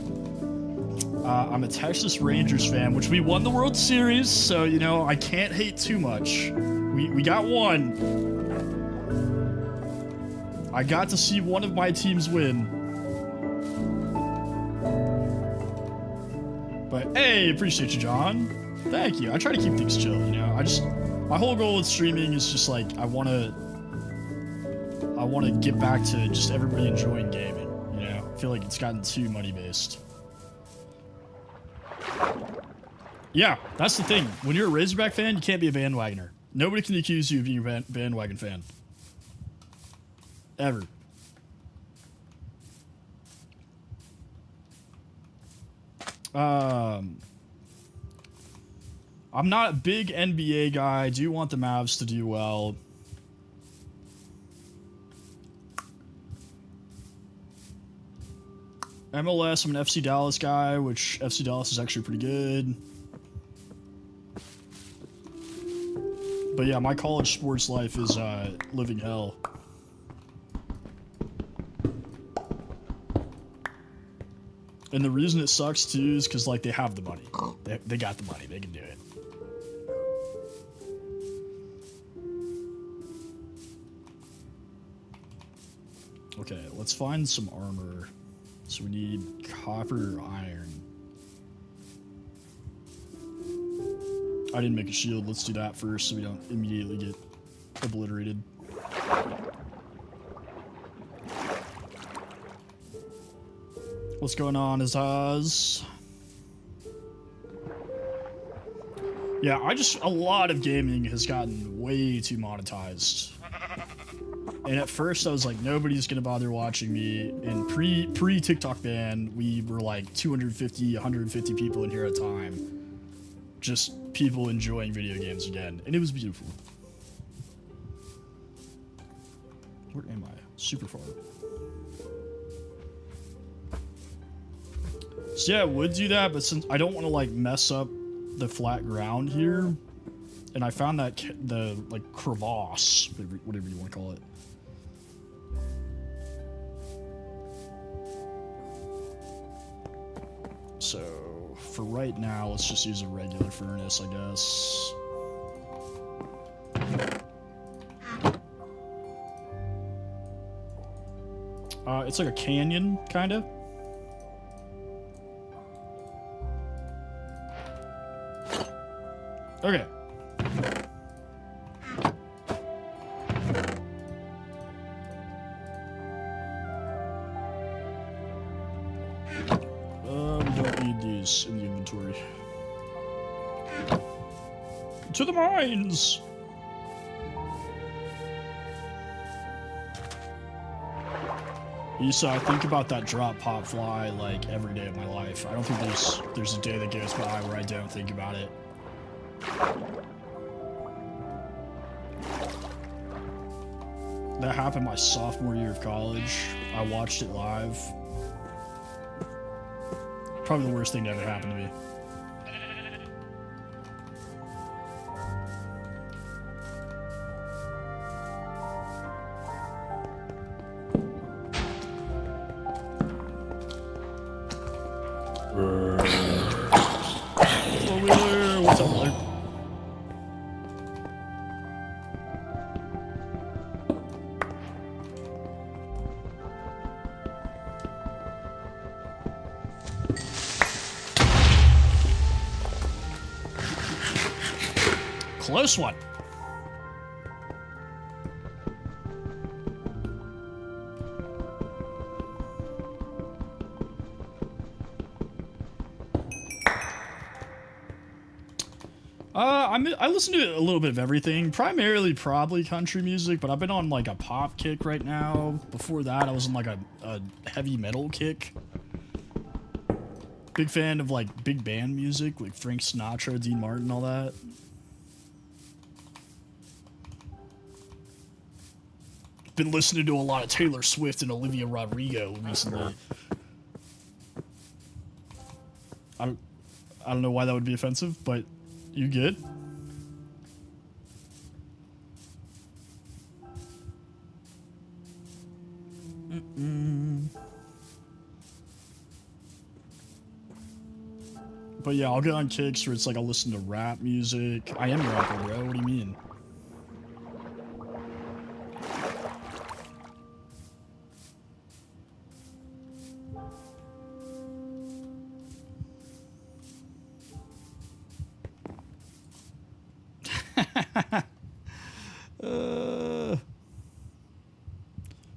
I'm a Texas Rangers fan, which we won the World Series, so, you know, I can't hate too much. We got one. I got to see one of my teams win. But, hey, appreciate you, John. Thank you. I try to keep things chill, you know? My whole goal with streaming is just, like, I want to get back to just everybody enjoying gaming, you know? I feel like it's gotten too money-based. Yeah, that's the thing. When you're a Razorback fan, you can't be a bandwagoner. Nobody can accuse you of being a bandwagon fan. Ever. I'm not a big NBA guy. I do want the Mavs to do well. MLS, I'm an FC Dallas guy, which FC Dallas is actually pretty good. But yeah, my college sports life is living hell. And the reason it sucks too is because, like, they have the money. They got the money. They can do it. Okay, let's find some armor. So we need copper or iron. I didn't make a shield. Let's do that first so we don't immediately get obliterated. What's going on, Azaz? Yeah, a lot of gaming has gotten way too monetized. And at first I was like, nobody's gonna bother watching me. And pre TikTok ban, we were like 250, 150 people in here at a time. Just people enjoying video games again. And it was beautiful. Where am I? Super far. So yeah, I would do that, but since I don't want to like mess up the flat ground here, and I found that the like crevasse, whatever you want to call it. So for right now, let's just use a regular furnace, I guess. It's like a canyon, kind of. Okay. We don't need these in the inventory. To the mines! Issa, I think about that drop pot fly like every day of my life. I don't think there's a day that goes by where I don't think about it. That happened my sophomore year of college. I watched it live. Probably the worst thing that ever happened to me. What's up, Miller? Close one. I listen to a little bit of everything, primarily probably country music, but I've been on like a pop kick right now. Before that, I was on like a heavy metal kick. Big fan of like big band music, like Frank Sinatra, Dean Martin, all that. Been listening to a lot of Taylor Swift and Olivia Rodrigo recently. I don't know why that would be offensive, but you good? But yeah, I'll get on kicks where it's like I'll listen to rap music. I am a rapper, bro. What do you mean?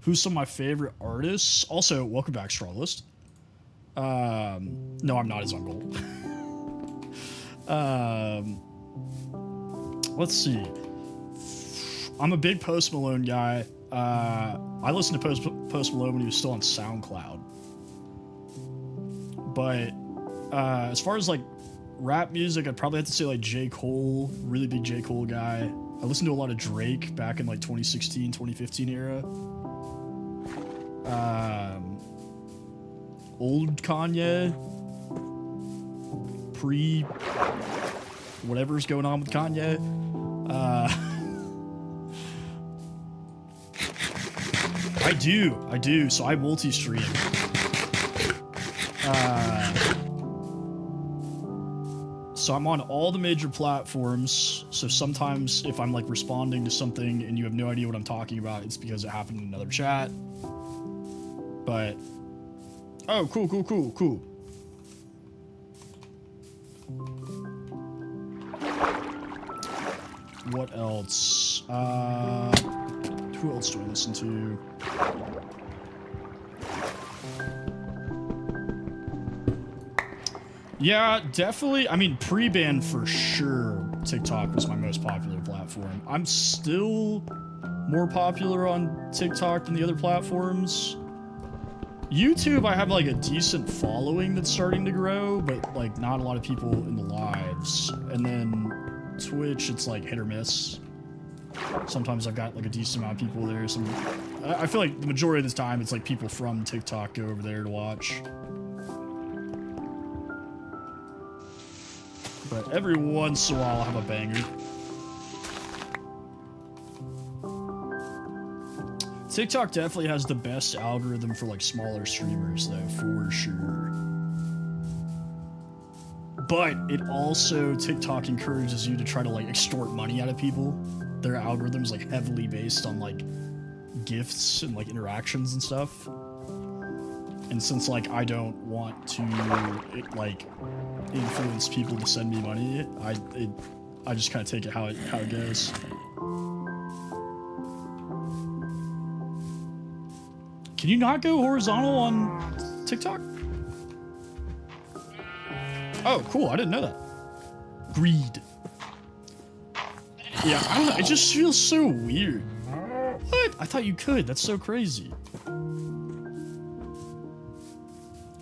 Who's some of my favorite artists? Also, welcome back, Strawlist. No, I'm not his uncle. Let's see. I'm a big Post Malone guy. I listened to Post Malone when he was still on SoundCloud. But as far as like rap music, I'd probably have to say like J. Cole. Really big J. Cole guy. I listened to a lot of Drake back in like 2016, 2015 era. Old Kanye, pre whatever's going on with Kanye. I do. So I multi-stream. So I'm on all the major platforms. So sometimes if I'm like responding to something and you have no idea what I'm talking about, it's because it happened in another chat. But oh, cool. What else? Who else do I listen to? Yeah, definitely. I mean, pre-ban for sure. TikTok was my most popular platform. I'm still more popular on TikTok than the other platforms. YouTube, I have like a decent following that's starting to grow, but like not a lot of people in the lives. And then Twitch, it's like hit or miss. Sometimes I've got like a decent amount of people there. I feel like the majority of the time it's like people from TikTok go over there to watch. But every once in a while I'll have a banger. TikTok definitely has the best algorithm for like smaller streamers though, for sure. But it also, TikTok encourages you to try to like extort money out of people. Their algorithm's like heavily based on like gifts and like interactions and stuff. And since like I don't want to like influence people to send me money, I just kind of take it how it goes. Can you not go horizontal on TikTok? Oh, cool. I didn't know that. Greed. Yeah, I don't know. It just feels so weird. What? I thought you could. That's so crazy.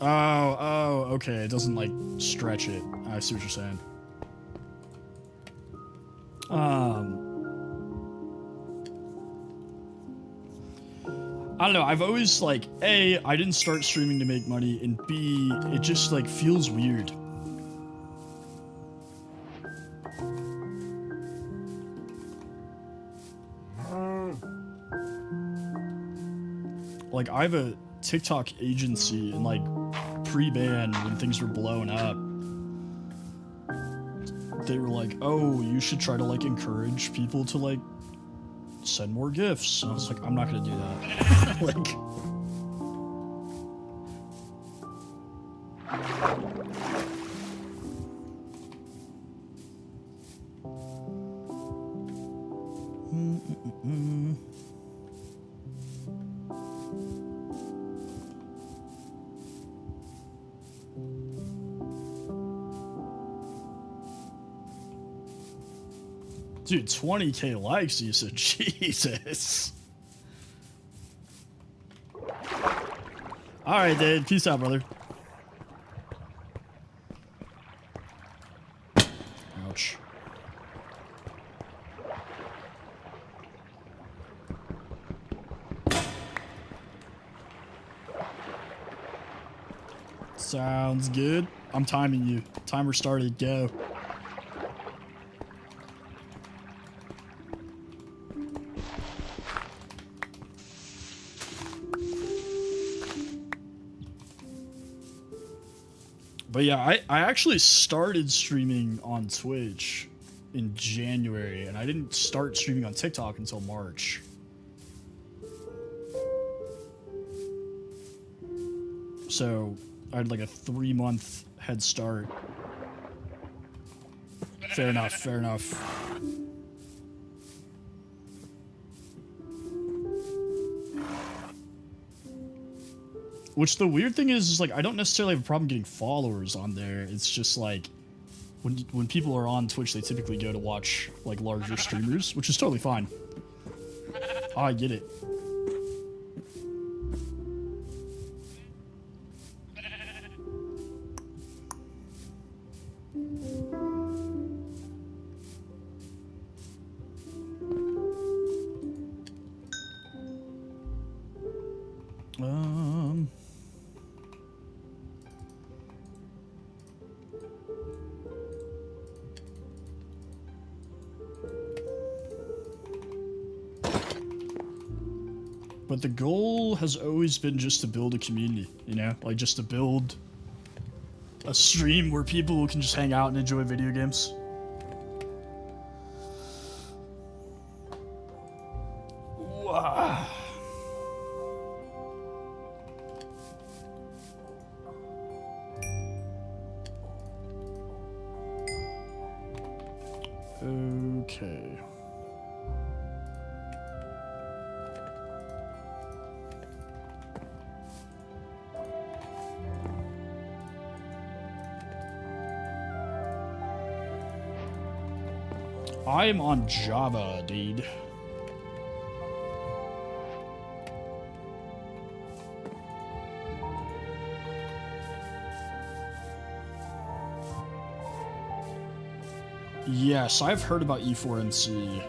Oh, okay. It doesn't, like, stretch it. I see what you're saying. I don't know. I've always, like, A, I didn't start streaming to make money, and B, it just, like, feels weird. Like, I have a TikTok agency, and, like, pre-ban, when things were blowing up, they were like, oh, you should try to, like, encourage people to, like, send more gifts. And I was like, I'm not gonna do that. Like... Dude, 20k likes, you said, Jesus. Alright, Dave. Peace out, brother. Ouch. Sounds good. I'm timing you. Timer started. Go. But yeah, I actually started streaming on Twitch in January, and I didn't start streaming on TikTok until March. So I had like a 3-month head start. Fair enough, fair enough. Which the weird thing is like I don't necessarily have a problem getting followers on there. It's just like when people are on Twitch, they typically go to watch like larger streamers, which is totally fine. Oh, I get it. But the goal has always been just to build a community, you know? Like, just to build a stream where people can just hang out and enjoy video games. Wow. Okay. I am on Java, dude. Yes, I've heard about E4NC.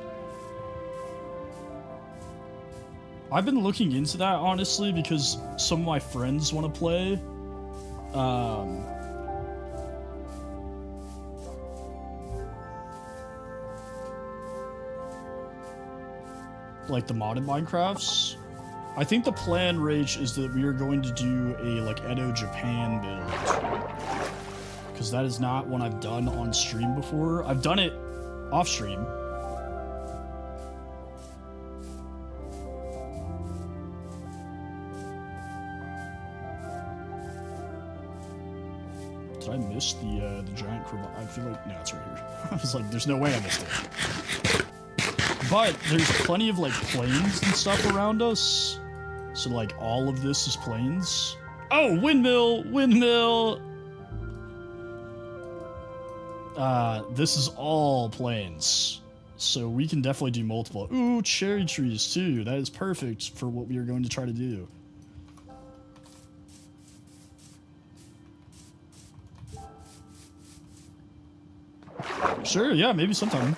I've been looking into that, honestly, because some of my friends want to play. Like the modded Minecrafts. I think the plan, Rage, is that we are going to do a like Edo Japan build. Because that is not one I've done on stream before. I've done it off stream. Did I miss the giant crowbar? I feel like, no, it's right here. I was like, there's no way I missed it. But there's plenty of like plains and stuff around us. So like all of this is plains. Oh, windmill, windmill. This is all plains. So we can definitely do multiple. Ooh, cherry trees too. That is perfect for what we are going to try to do. Sure, yeah, maybe sometime.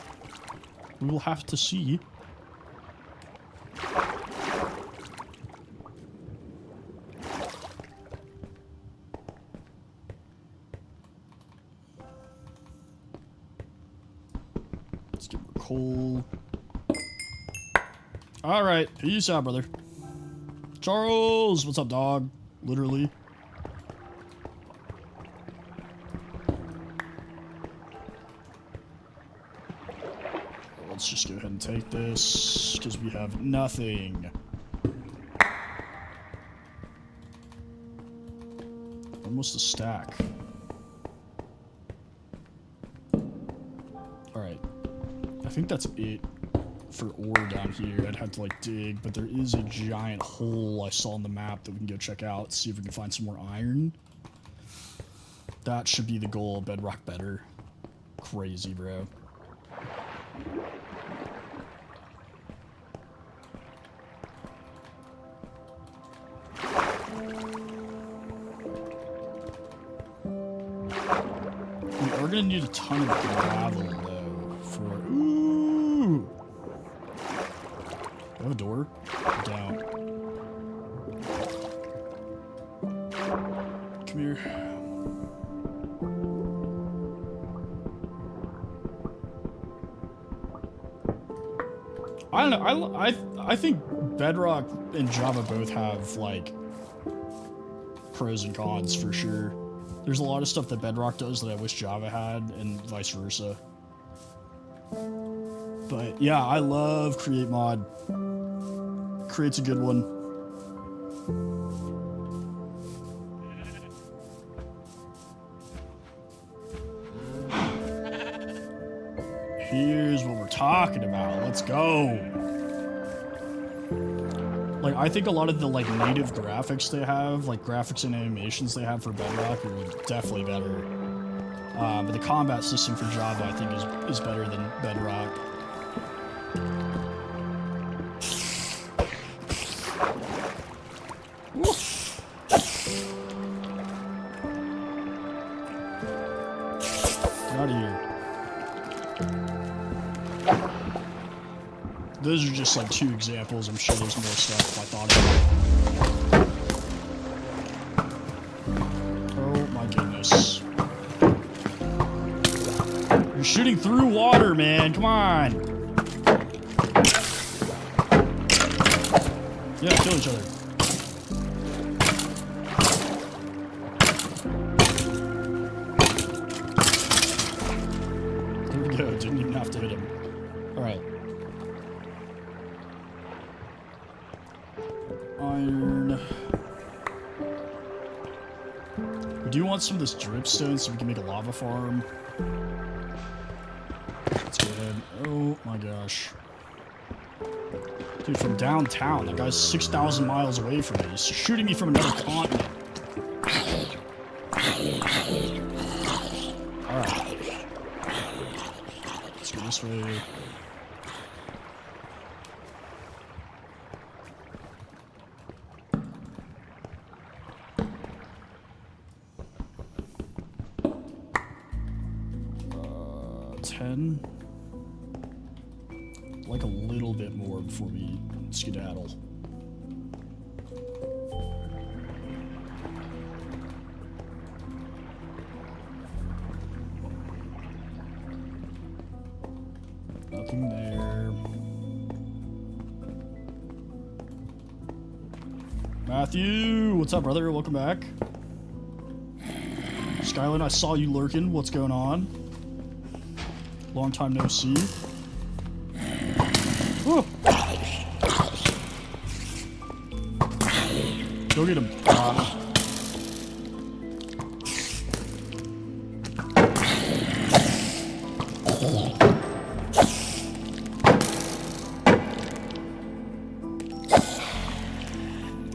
We will have to see. Let's get more coal. Alright, peace out, brother. Charles, what's up, dog? Literally. Let's just go ahead and take this, because we have nothing. Almost a stack. Alright. I think that's it for ore down here. I'd have to, like, dig, but there is a giant hole I saw on the map that we can go check out, see if we can find some more iron. That should be the goal, bedrock better. Crazy, bro. We're gonna need a ton of gravel, though, for... Ooh! Do I have a door? I don't. Come here. I don't know, I think Bedrock and Java both have, like, pros and cons, for sure. There's a lot of stuff that Bedrock does that I wish Java had, and vice versa. But yeah, I love Create Mod. Create's a good one. Here's what we're talking about. Let's go. Like, I think a lot of the, like, native graphics they have, like, graphics and animations they have for Bedrock are definitely better. But the combat system for Java, I think, is better than Bedrock. Get out of here. Those are just like 2 examples. I'm sure there's more stuff I thought of. Oh my goodness. You're shooting through water, man. Come on. Yeah, kill each other. There we go. Didn't even have to hit him. Alright. Iron. We do want some of this dripstone so we can make a lava farm. Let's go ahead. Oh my gosh. Dude, from downtown. That guy's 6,000 miles away from me. He's shooting me from another continent. Alright. Let's go this way. 10. Like a little bit more before we skedaddle. Nothing there. Matthew, what's up, brother? Welcome back. Skyline, I saw you lurking. What's going on? Long time no see. Woo. Go get him.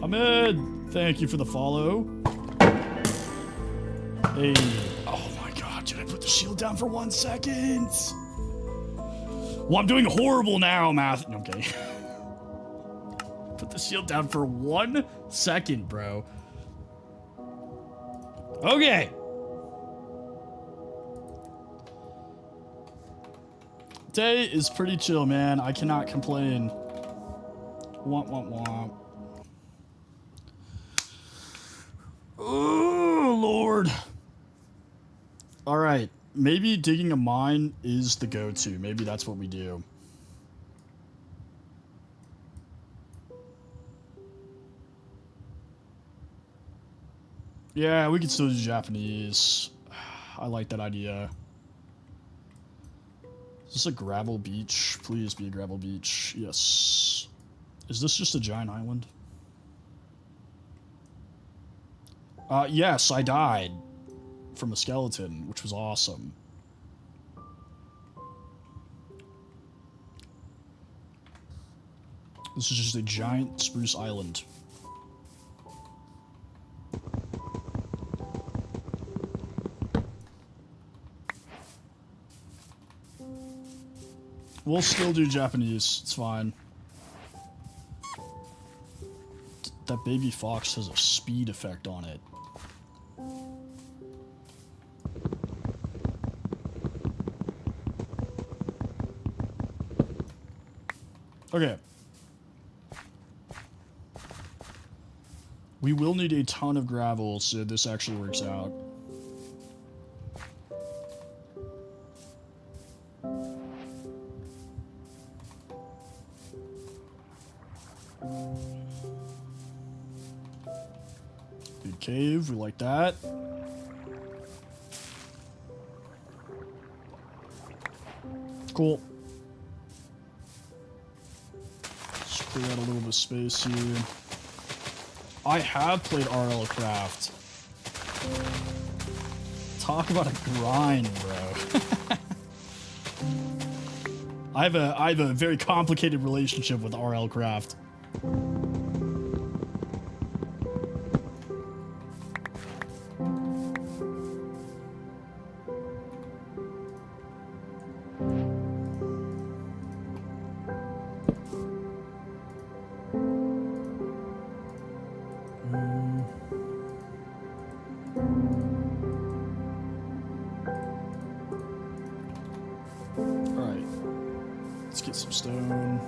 Ahmed, thank you for the follow. Hey. Oh my god, did I put the shield down for 1 second? Well, I'm doing horrible now, math. Okay. Put the shield down for 1 second, bro. Okay. Day is pretty chill, man. I cannot complain. Womp, womp, womp. Oh, Lord. All right. Maybe digging a mine is the go-to. Maybe that's what we do. Yeah, we could still do Japanese. I like that idea. Is this a gravel beach? Please be a gravel beach. Yes. Is this just a giant island? Yes, I died from a skeleton, which was awesome. This is just a giant spruce island. We'll still do Japanese. It's fine. That baby fox has a speed effect on it. Okay. We will need a ton of gravel, so this actually works out. Big cave, we like that. Cool. Just clear out a little bit of space here. I have played RLCraft. Talk about a grind, bro. I have a very complicated relationship with RLCraft. Alright. Let's get some stone.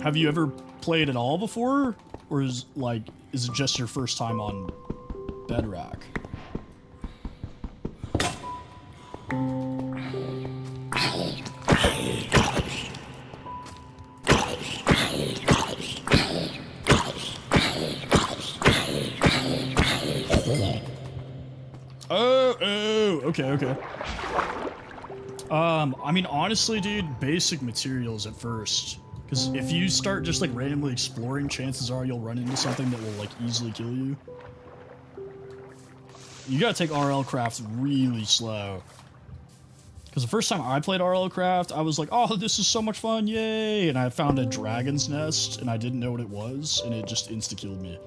Have you ever played at all before? Or is it just your first time on Bedrock? Okay. I mean, honestly, dude, basic materials at first. Because if you start just, like, randomly exploring, chances are you'll run into something that will, like, easily kill you. You gotta take RLCraft really slow. Because the first time I played RLCraft, I was like, oh, this is so much fun, yay! And I found a dragon's nest, and I didn't know what it was, and it just insta-killed me.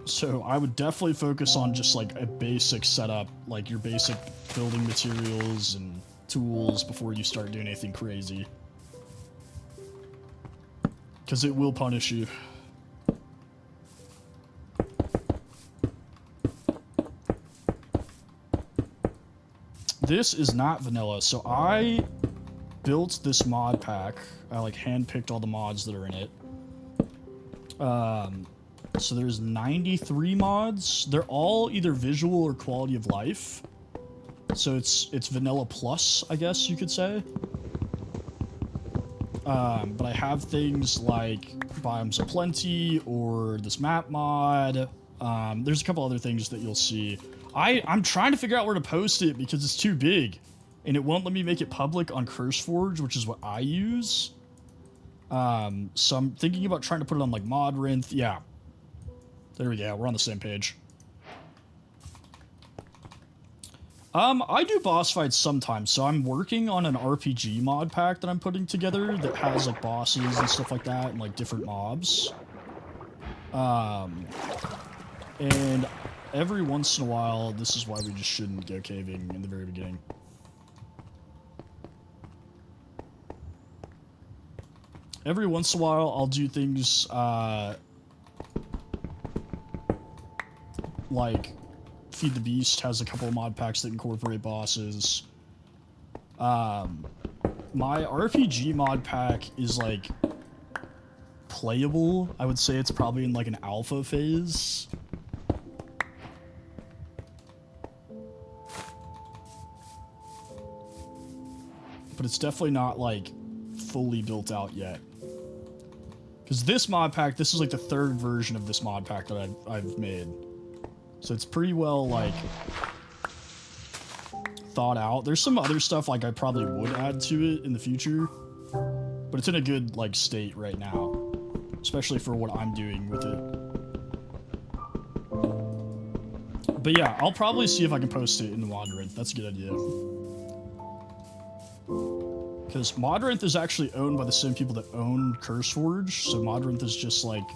So I would definitely focus on just like a basic setup, like your basic building materials and tools before you start doing anything crazy. Because it will punish you. This is not vanilla, so I built this mod pack. I like handpicked all the mods that are in it. So there's 93 mods. They're all either visual or quality of life. So it's vanilla plus, I guess you could say. But I have things like Biomes of Plenty or this map mod. There's a couple other things that you'll see. I'm trying to figure out where to post it because it's too big. And it won't let me make it public on CurseForge, which is what I use. So I'm thinking about trying to put it on like Modrinth. Yeah. There we go. We're on the same page. I do boss fights sometimes, so I'm working on an RPG mod pack that I'm putting together that has like bosses and stuff like that and like different mobs. And every once in a while, this is why we just shouldn't go caving in the very beginning. Every once in a while, I'll do things, like Feed the Beast has a couple of mod packs that incorporate bosses. My RPG mod pack is, like, playable. I would say it's probably in, like, an alpha phase. But it's definitely not, like, fully built out yet. Because this mod pack, this is, like, the third version of this mod pack that I've made. So it's pretty well, like, thought out. There's some other stuff, like, I probably would add to it in the future. But it's in a good, like, state right now. Especially for what I'm doing with it. But yeah, I'll probably see if I can post it in the Modrinth. That's a good idea. Because Modrinth is actually owned by the same people that own CurseForge. So Modrinth is just, like,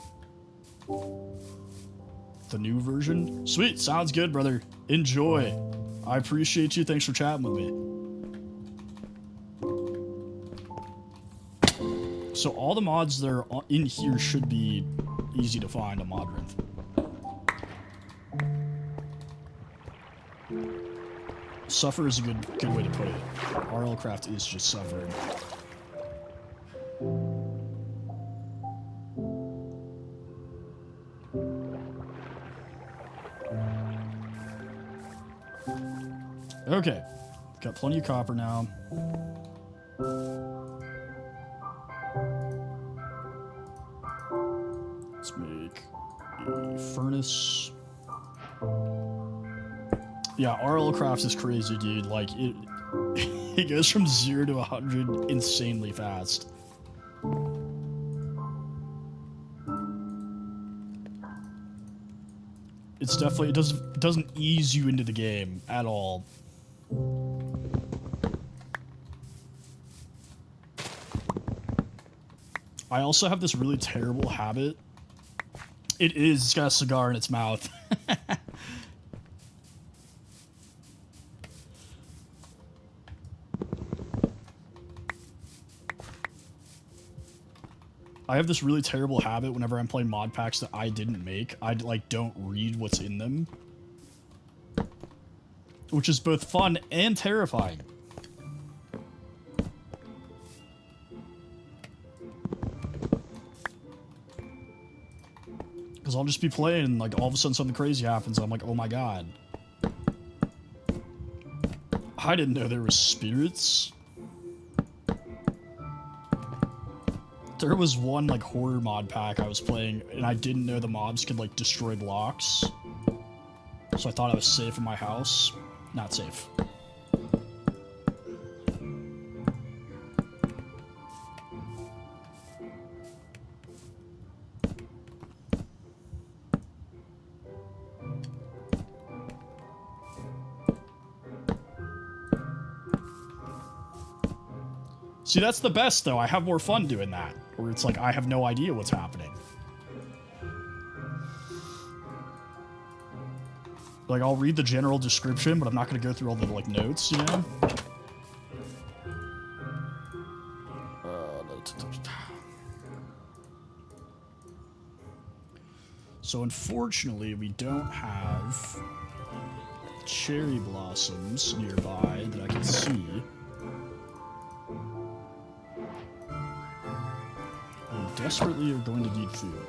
the new version. Sweet, sounds good, brother. Enjoy. I appreciate you. Thanks for chatting with me. So all the mods that are in here should be easy to find on Modrinth. Suffer is a good way to put it. RLCraft is just suffering. Okay, got plenty of copper now. Let's make a furnace. Yeah, RLCraft is crazy, dude. Like, it goes from 0 to 100 insanely fast. It's definitely, it doesn't ease you into the game at all. I also have this really terrible habit. It's got a cigar in its mouth. I have this really terrible habit whenever I'm playing mod packs that I didn't make. I, like, don't read what's in them. Which is both fun and terrifying. Because I'll just be playing and, like, all of a sudden something crazy happens and I'm like, oh my god. I didn't know there was spirits. There was one, like, horror mod pack I was playing, and I didn't know the mobs could, like, destroy blocks. So I thought I was safe in my house. Not safe. See, that's the best, though. I have more fun doing that. Where it's like, I have no idea what's happening. Like, I'll read the general description, but I'm not going to go through all the, like, notes, you know? So, unfortunately, we don't have cherry blossoms nearby that I can see. We desperately are going to need food.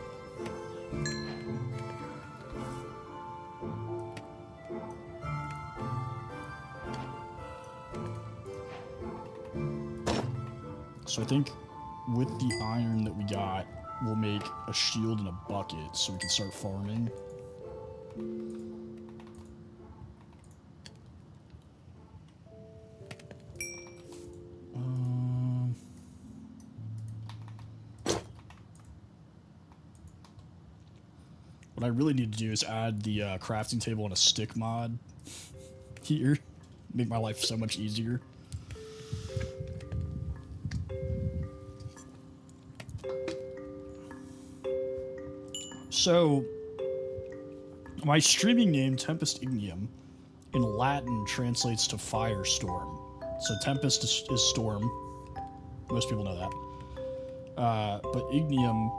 So I think with the iron that we got, we'll make a shield and a bucket so we can start farming. What I really need to do is add the crafting table and a stick mod here. Make my life so much easier. So, my streaming name, Tempest Ignium, in Latin translates to firestorm. So Tempest is storm. Most people know that. But Ignium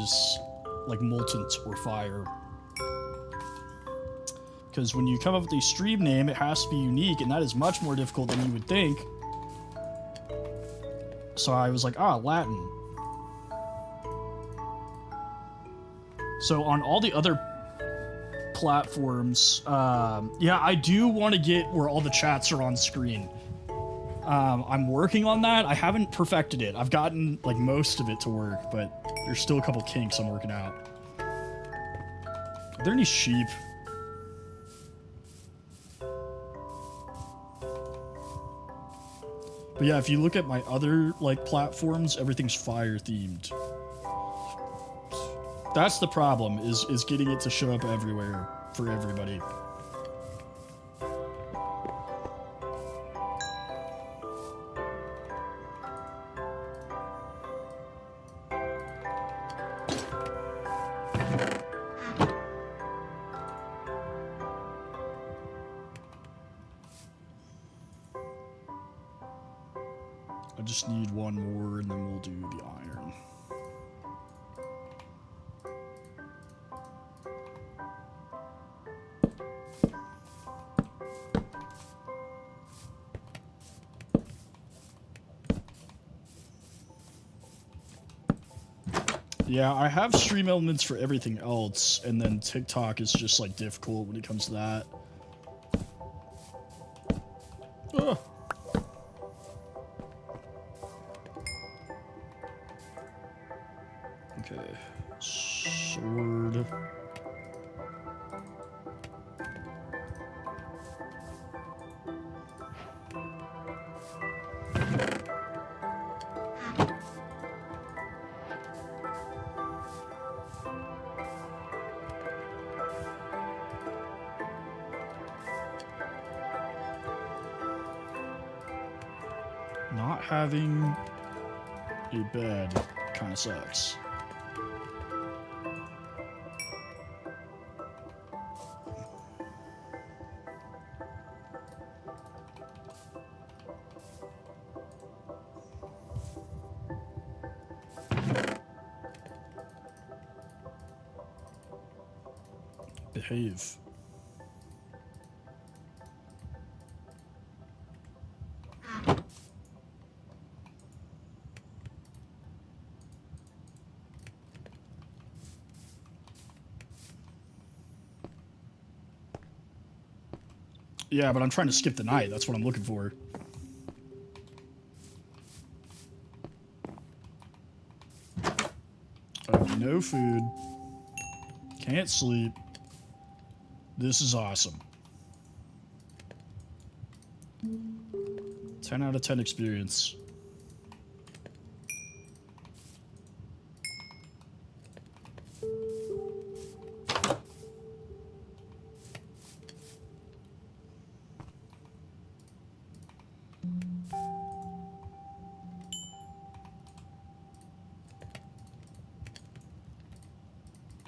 is like molten or fire. Because when you come up with a stream name, it has to be unique, and that is much more difficult than you would think. So I was like, Latin. So on all the other platforms, yeah, I do want to get where all the chats are on screen. I'm working on that. I haven't perfected it. I've gotten like most of it to work, but there's still a couple kinks I'm working out. Are there any sheep? But yeah, if you look at my other like platforms, everything's fire themed. That's the problem, is getting it to show up everywhere for everybody. I just need one more and then we'll do the iron. Yeah, I have stream elements for everything else, and then TikTok is just like difficult when it comes to that. Ugh. Okay, sword. Not having a bed kind of sucks. Behave. Yeah, but I'm trying to skip the night. That's what I'm looking for. No food. Can't sleep. This is awesome. 10 out of 10 experience.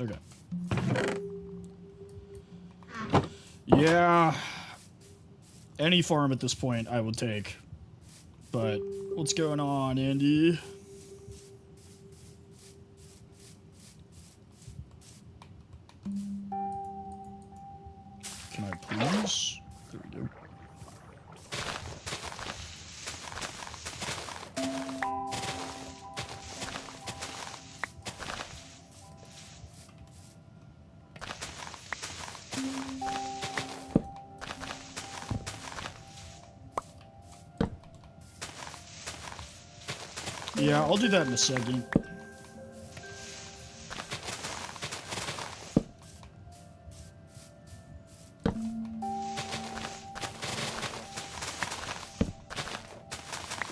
Okay. Yeah. Any farm at this point I would take. But what's going on, Andy? Can I please? There we go. Yeah, I'll do that in a second. I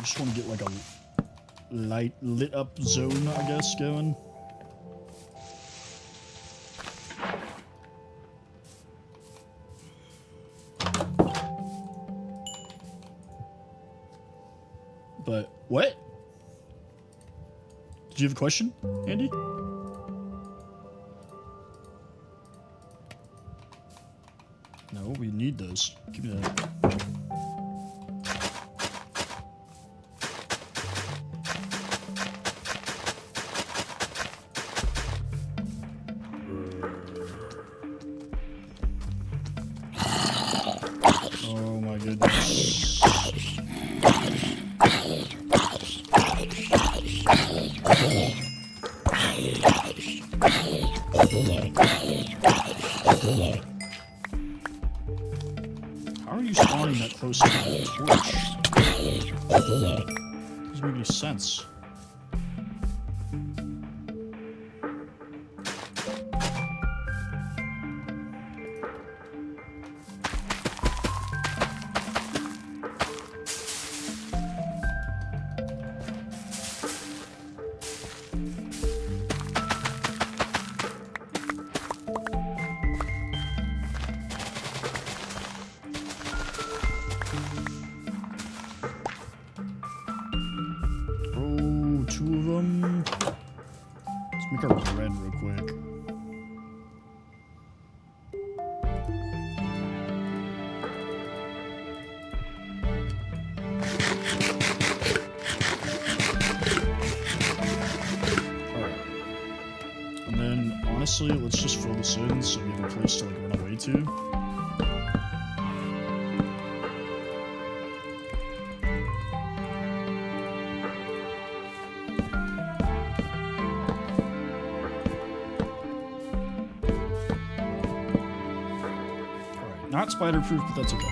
just want to get like a lit up zone, I guess, going. But what? Did you have a question, Andy? No, we need those. Give me that. Oh my goodness. How are you spawning that close to the torch? Doesn't make any sense. Oh, two of them. Let's make our bread real quick. Alright. And then, honestly, let's just fill this in so we have a place to like run away to. Not spider-proof, but that's okay.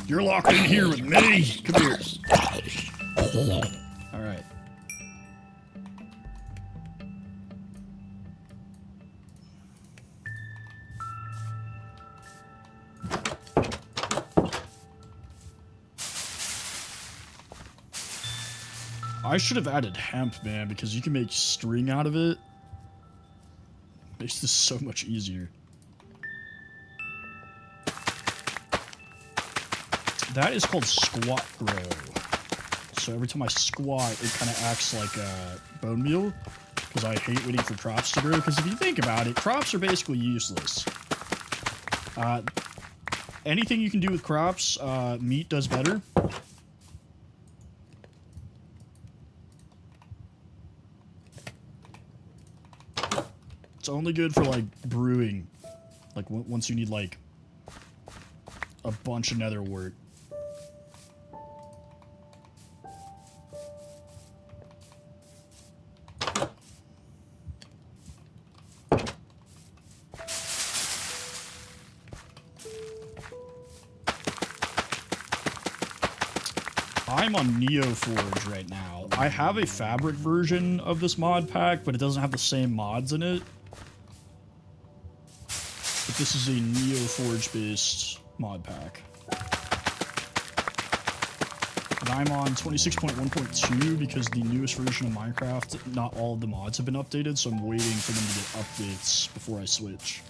You're locked in here with me. Come here. All right. I should have added hemp, man, because you can make string out of it. Makes this so much easier. That is called squat grow. So every time I squat, it kind of acts like bone meal. Because I hate waiting for crops to grow. Because if you think about it, crops are basically useless. Anything you can do with crops, meat does better. It's only good for, like, brewing. Like, once you need, like, a bunch of nether wart. I'm on Neo Forge right now. I have a fabric version of this mod pack, but it doesn't have the same mods in it. But this is a Neoforge based mod pack. And I'm on 26.1.2 because the newest version of Minecraft, not all of the mods have been updated, so I'm waiting for them to get updates before I switch.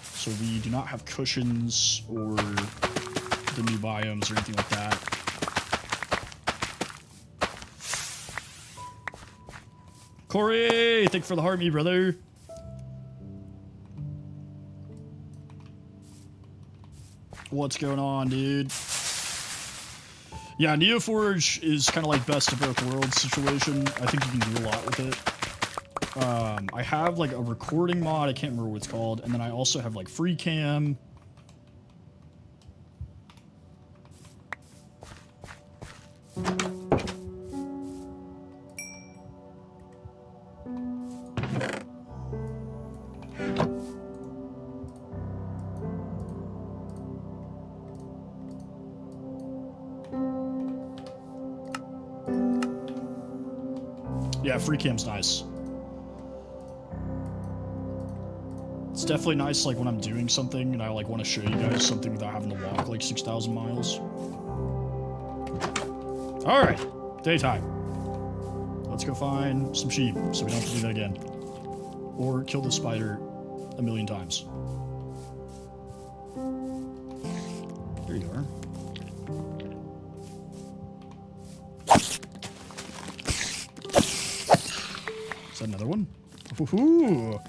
So we do not have cushions or the new biomes or anything like that. Corey, thank you for the heart, me brother. What's going on, dude? Yeah, Neoforge is kind of like best of both worlds situation. I think you can do a lot with it. I have like a recording mod, I can't remember what it's called, and then I also have like free cam. Yeah, free cam's nice. It's definitely nice like when I'm doing something and I like want to show you guys something without having to walk like 6,000 miles. Alright, daytime. Let's go find some sheep so we don't have to do that again. Or kill the spider a million times. There you are. Is that another one? Woohoo!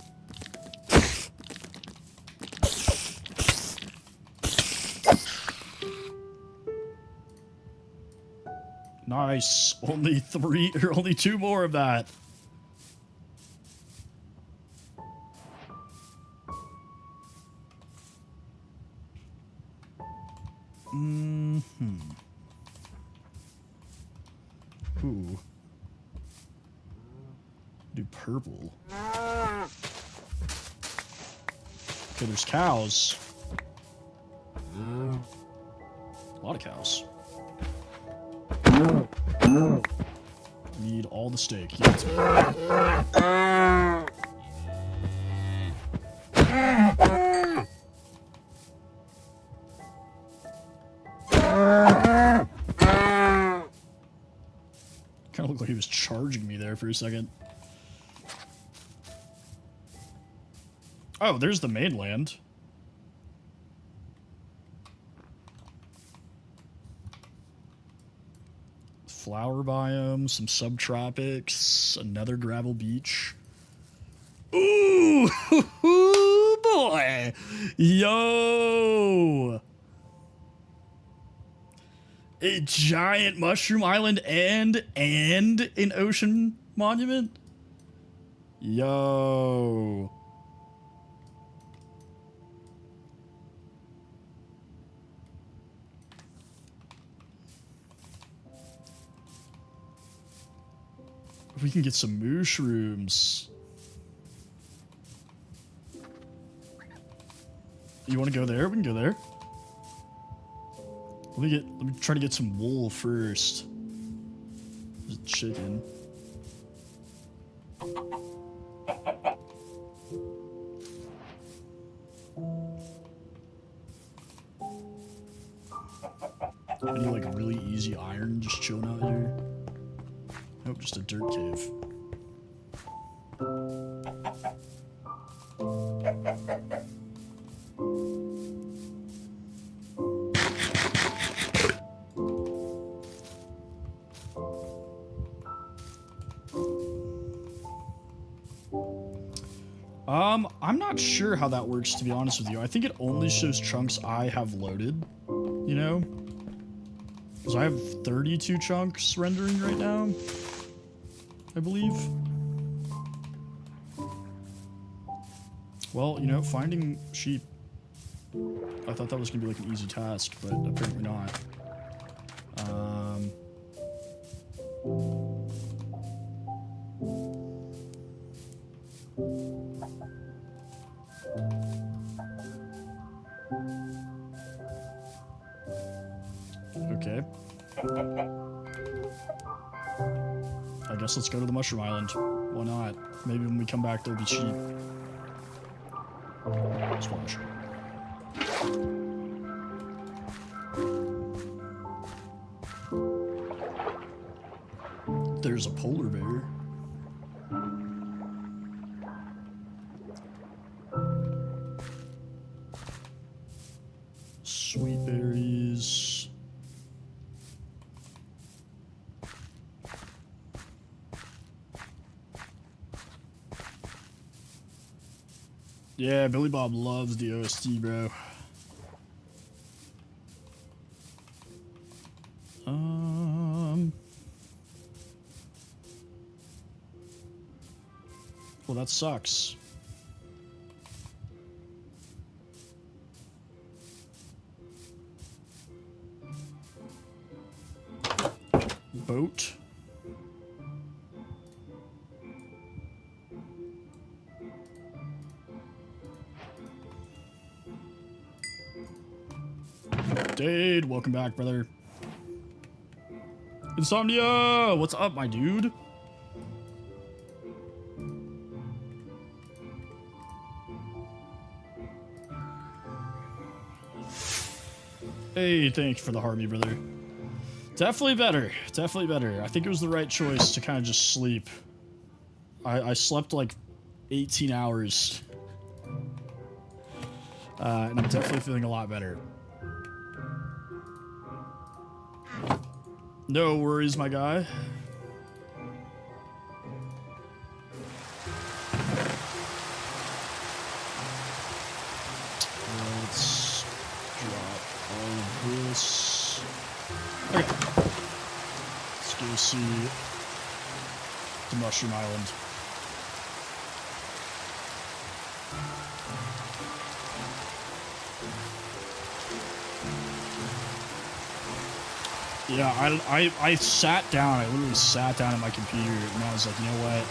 Nice. Only only 2 more of that. Ooh. Do purple. Okay, there's cows. A lot of cows. Need all the steak. Give it to me. Kind of looked like he was charging me there for a second. Oh, there's the mainland. Flower biome, some subtropics, another gravel beach. Ooh, boy. Yo. A giant mushroom island and an ocean monument. Yo. We can get some mushrooms. You want to go there? We can go there. Let me try to get some wool first. There's a chicken. Any like really easy iron just chilling out here? Nope, just a dirt cave. I'm not sure how that works, to be honest with you. I think it only shows chunks I have loaded, you know? Because I have 32 chunks rendering right now, I believe. Well, you know, finding sheep, I thought that was going to be like an easy task, but apparently not. Okay. guess let's go to the Mushroom Island. Why not? Maybe when we come back, they'll be cheap. Squash. There's a polar bear. Sweet berries. Yeah, Billy Bob loves the OST, bro. Well, that sucks. Boat. Dade, welcome back, brother. Insomnia, what's up, my dude? Hey, thanks for the Harvey, brother. Definitely better. Definitely better. I think it was the right choice to kind of just sleep. I slept like 18 hours. And I'm definitely feeling a lot better. No worries, my guy. Let's drop all this. Okay. Let's go see the Mushroom Island. Yeah, I sat down. I literally sat down at my computer, and I was like, you know what?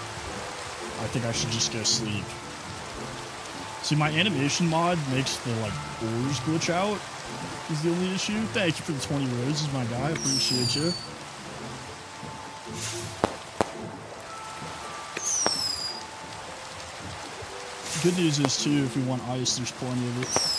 I think I should just go sleep. See, my animation mod makes the, like, oars glitch out, is the only issue. Thank you for the 20 roses, my guy. I appreciate you. Good news is, too, if we want ice, there's plenty of it.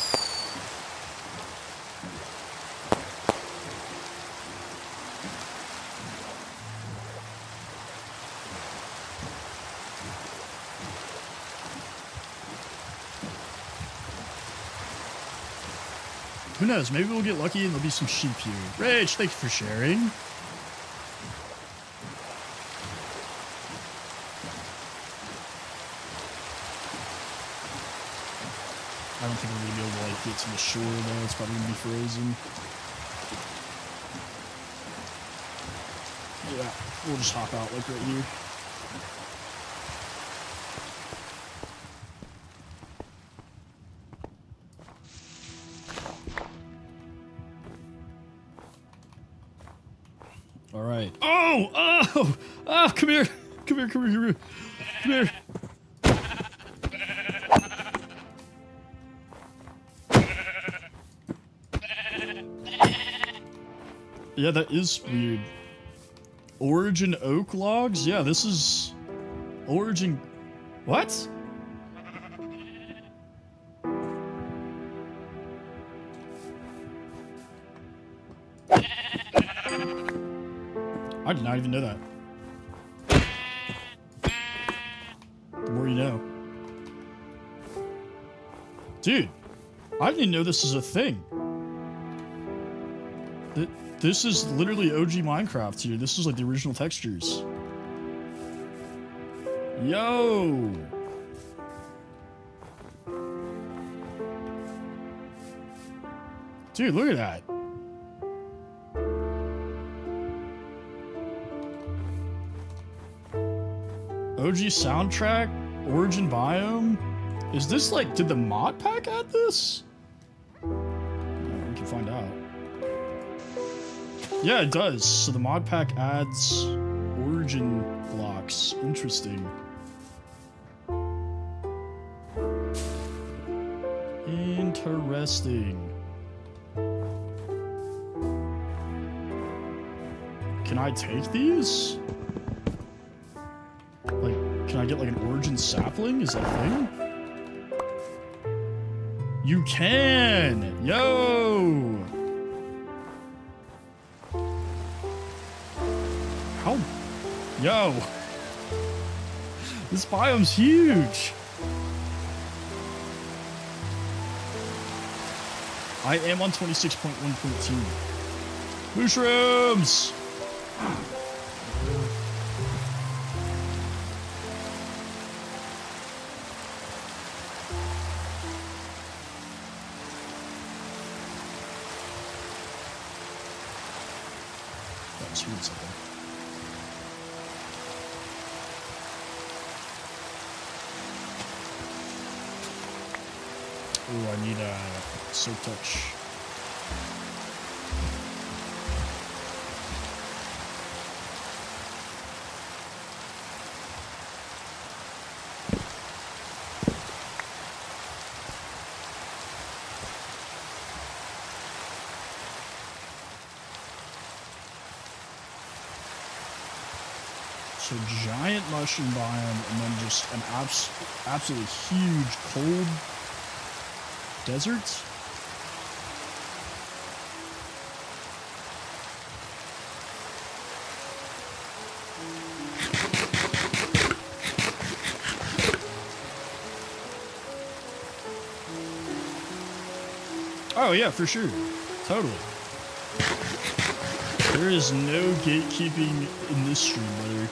Who knows? Maybe we'll get lucky and there'll be some sheep here. Rage, thank you for sharing. I don't think we're going to be able to like get to the shore though. It's probably going to be frozen. Yeah, we'll just hop out like right here. All right. Oh, come here. Come here, come here, come here. Come here. Yeah, that is weird. Origin oak logs? Yeah, this is origin. What? I did not even know that. The more you know. Dude, I didn't even know this is a thing. This is literally OG Minecraft here. This is like the original textures. Yo! Dude, look at that. OG soundtrack, origin biome. Is this like, did the mod pack add this? We can find out. Yeah, it does. So the mod pack adds origin blocks. Interesting. Interesting. Can I take these? get like an origin sapling? Is that a thing? You can! Yo! How? Yo! This biome's huge! I am on 26.1.2. Mushrooms! That's weird something. Ooh, I need a silk touch. So giant mushroom biome, and then just an absolutely huge cold desert. Oh yeah, for sure. Totally. There is no gatekeeping in this stream, brother.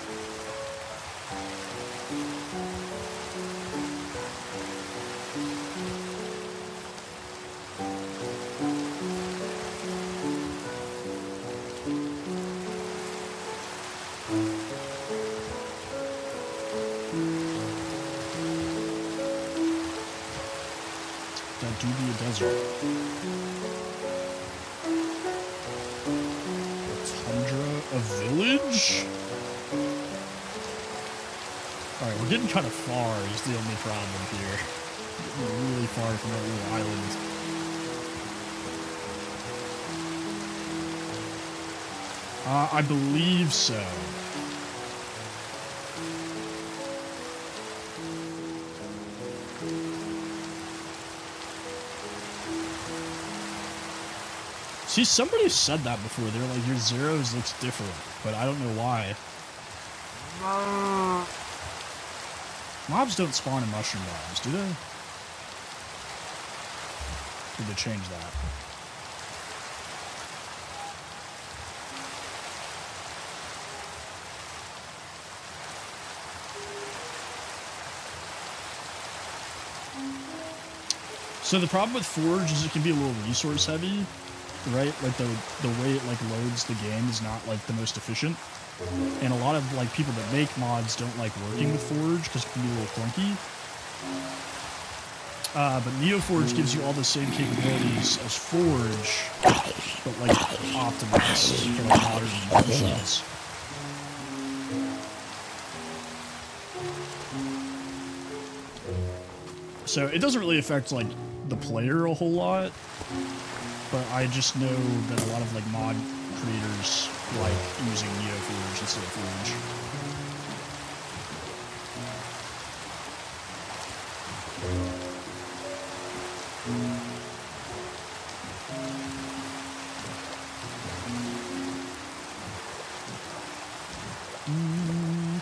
That do be a desert. A village? Alright, we're getting kind of far is the only problem here. Getting really far from that little island. I believe so. See, somebody said that before. They're like, your zeros looks different, but I don't know why. Mobs don't spawn in mushroom biomes, do they? Did they change that? So the problem with Forge is it can be a little resource heavy. Right, like the way it like loads the game is not like the most efficient, and a lot of like people that make mods don't like working with Forge because it can be a little clunky. But NeoForge gives you all the same capabilities as Forge, but like optimized for like modern machines. So it doesn't really affect like the player a whole lot. But I just know that a lot of like mod creators like using NeoForge instead of Forge.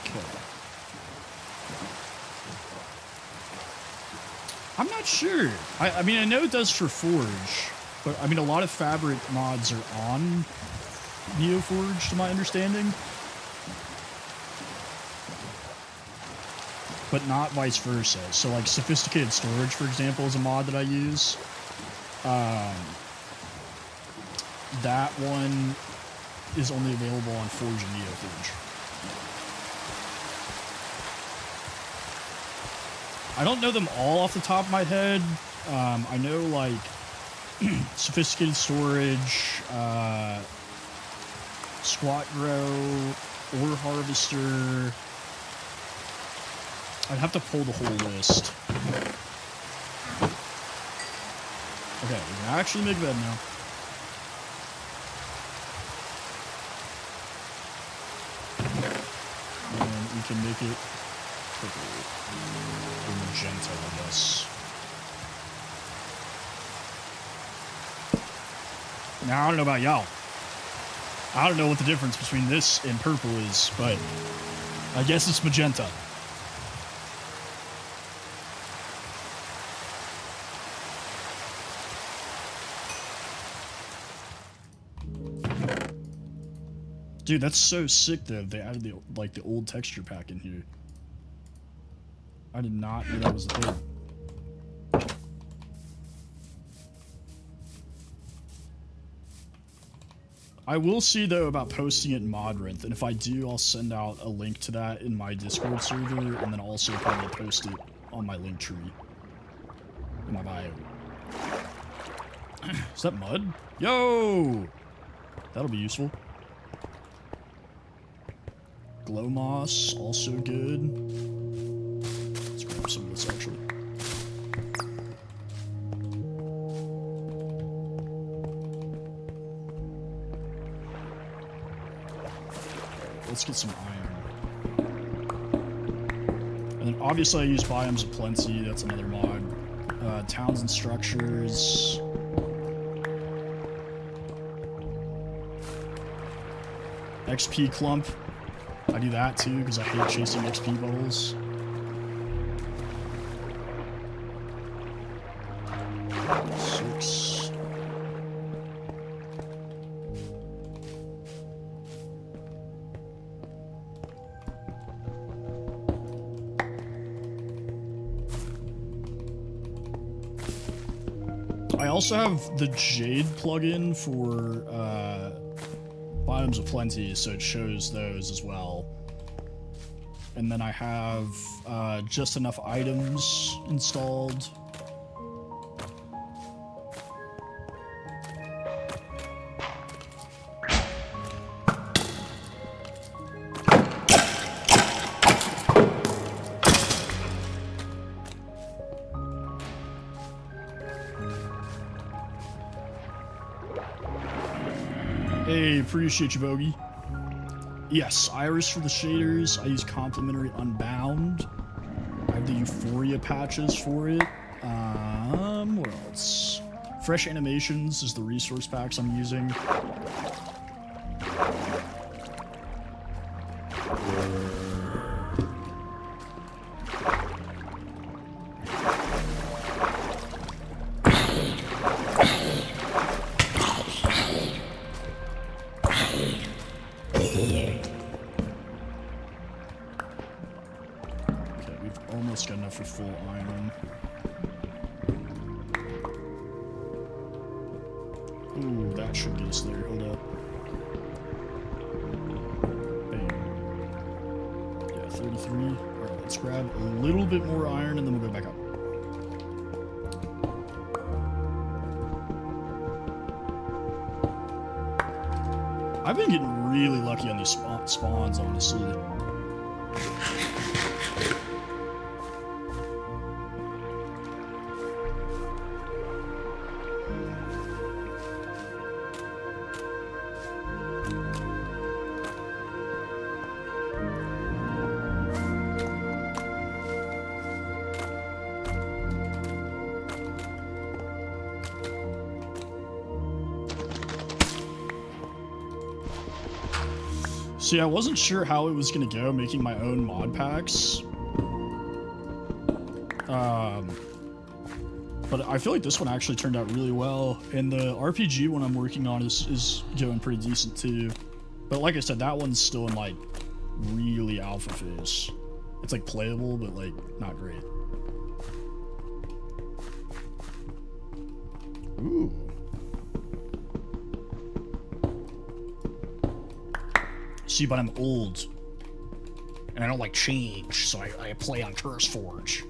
Okay. I'm not sure. I mean, I know it does for Forge. But, I mean, a lot of Fabric mods are on NeoForge, to my understanding. But not vice versa. So, like, Sophisticated Storage, for example, is a mod that I use. That one is only available on Forge and NeoForge. I don't know them all off the top of my head. I know, like, Sophisticated Storage, Squat Grow, Ore Harvester. I'd have to pull the whole list. Okay, we can actually make bed now. And we can make it purple. Or magenta, I guess. Now, I don't know about y'all. I don't know what the difference between this and purple is, but I guess it's magenta. Dude, that's so sick though. They added the old texture pack in here. I did not know that was a thing. I will see though about posting it in Modcraft, and if I do, I'll send out a link to that in my Discord server, and then also probably post it on my link tree in my bio. Is that mud? Yo! That'll be useful. Glow moss, also good. Let's grab some of this actually. Let's get some iron. And then obviously I use Biomes of Plenty, that's another mod. Towns and structures. XP clump. I do that too because I hate chasing XP bubbles. Six. I also have the Jade plugin for Biomes of Plenty, so it shows those as well. And then I have just enough items installed. Hey, appreciate you, Bogey. Yes, Iris for the shaders. I use Complementary Unbound. I have the Euphoria patches for it. What else? Fresh Animations is the resource packs I'm using. Almost got enough for full iron. Ooh, that should get us there. Hold up. Bang. Yeah, 33. Alright, let's grab a little bit more iron and then we'll go back up. I've been getting really lucky on these spawns, honestly. See, I wasn't sure how it was going to go making my own mod packs. But I feel like this one actually turned out really well. And the RPG one I'm working on is going pretty decent too. But like I said, that one's still in like really alpha phase. It's like playable, but like not great. Ooh. See, but I'm old. And I don't like change, so I play on CurseForge.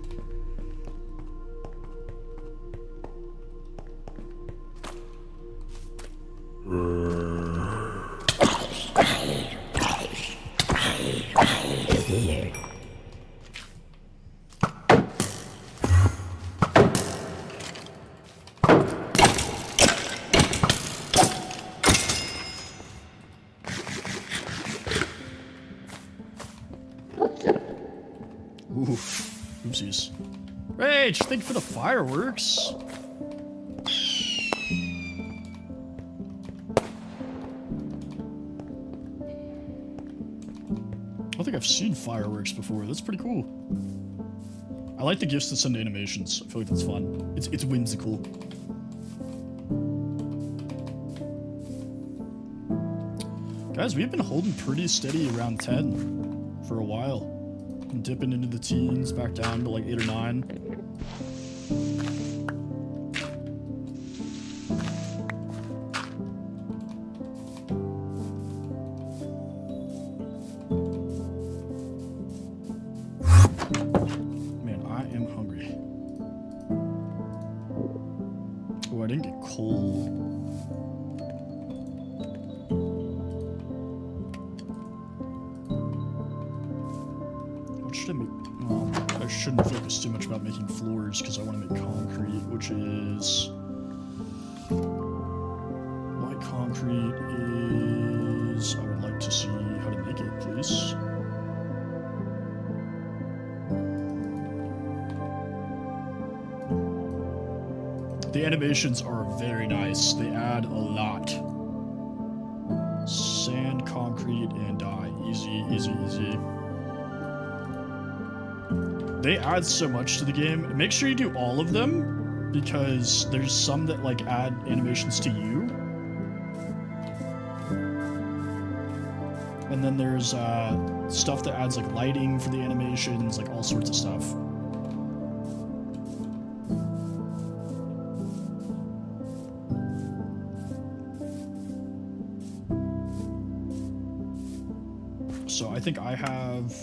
Ooh, Oopsies. Rage, thank you for the fireworks. I don't think I've seen fireworks before. That's pretty cool. I like the gifts that send animations. I feel like that's fun. It's whimsical. Guys, we've been holding pretty steady around 10 for a while. I'm dipping into the teens, back down to like 8 or 9. Man, I am hungry. Oh, I didn't get coal. I shouldn't focus too much about making floors because I want to make concrete, which is... Light concrete is... I would like to see how to make it, please. The animations are very nice. They add a lot. Sand, concrete, and dye. Easy, easy, easy. They add so much to the game. Make sure you do all of them, because there's some that like add animations to you. And then there's stuff that adds like lighting for the animations, like all sorts of stuff. So I think I have...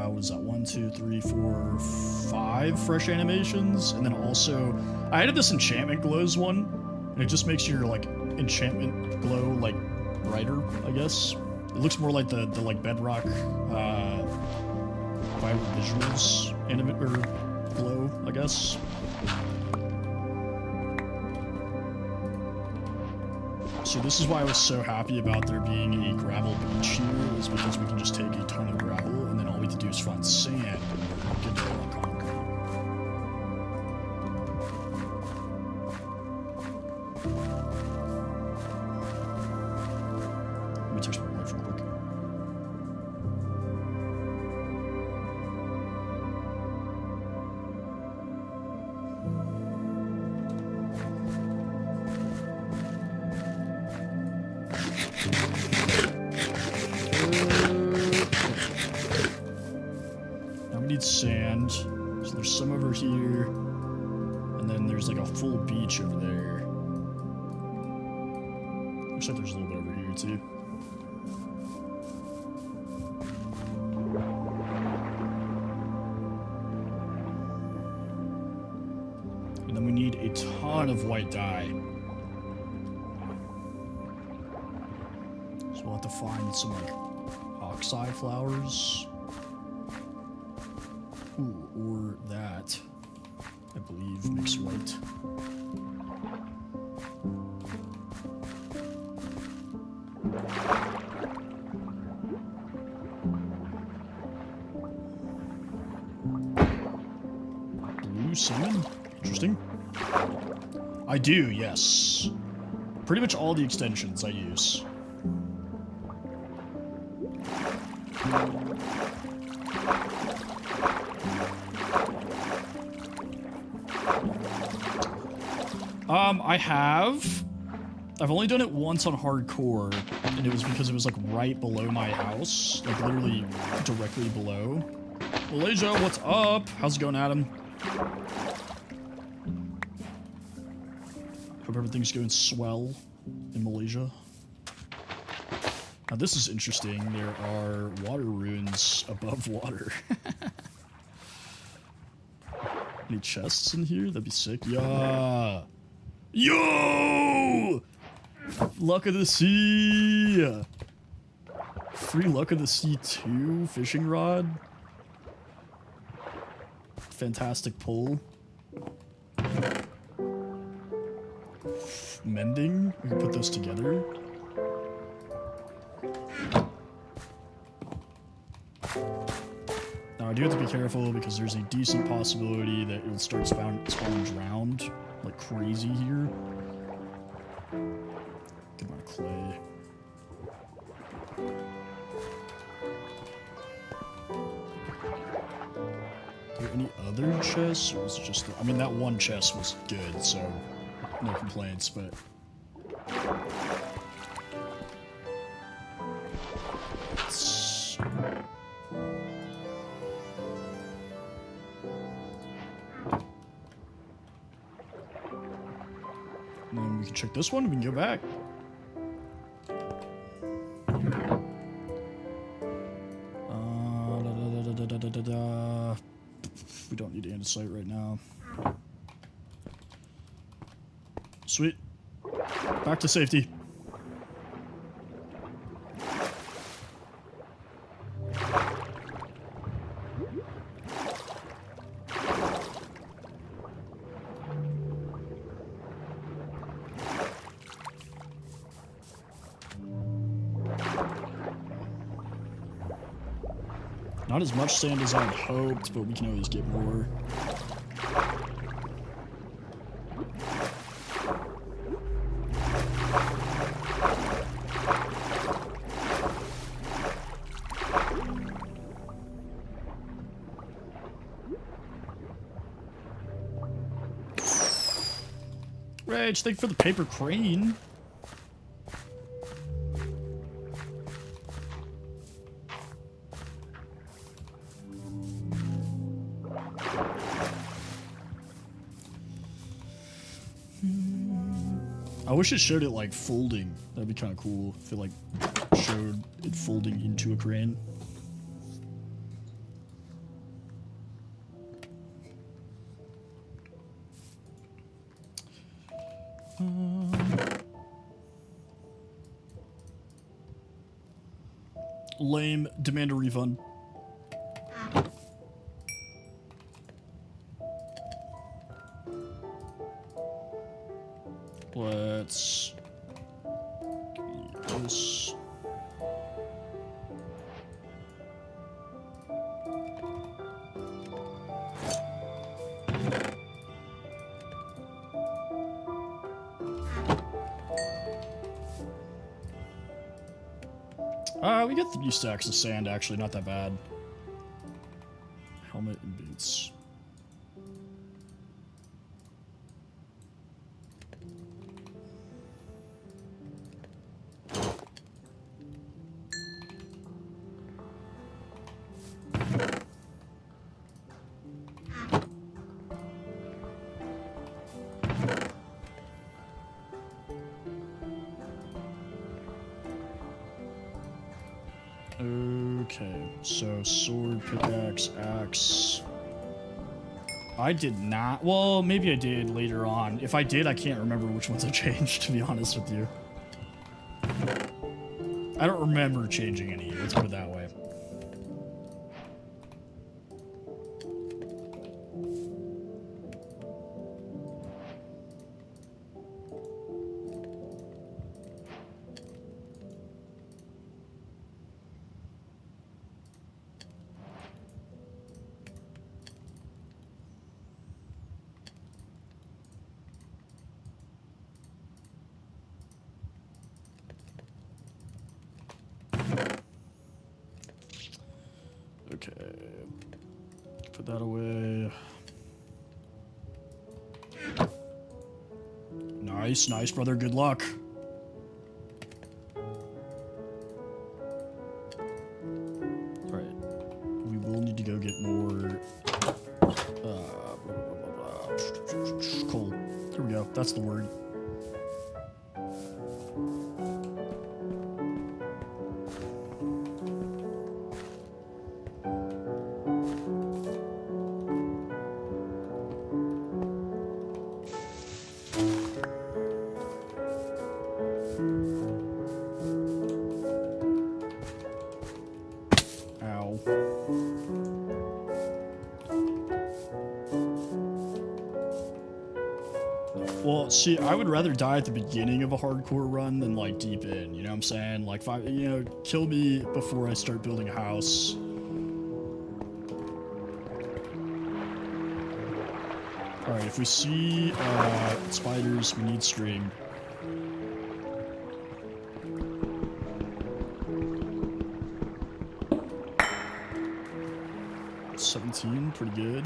what is that? 1, 2, 3, 4, 5 fresh animations, and then also I added this enchantment glows one, and it just makes your like enchantment glow like brighter, I guess. It looks more like the like bedrock vibrant visuals glow, I guess. So this is why I was so happy about there being a gravel beach here, is because we can just take a ton of gravel, and then all we have to do is find sand, and we're good to go on concrete. Let me text my wife real quick. Sand, so there's some over here, and then there's like a full beach over there. Looks like there's a little bit over here too. And then we need a ton of white dye. So we'll have to find some like oxeye flowers. Ooh, or that, I believe, makes white. Blue salmon? Interesting. I do, yes. Pretty much all the extensions I use. I've only done it once on hardcore, and it was because it was like right below my house, like literally directly below. Malaysia, what's up? How's it going, Adam? Hope everything's going swell in Malaysia. Now this is interesting. There are water runes above water. Any chests in here? That'd be sick. Yeah. Yo! Luck of the Sea! Free Luck of the Sea 2 fishing rod. Fantastic pull. Mending. We can put those together. Now I do have to be careful because there's a decent possibility that it would start spawning drowned like crazy here. Good amount of clay. Are there any other chests, or was it just I mean, that one chest was good, so no complaints, but... And then we can check this one, and we can go back. We don't need andesite right now. Sweet. Back to safety. Not as much sand as I'd hoped, but we can always get more. Rage, thank you for the paper crane. I wish it showed it like folding. That'd be kind of cool if it like showed it folding into a crane. Lame. Demand a refund. Let's do this. We get 3 stacks of sand, actually, not that bad. Helmet and boots. Okay, so sword, pickaxe, axe. I did not. Well, maybe I did later on. If I did, I can't remember which ones I changed, to be honest with you. I don't remember changing any. Let's put it that way. Okay, put that away. Nice, nice, brother. Good luck. Alright, we will need to go get more coal. Here we go. That's the word. Well, see, I would rather die at the beginning of a hardcore run than, like, deep in, you know what I'm saying? Like, kill me before I start building a house. Alright, if we see spiders, we need string. $17, pretty good.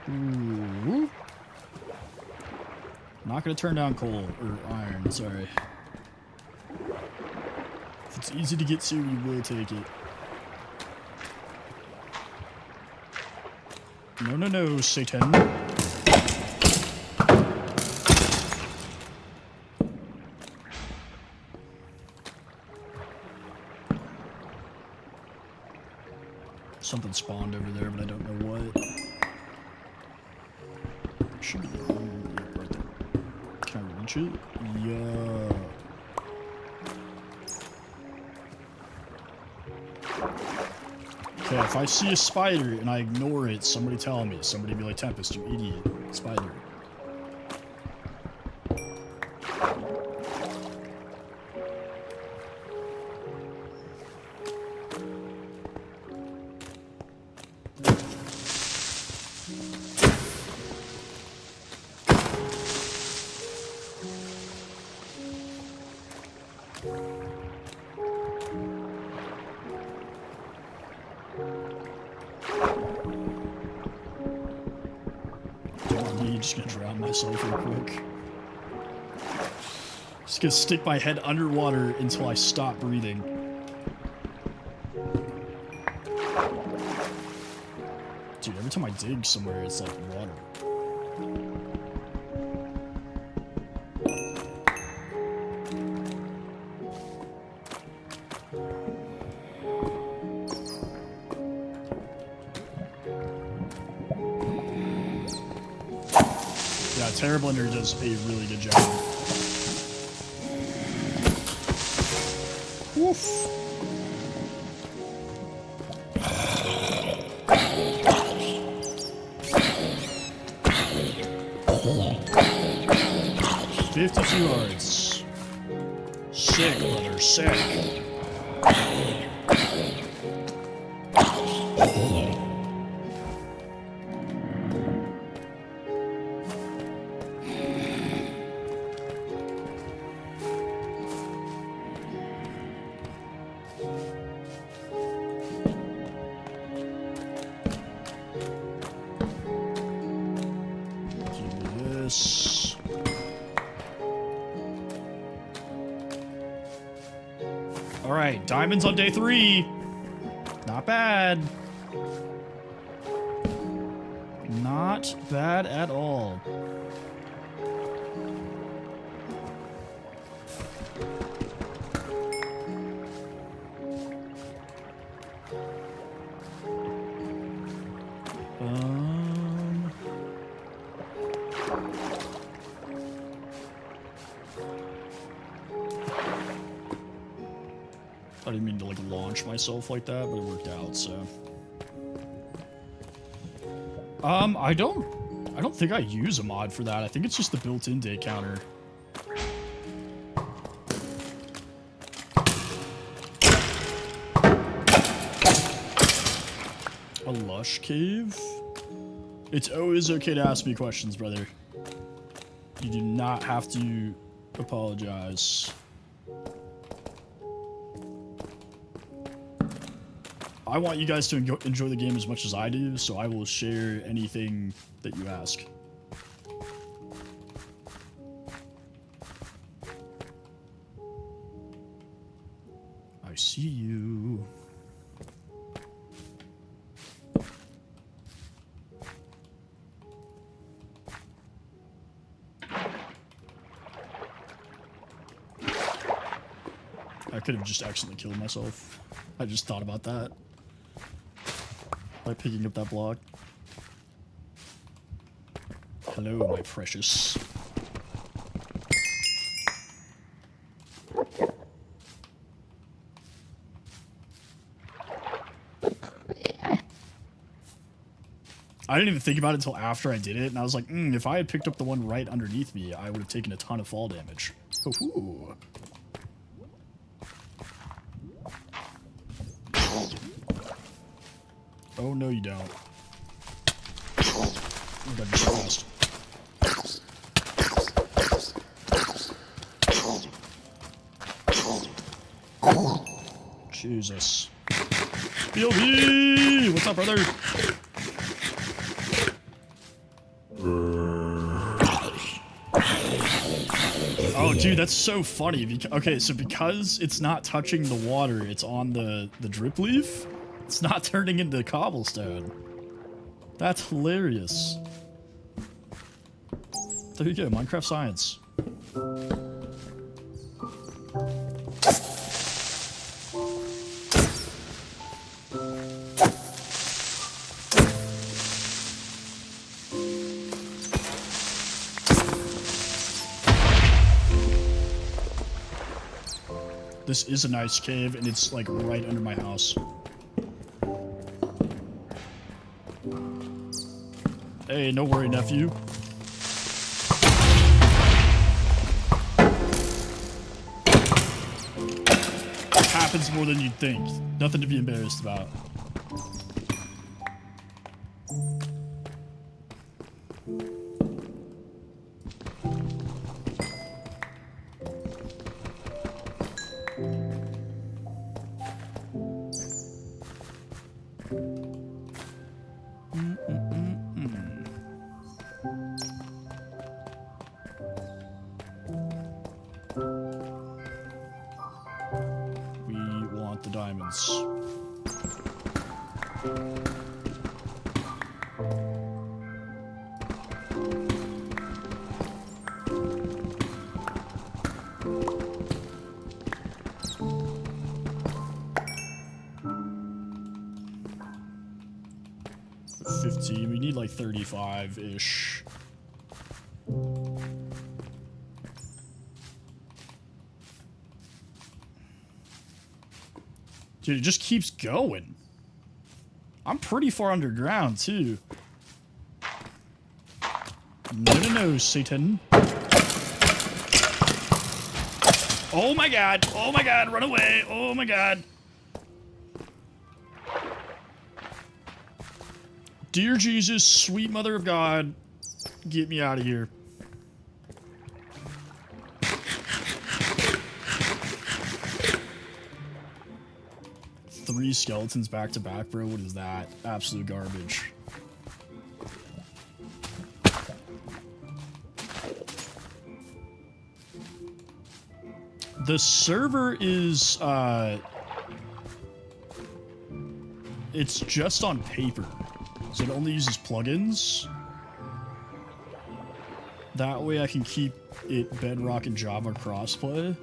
Ooh. Not gonna turn down coal, or iron, sorry. If it's easy to get to, you will take it. No, no, no, Satan. Something spawned over there, but I don't know what. Should be right there. Can I reach it? Yeah. Okay, if I see a spider and I ignore it, somebody tell me. Somebody be like, Tempest, you idiot. Spider. Just gonna drown myself real quick. Just gonna stick my head underwater until I stop breathing. Dude, every time I dig somewhere, it's like water. Terra Blender does a really good job. Woof. $52 yards. Sick, brother, sick. Alright, diamonds on day 3. Not bad. Not bad at all. I didn't mean to like launch myself like that, but it worked out, so. I don't think I use a mod for that. I think it's just the built-in day counter. A lush cave? It's always okay to ask me questions, brother. You do not have to apologize. I want you guys to enjoy the game as much as I do, so I will share anything that you ask. I see you. I could have just accidentally killed myself. I just thought about that. By picking up that block. Hello, my precious. I didn't even think about it until after I did it, and I was like, if I had picked up the one right underneath me, I would have taken a ton of fall damage. Ooh. Oh, no, you don't. Oh my god, you're so fast. Jesus. BLB! What's up, brother? Oh, dude, that's so funny. Okay, so because it's not touching the water, it's on the drip leaf, it's not turning into cobblestone. That's hilarious. There you go, Minecraft science. This is a nice cave, and it's like right under my house. Hey, no worry, nephew. It happens more than you'd think. Nothing to be embarrassed about. The diamonds. We need like 35-ish. Dude, it just keeps going. I'm pretty far underground, too. No, no, no, Satan. Oh my god! Oh my god! Run away! Oh my god! Dear Jesus, sweet mother of God, get me out of here. Three skeletons back to back, bro. What is that? Absolute garbage. The server is, it's just on paper. So it only uses plugins. That way I can keep it Bedrock and Java crossplay.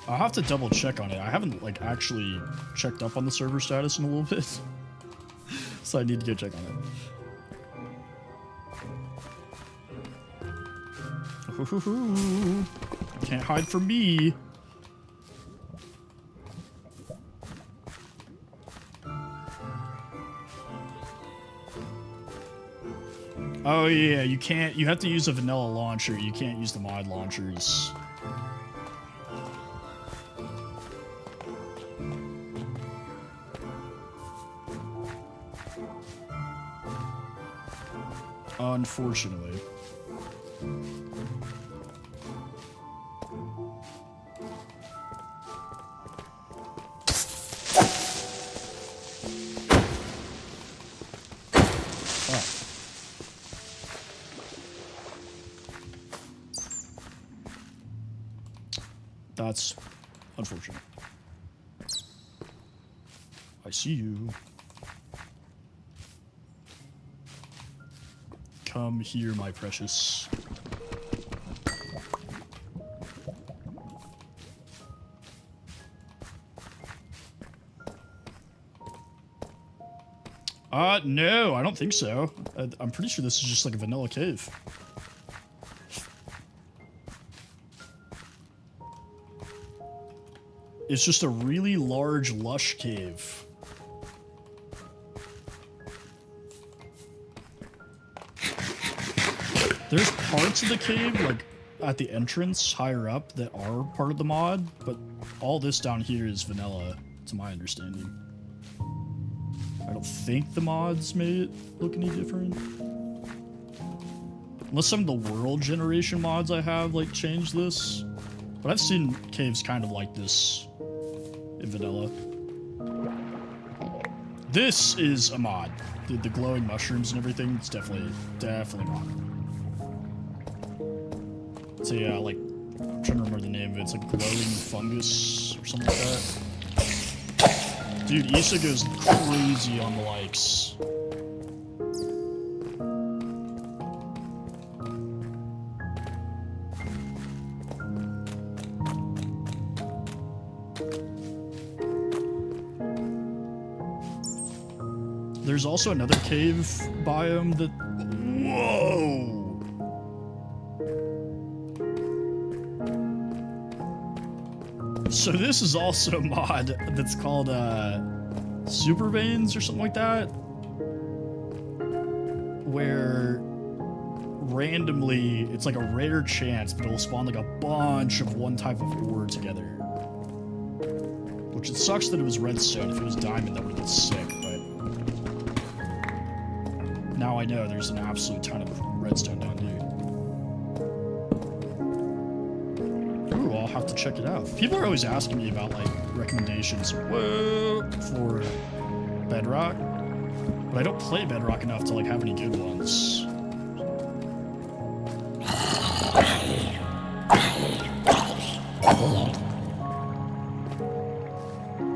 I'll have to double check on it. I haven't like actually checked up on the server status in a little bit. So I need to go check on it. Can't hide from me. Oh yeah, you can't, you have to use a vanilla launcher. You can't use the mod launchers. Unfortunately. That's unfortunate. I see you. Come here, my precious. No, I don't think so. I'm pretty sure this is just like a vanilla cave. It's just a really large, lush cave. There's parts of the cave, like, at the entrance, higher up, that are part of the mod, but all this down here is vanilla, to my understanding. I don't think the mods made it look any different. Unless some of the world generation mods I have, like, changed this. But I've seen caves kind of like this in vanilla. This is a mod. The glowing mushrooms and everything, it's definitely mod. So yeah, like, I'm trying to remember the name of it. It's like glowing fungus or something like that. Dude, Issa goes crazy on the likes. There's also another cave biome that... Whoa! So this is also a mod that's called Super Veins or something like that, where randomly it's like a rare chance, but it'll spawn like a bunch of one type of ore together. Which it sucks that it was redstone. If it was diamond, that would have been sick, but now I know there's an absolute ton of redstone down here. I'll have to check it out. People are always asking me about, like, recommendations for Bedrock, but I don't play Bedrock enough to, like, have any good ones.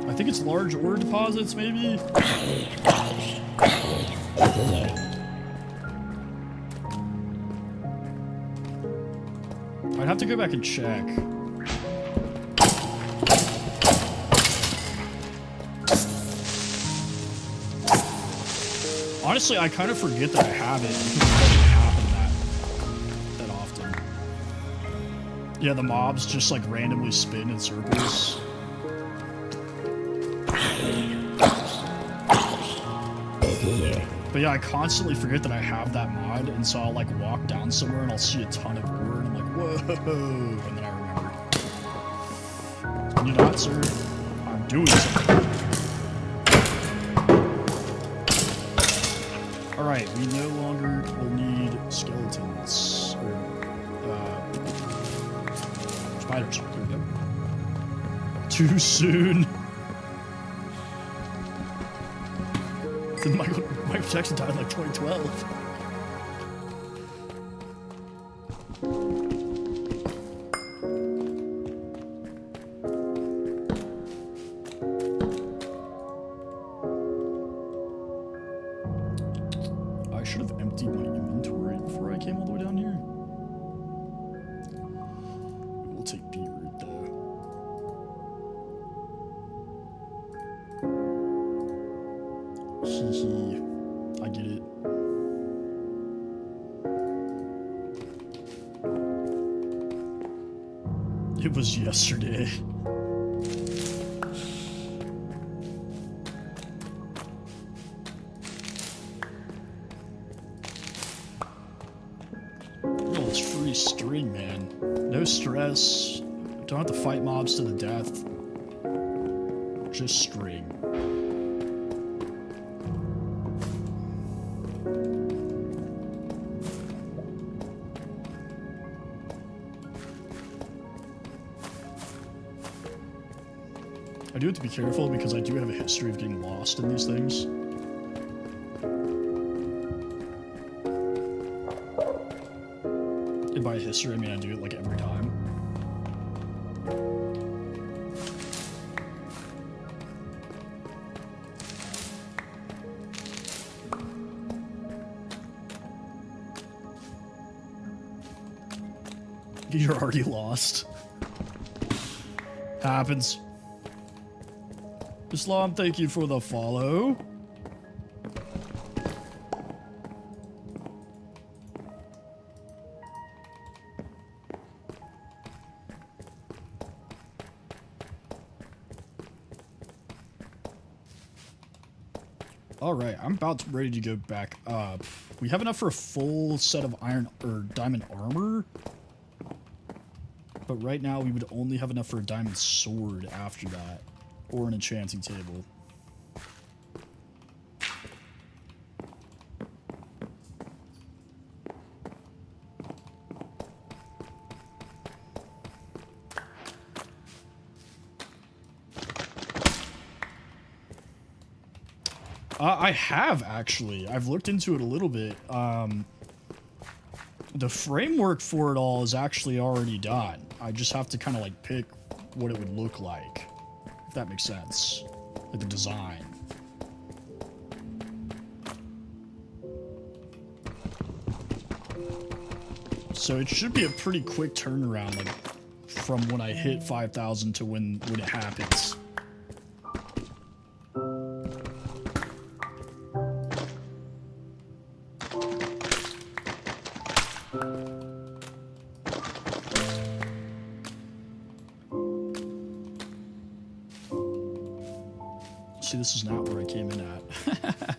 I think it's large ore deposits, maybe? I'd have to go back and check. Honestly, I kind of forget that I have it because it doesn't happen that often. Yeah, the mobs just like randomly spin in circles. But yeah, I constantly forget that I have that mod, and so I'll like walk down somewhere and I'll see a ton of ore, and I'm like, whoa, and then I remember. Can you not, sir? I'm doing something. Alright, we no longer will need skeletons. Or, spiders. There we go. Too soon. Michael Jackson died in like 2012. I should have emptied my inventory before I came all the way down here. We'll take B route though. Hee. I get it. It was yesterday. Oh, it's free string, man. No stress. Don't have to fight mobs to the death. Just string. I do have to be careful because I do have a history of getting lost in these things. And by history, I mean I do it like every time. You're already lost. Happens. Islam, thank you for the follow. All right, I'm about ready to go back up. We have enough for a full set of iron or diamond armor. But right now we would only have enough for a diamond sword after that. Or an enchanting table. I have, actually. I've looked into it a little bit. The framework for it all is actually already done. I just have to kind of, like, pick what it would look like. If that makes sense. Like, the design. So it should be a pretty quick turnaround, like, from when I hit 5,000 to when it happens. See, this is not where I came in at.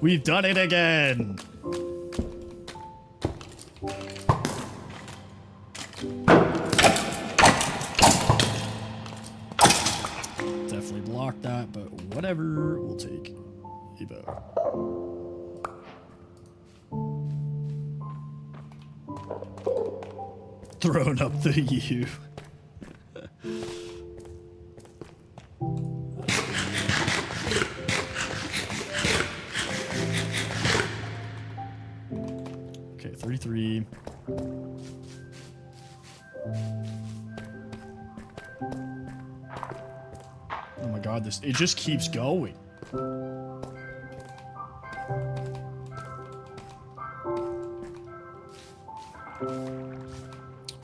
We've done it again! Definitely blocked that, but whatever, we'll take Evo. Throwing up the U. Okay, 33. Oh my god, it just keeps going.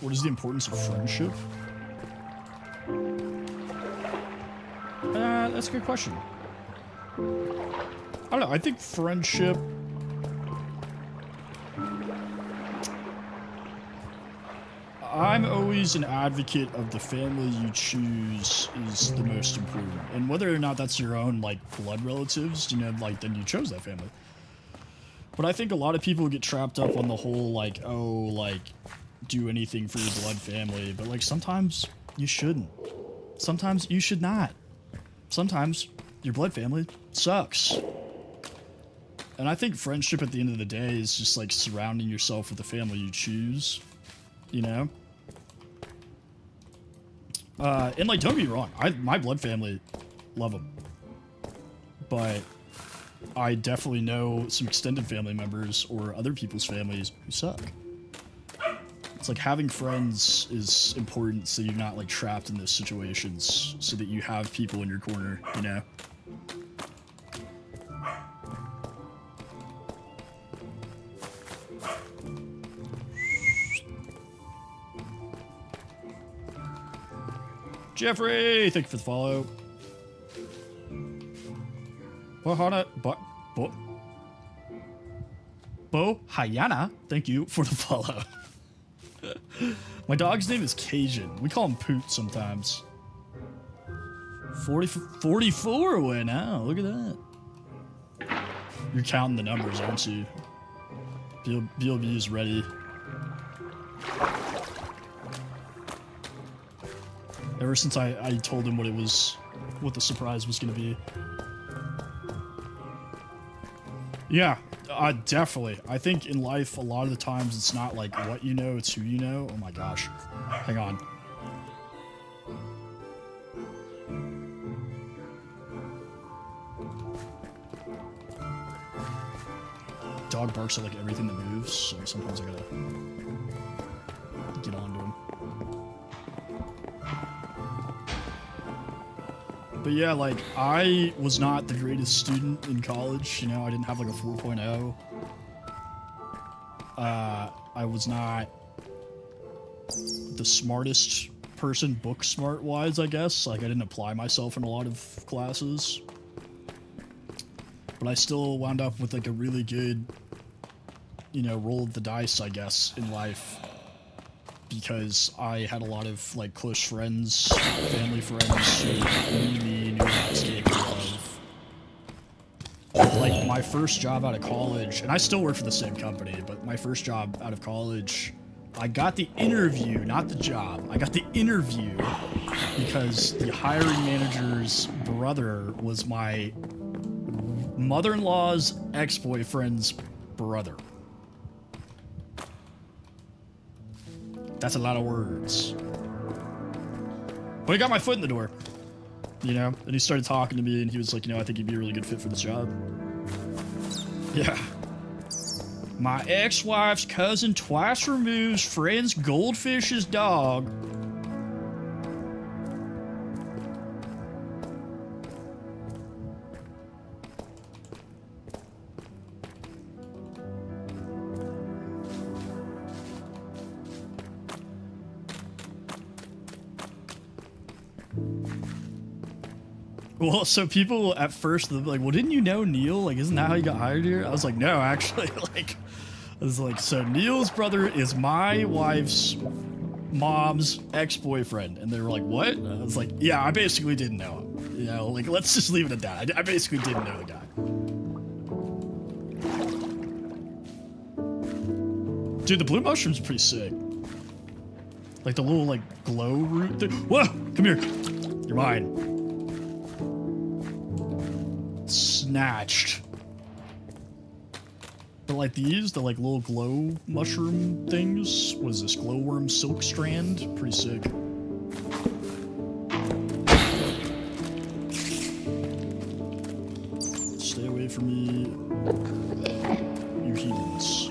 What is the importance of friendship? That's a good question. I don't know, I think friendship... I'm always an advocate of the family you choose is the most important. And whether or not that's your own, like, blood relatives, you know, like, then you chose that family. But I think a lot of people get trapped up on the whole, like, oh, like, do anything for your blood family. But, like, sometimes you shouldn't. Sometimes you should not. Sometimes your blood family sucks. And I think friendship at the end of the day is just, like, surrounding yourself with the family you choose. You know? And, like, don't get me wrong. My blood family, love them. But I definitely know some extended family members or other people's families who suck. It's like having friends is important so you're not, like, trapped in those situations so that you have people in your corner, you know? Jeffrey, thank you for the follow. Hayana, thank you for the follow. My dog's name is Cajun. We call him Poot sometimes. 44 went out. Look at that. You're counting the numbers, aren't you? BLB is ready. Ever since I told him what the surprise was going to be. Yeah, definitely. I think in life, a lot of the times, it's not like what you know, it's who you know. Oh my gosh. Hang on. Dog barks at, like, everything that moves, so sometimes I gotta get onto him. But yeah, like, I was not the greatest student in college, you know, I didn't have, like, a 4.0. I was not the smartest person book smart-wise, I guess. Like, I didn't apply myself in a lot of classes. But I still wound up with, like, a really good, you know, roll of the dice, I guess, in life. Because I had a lot of, like, close friends, family friends who really knew how to take love. like my first job out of college, and I still work for the same company, but my first job out of college, I got the interview, not the job. I got the interview because the hiring manager's brother was my mother-in-law's ex-boyfriend's brother. That's a lot of words. But he got my foot in the door, you know? And he started talking to me, and he was like, you know, I think you'd be a really good fit for this job. Yeah. My ex-wife's cousin twice removed friend's goldfish's dog. Well, so people at first, they're like, well, didn't you know Neil? Like, isn't that how you got hired here? I was like, no, actually, like, I was like, so Neil's brother is my wife's mom's ex-boyfriend. And they were like, what? I was like, yeah, I basically didn't know him. You know, like, let's just leave it at that. I basically didn't know the guy. Dude, the blue mushroom's pretty sick. Like the little, like, glow root thing. Whoa! Come here. You're mine. Snatched. But like these, the like little glow mushroom things, what is this, glowworm silk strand? Pretty sick. Stay away from me, you heathens.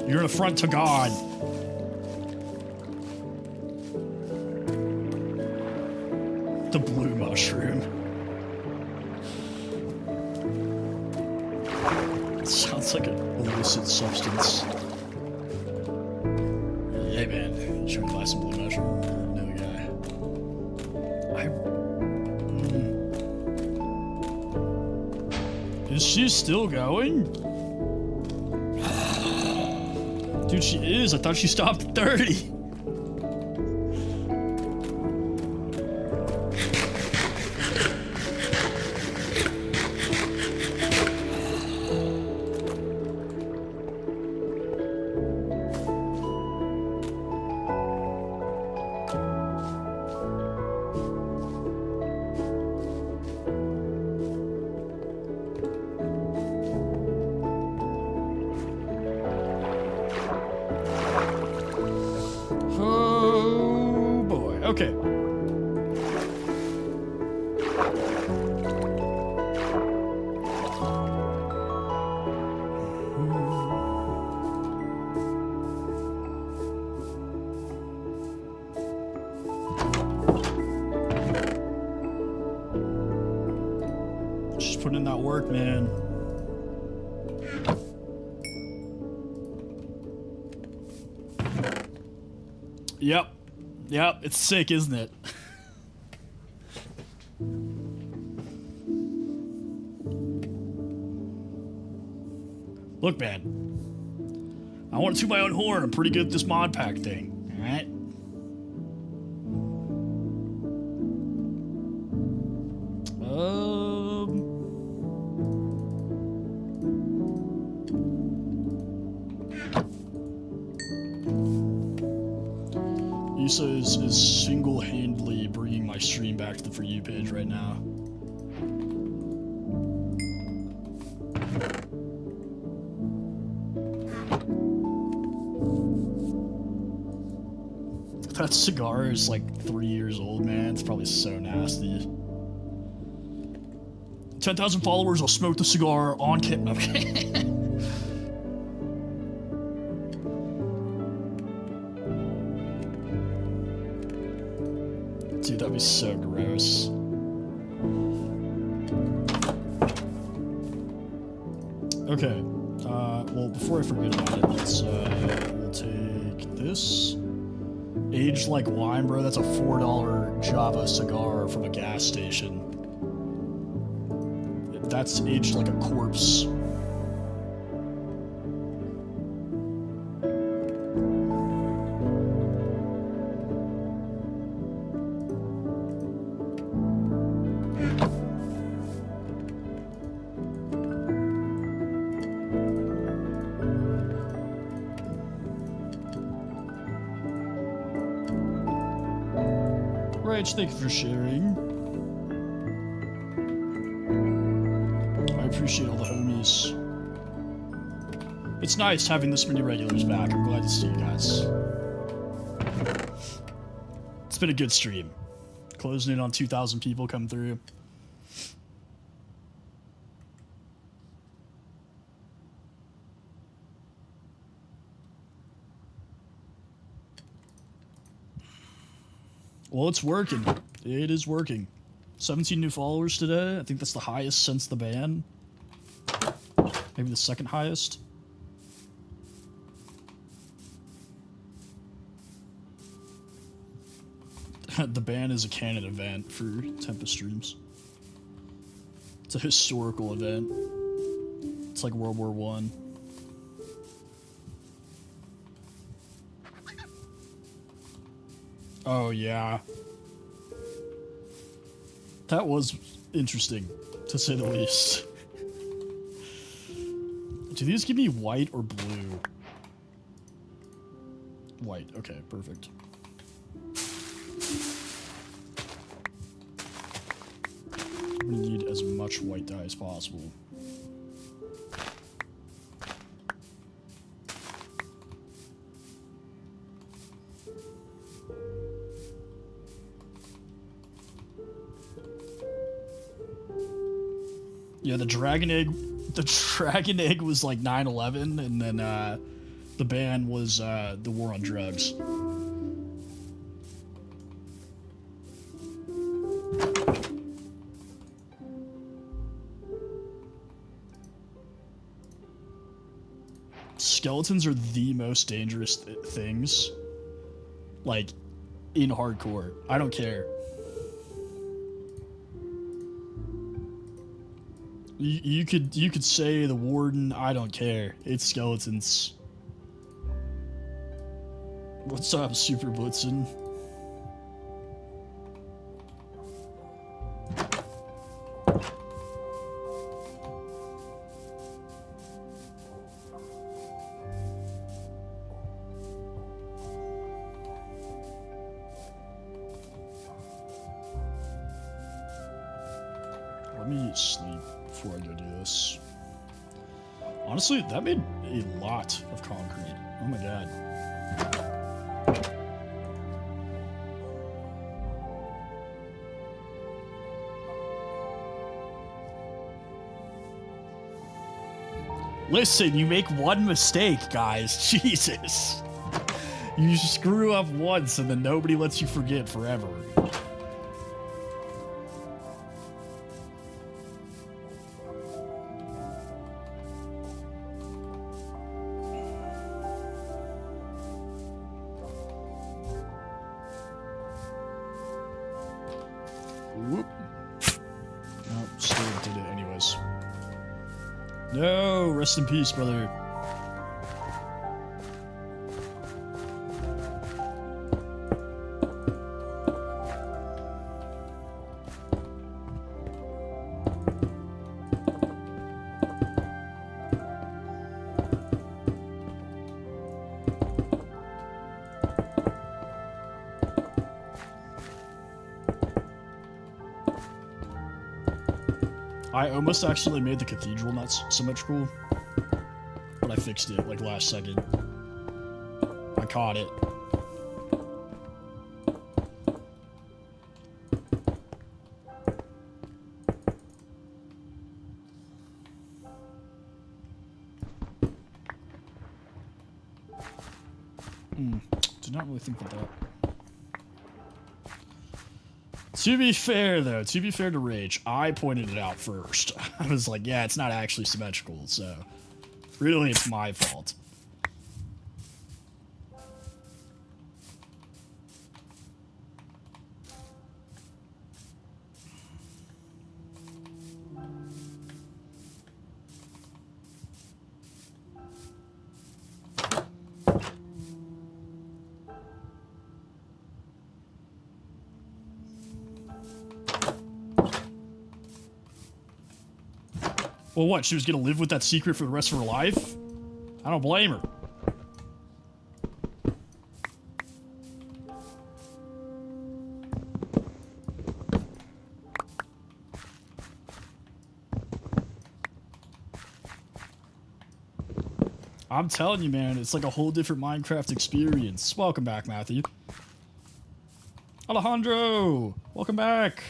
You're an affront to God. The blue mushroom. It sounds like an illicit substance. Hey man, you trying to buy some blue mushroom? No guy. Is she still going? Dude, she is. I thought she stopped at 30. Okay. Just putting in that work, man. Yep. Yep, it's sick, isn't it? Look, man. I want to toot my own horn. I'm pretty good at this mod pack thing. Alright? Issa is single-handedly bringing my stream back to the For You page right now. That cigar is like 3 years old, man. It's probably so nasty. 10,000 followers, I'll smoke the cigar on camera. Dude, that'd be so gross. Okay. Well, before I forget about it, let's we'll take this. Aged like wine, bro. That's a $4 Java cigar from a gas station. That's aged like a corpse. Rach, thank you for sharing. I appreciate all the homies. It's nice having this many regulars back. I'm glad to see you guys. It's been a good stream. Closing in on 2,000 people come through. Well, it's working. It is working. 17 new followers today. I think that's the highest since the ban. Maybe the second highest. The ban is a canon event for Tempest streams. It's a historical event. It's like World War One. Oh yeah. That was interesting, to say the least. Do these give me white or blue? White, okay, perfect. I'm gonna need as much white dye as possible. Yeah, the dragon egg was like 9/11, and then the ban was the war on drugs. Skeletons are the most dangerous things, like, in hardcore. I don't care. You could say the warden, I don't care. It's skeletons. What's up, Super Blitzen? Let me sleep before I go do this. Honestly, that made a lot of concrete. Oh my god. Listen, you make one mistake, guys. Jesus. You screw up once and then nobody lets you forget forever. Whoop. Nope, still did it anyways. No, rest in peace, brother. I almost actually made the cathedral not symmetrical, but I fixed it like last second. I caught it. Did not really think of that. To be fair, though, to be fair to Rage, I pointed it out first. I was like, yeah, it's not actually symmetrical, so really it's my fault. Well, what? She was gonna live with that secret for the rest of her life? I don't blame her. I'm telling you, man, it's like a whole different Minecraft experience. Welcome back, Matthew. Alejandro, welcome back.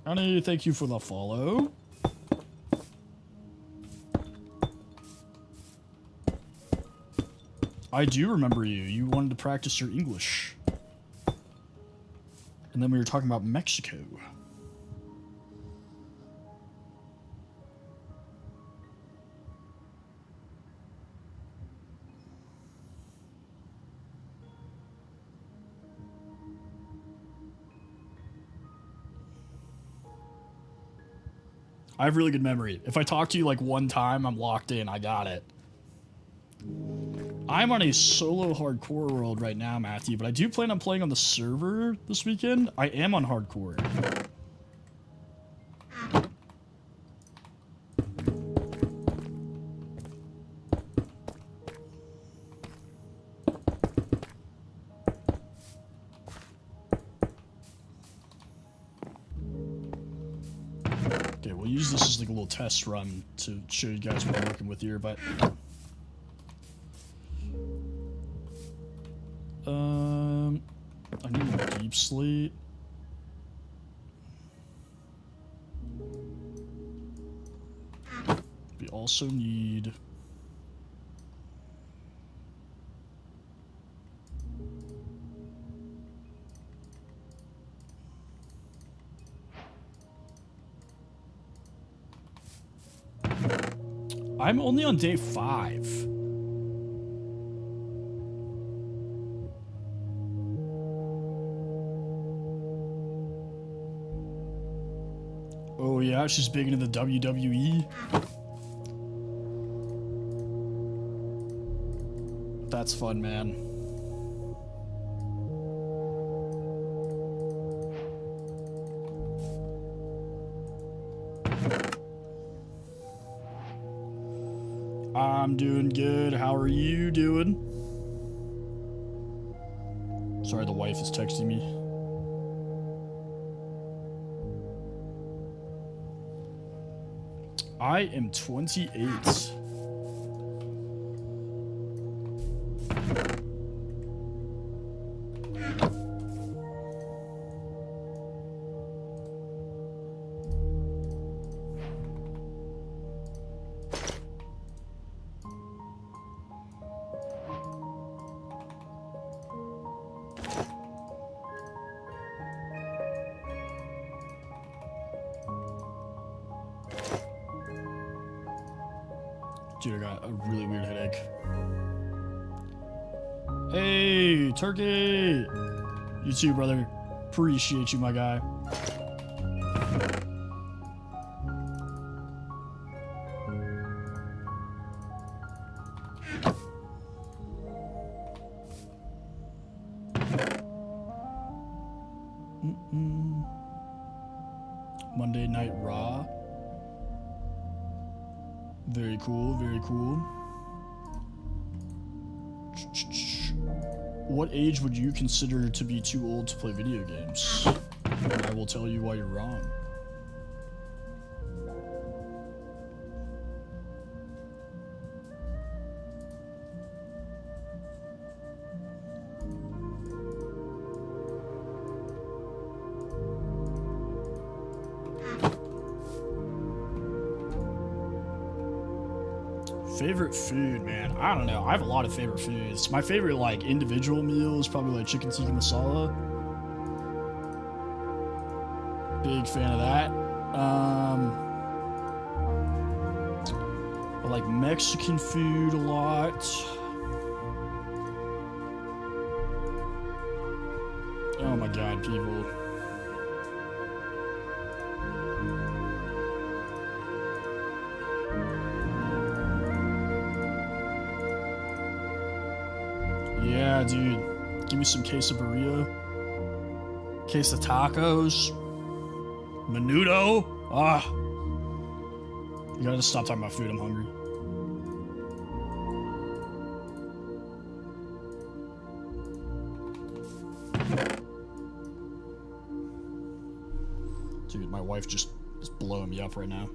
Honey, thank you for the follow. I do remember you. You wanted to practice your English. And then we were talking about Mexico. I have really good memory. If I talk to you like one time, I'm locked in. I got it. I'm on a solo hardcore world right now, Matthew, but I do plan on playing on the server this weekend. I am on hardcore. Okay, we'll use this as like a little test run to show you guys what we're working with here, but... I need more deep slate. We also need... I'm only on day 5. Oh yeah, she's big into the WWE. That's fun, man. I'm doing good. How are you doing? Sorry, the wife is texting me. I am 28. Dude, I got a really weird headache. Hey, Turkey! You too, brother. Appreciate you, my guy. Monday Night Raw. Very cool, very cool. What age would you consider to be too old to play video games? And I will tell you why you're wrong. Favorite food, man. I don't know. I have a lot of favorite foods. My favorite, like, individual meal is probably, like, chicken tikka masala. Big fan of that. I like Mexican food a lot. Oh my god, people. Yeah, dude. Give me some quesadilla. Queso tacos. Menudo. Ah. You gotta stop talking about food. I'm hungry. wife just is blowing me up right now.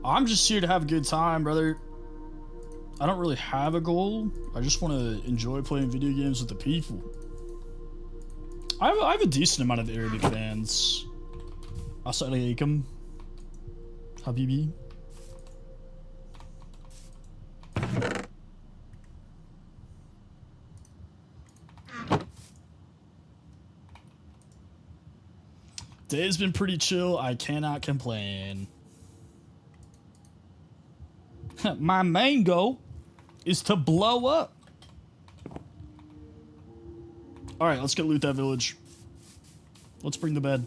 I'm just here to have a good time, brother. I don't really have a goal. I just want to enjoy playing video games with the people. I have a decent amount of Arabic fans. Assalamu alaikum, Habibi. Day's been pretty chill. I cannot complain. My main goal is to blow up. Alright, let's go loot that village. Let's bring the bed.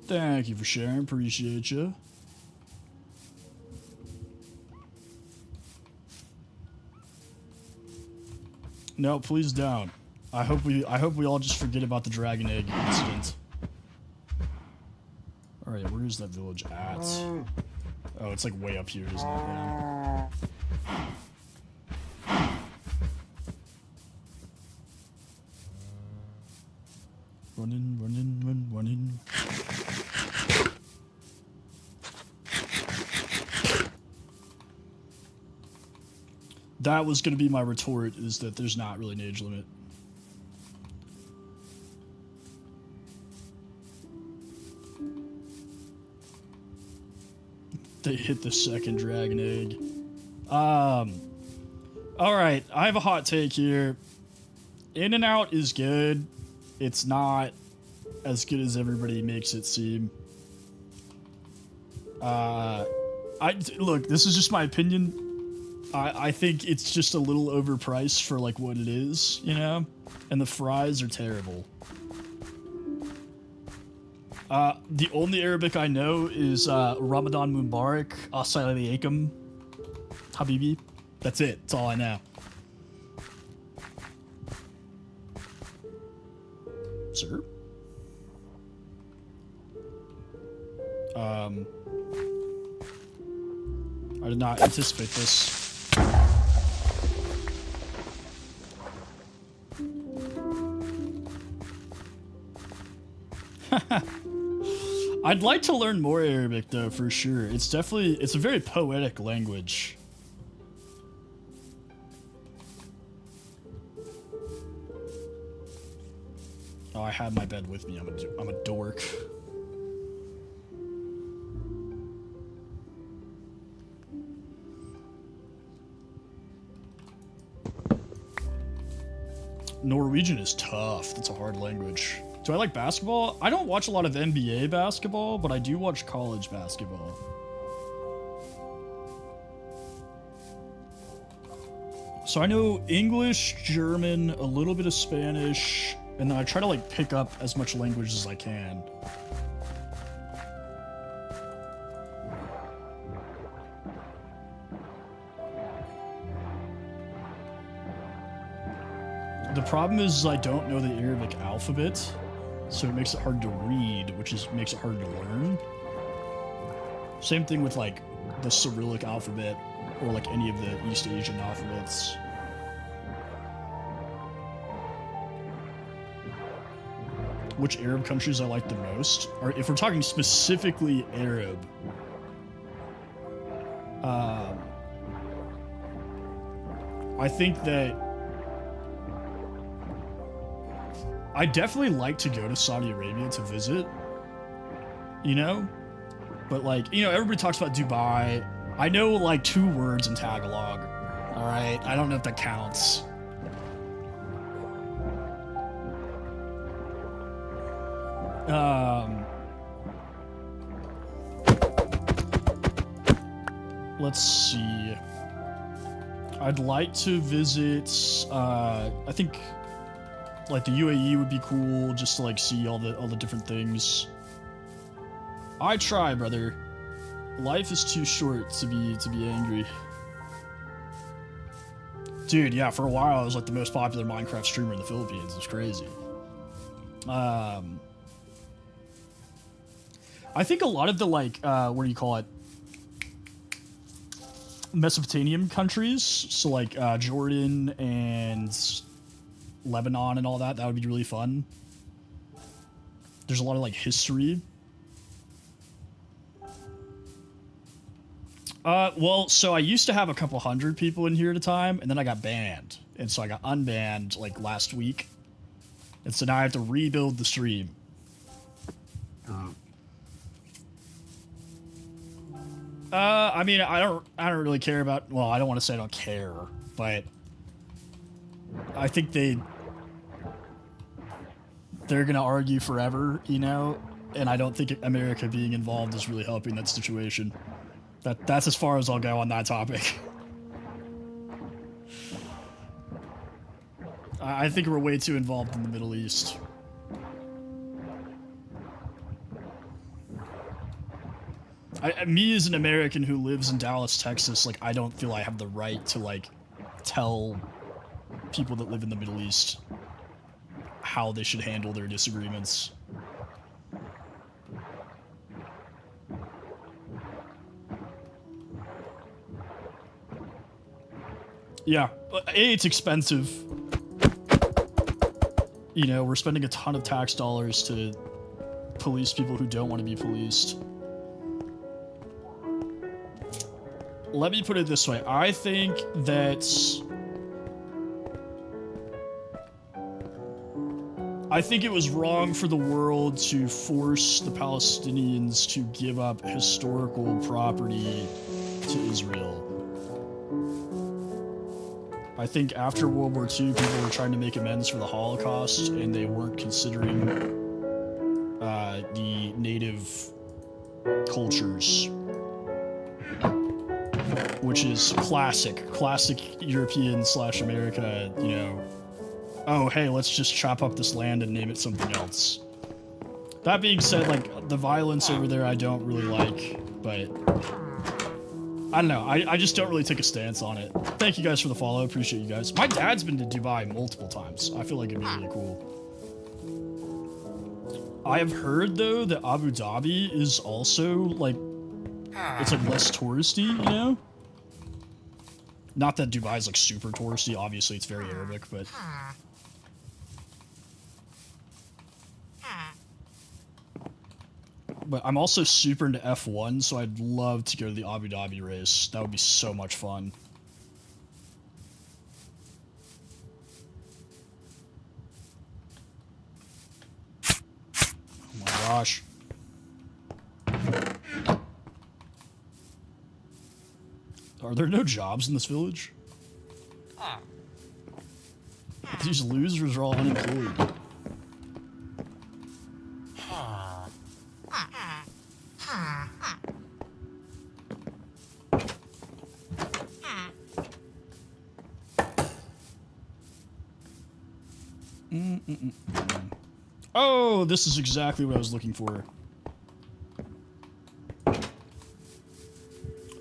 Thank you for sharing. Appreciate you. No, please don't. I hope we all just forget about the dragon egg incident. All right, where is that village at? Oh, it's like way up here, isn't it? Yeah. Running. That was going to be my retort, is that there's not really an age limit. They hit the second dragon egg. Alright, I have a hot take here. In-N-Out is good. It's not as good as everybody makes it seem. Look, this is just my opinion. I think it's just a little overpriced for like what it is, you know? And the fries are terrible. The only Arabic I know is Ramadan Mubarak, Assalamu alaikum, Habibi. That's it. That's all I know. Sir? I did not anticipate this. I'd like to learn more Arabic though, for sure. It's a very poetic language. Oh, I had my bed with me. I'm a dork. Norwegian is tough. That's a hard language. Do I like basketball? I don't watch a lot of NBA basketball, but I do watch college basketball. So I know English, German, a little bit of Spanish, and then I try to like pick up as much language as I can. The problem is I don't know the Arabic alphabet, so it makes it hard to read, which makes it hard to learn. Same thing with like the Cyrillic alphabet or like any of the East Asian alphabets. Which Arab countries I like the most, or if we're talking specifically Arab, I think that I definitely like to go to Saudi Arabia to visit, you know? But like, you know, everybody talks about Dubai. I know like 2 words in Tagalog, all right? I don't know if that counts. Let's see. I'd like to visit, I think, like, the UAE would be cool, just to, like, see all the different things. I try, brother. Life is too short to be angry. Dude, yeah, for a while I was, like, the most popular Minecraft streamer in the Philippines. It's crazy. I think a lot of the, like, what do you call it? Mesopotamian countries, so like Jordan and Lebanon and all that would be really fun. There's a lot of like history. Well, so I used to have a couple hundred people in here at a time, and then I got banned, and so I got unbanned like last week, and so now I have to rebuild the stream. I mean, I don't really care about, well, I don't want to say I don't care, but I think they're gonna argue forever, you know, and I don't think America being involved is really helping that situation. That's as far as I'll go on that topic. I think we're way too involved in the Middle East. Me as an American who lives in Dallas, Texas, like, I don't feel I have the right to, like, tell people that live in the Middle East how they should handle their disagreements. Yeah, A, it's expensive. You know, we're spending a ton of tax dollars to police people who don't want to be policed. Let me put it this way. I think that it was wrong for the world to force the Palestinians to give up historical property to Israel. I think after World War II, people were trying to make amends for the Holocaust, and they weren't considering the native cultures. Which is classic European/America, you know, oh, hey, let's just chop up this land and name it something else. That being said, like, the violence over there I don't really like, but I don't know, I just don't really take a stance on it. Thank you guys for the follow, appreciate you guys. My dad's been to Dubai multiple times. I feel like it'd be really cool. I have heard, though, that Abu Dhabi is also, like, it's, like, less touristy, you know? Not that Dubai is, like, super touristy. Obviously, it's very Arabic, but... But I'm also super into F1, so I'd love to go to the Abu Dhabi race. That would be so much fun. Oh my gosh. Are there no jobs in this village? These losers are all unemployed. Oh, this is exactly what I was looking for.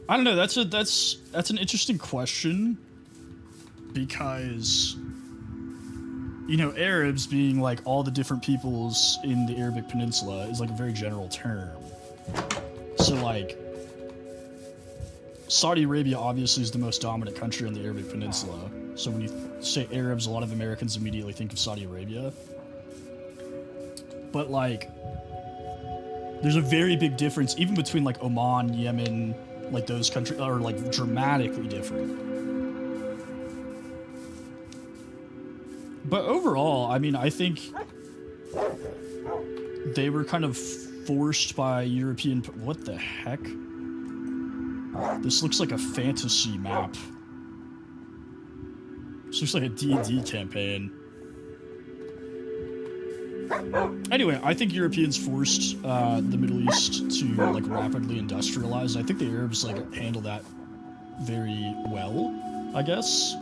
I don't know, that's an interesting question, because, you know, Arabs being like all the different peoples in the Arabic Peninsula is like a very general term. So like, Saudi Arabia obviously is the most dominant country on the Arabic Peninsula. So when you say Arabs, a lot of Americans immediately think of Saudi Arabia. But like, there's a very big difference even between like Oman, Yemen, like those countries are like dramatically different. But overall, I mean, I think they were kind of forced by European... What the heck? This looks like a fantasy map. This looks like a D&D campaign. Anyway, I think Europeans forced the Middle East to like rapidly industrialize. I think the Arabs like handle that very well. I guess.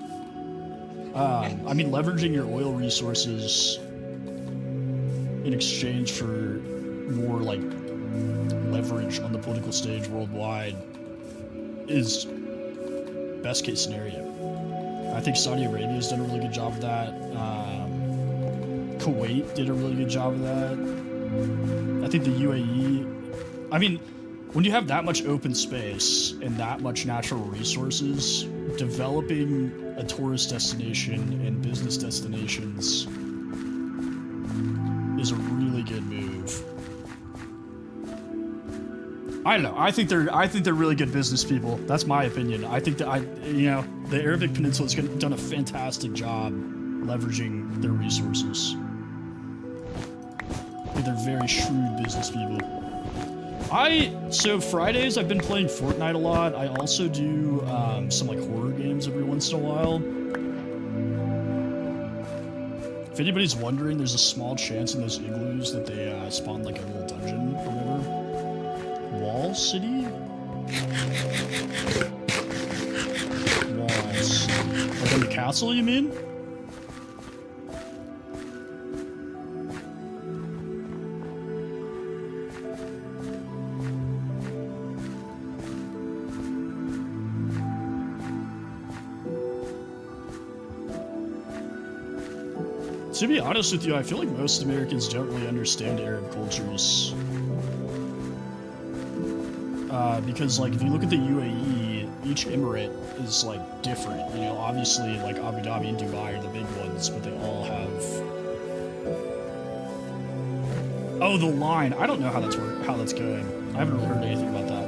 I mean, leveraging your oil resources in exchange for more, like, leverage on the political stage worldwide is best case scenario. I think Saudi Arabia has done a really good job of that. Kuwait did a really good job of that. I think the UAE, I mean, when you have that much open space and that much natural resources, developing a tourist destination and business destinations is a really good move. I don't know. I think they're really good business people. That's my opinion. I think that the Arabic Peninsula has done a fantastic job leveraging their resources. I think they're very shrewd business people. So Fridays I've been playing Fortnite a lot. I also do some like horror games every once in a while. If anybody's wondering, there's a small chance in those igloos that they spawn like a little dungeon or whatever. Wall City? Walls. Like in the castle, you mean? To be honest with you, I feel like most Americans don't really understand Arab cultures. Because, like, if you look at the UAE, each emirate is, like, different. You know, obviously, like, Abu Dhabi and Dubai are the big ones, but they all have... Oh, the line. I don't know how that's going. I haven't really heard anything about that.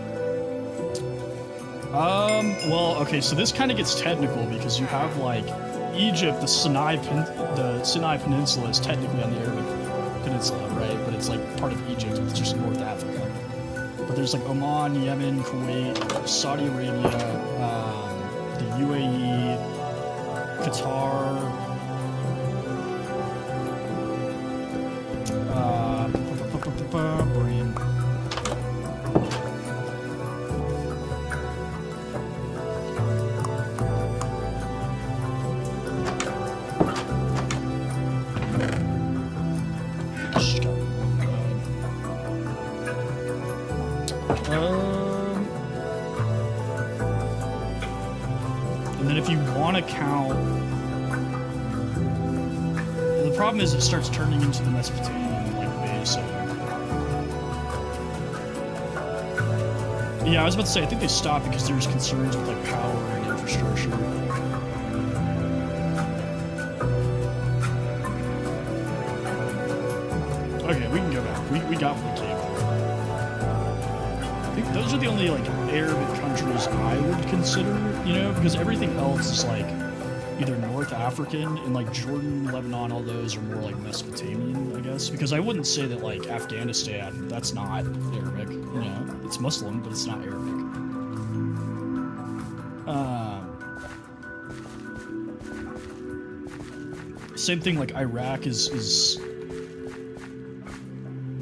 Well, okay, so this kind of gets technical because you have, like, Egypt, the Sinai Peninsula is technically on the Arabic Peninsula, right? But it's, like, part of Egypt. It's just North Africa. But there's like Oman, Yemen, Kuwait, Saudi Arabia, the UAE, Qatar, brain. And then if you want to count, the problem is it starts turning into the Mesopotamian like basin. Yeah, I was about to say I think they stopped because there was concerns with like power and infrastructure. Okay, we can go back. We got what we came for. I think those are the only like Arabic countries I would consider, you know, because everything else is like either North African and like Jordan, Lebanon, all those are more like Mesopotamian, I guess. Because I wouldn't say that like Afghanistan, that's not Arabic, you know, it's Muslim, but it's not Arabic. Same thing like Iraq is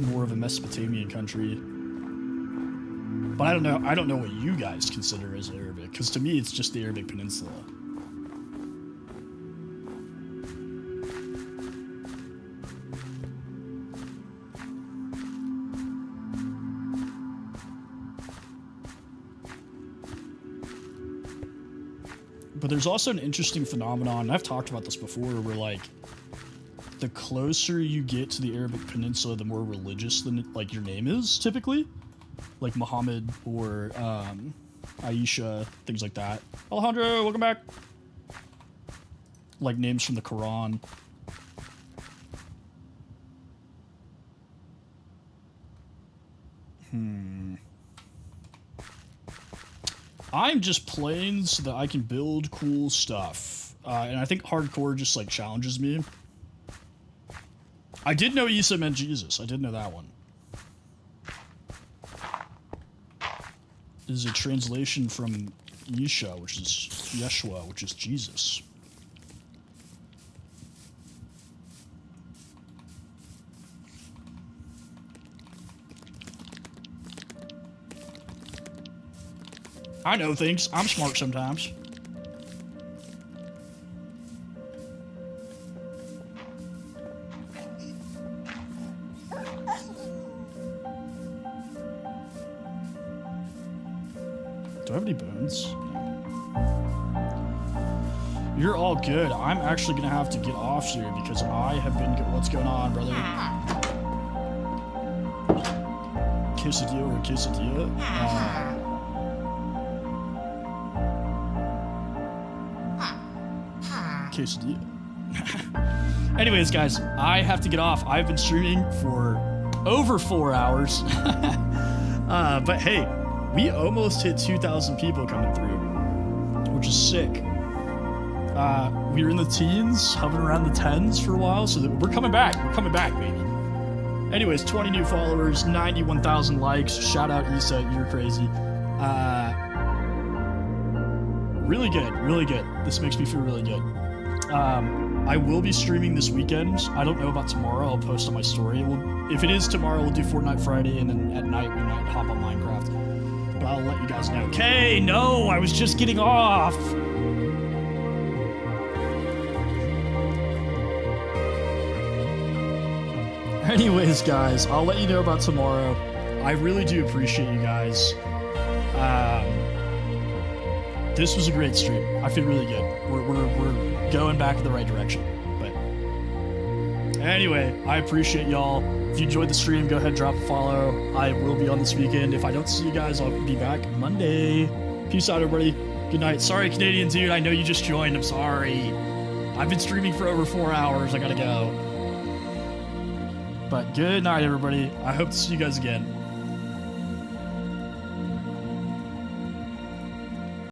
more of a Mesopotamian country. But I don't know what you guys consider as Arabic, because to me it's just the Arabic Peninsula. But there's also an interesting phenomenon, and I've talked about this before, where like the closer you get to the Arabic Peninsula, the more religious like your name is typically. Like Muhammad or Aisha, things like that. Alejandro, welcome back. Like names from the Quran. I'm just playing so that I can build cool stuff. And I think hardcore just like challenges me. I did know Isa meant Jesus. I did know that one. This is a translation from Yeshua, which is Yeshua, which is Jesus. I know things. I'm smart sometimes. Do I have any bones? You're all good. I'm actually gonna have to get off here because I have been good. What's going on, brother? Quesadilla or quesadilla? Quesadilla. Anyways, guys, I have to get off. I've been streaming for over 4 hours. But hey, we almost hit 2,000 people coming through, which is sick. We were in the teens, hovering around the 10s for a while, so we're coming back. We're coming back, baby. Anyways, 20 new followers, 91,000 likes. Shout out Issa, you're crazy. Really good, really good. This makes me feel really good. I will be streaming this weekend. I don't know about tomorrow. I'll post on my story. If it is tomorrow, we'll do Fortnite Friday, and then at night we might hop on Minecraft. But I'll let you guys know. Okay, no, I was just getting off. Anyways, guys, I'll let you know about tomorrow. I really do appreciate you guys. This was a great stream. I feel really good. We're going back in the right direction. But anyway, I appreciate y'all. If you enjoyed the stream, go ahead and drop a follow. I will be on this weekend. If I don't see you guys, I'll be back Monday. Peace out, everybody. Good night. Sorry, Canadian dude. I know you just joined. I'm sorry. I've been streaming for over 4 hours. I gotta go. But good night, everybody. I hope to see you guys again.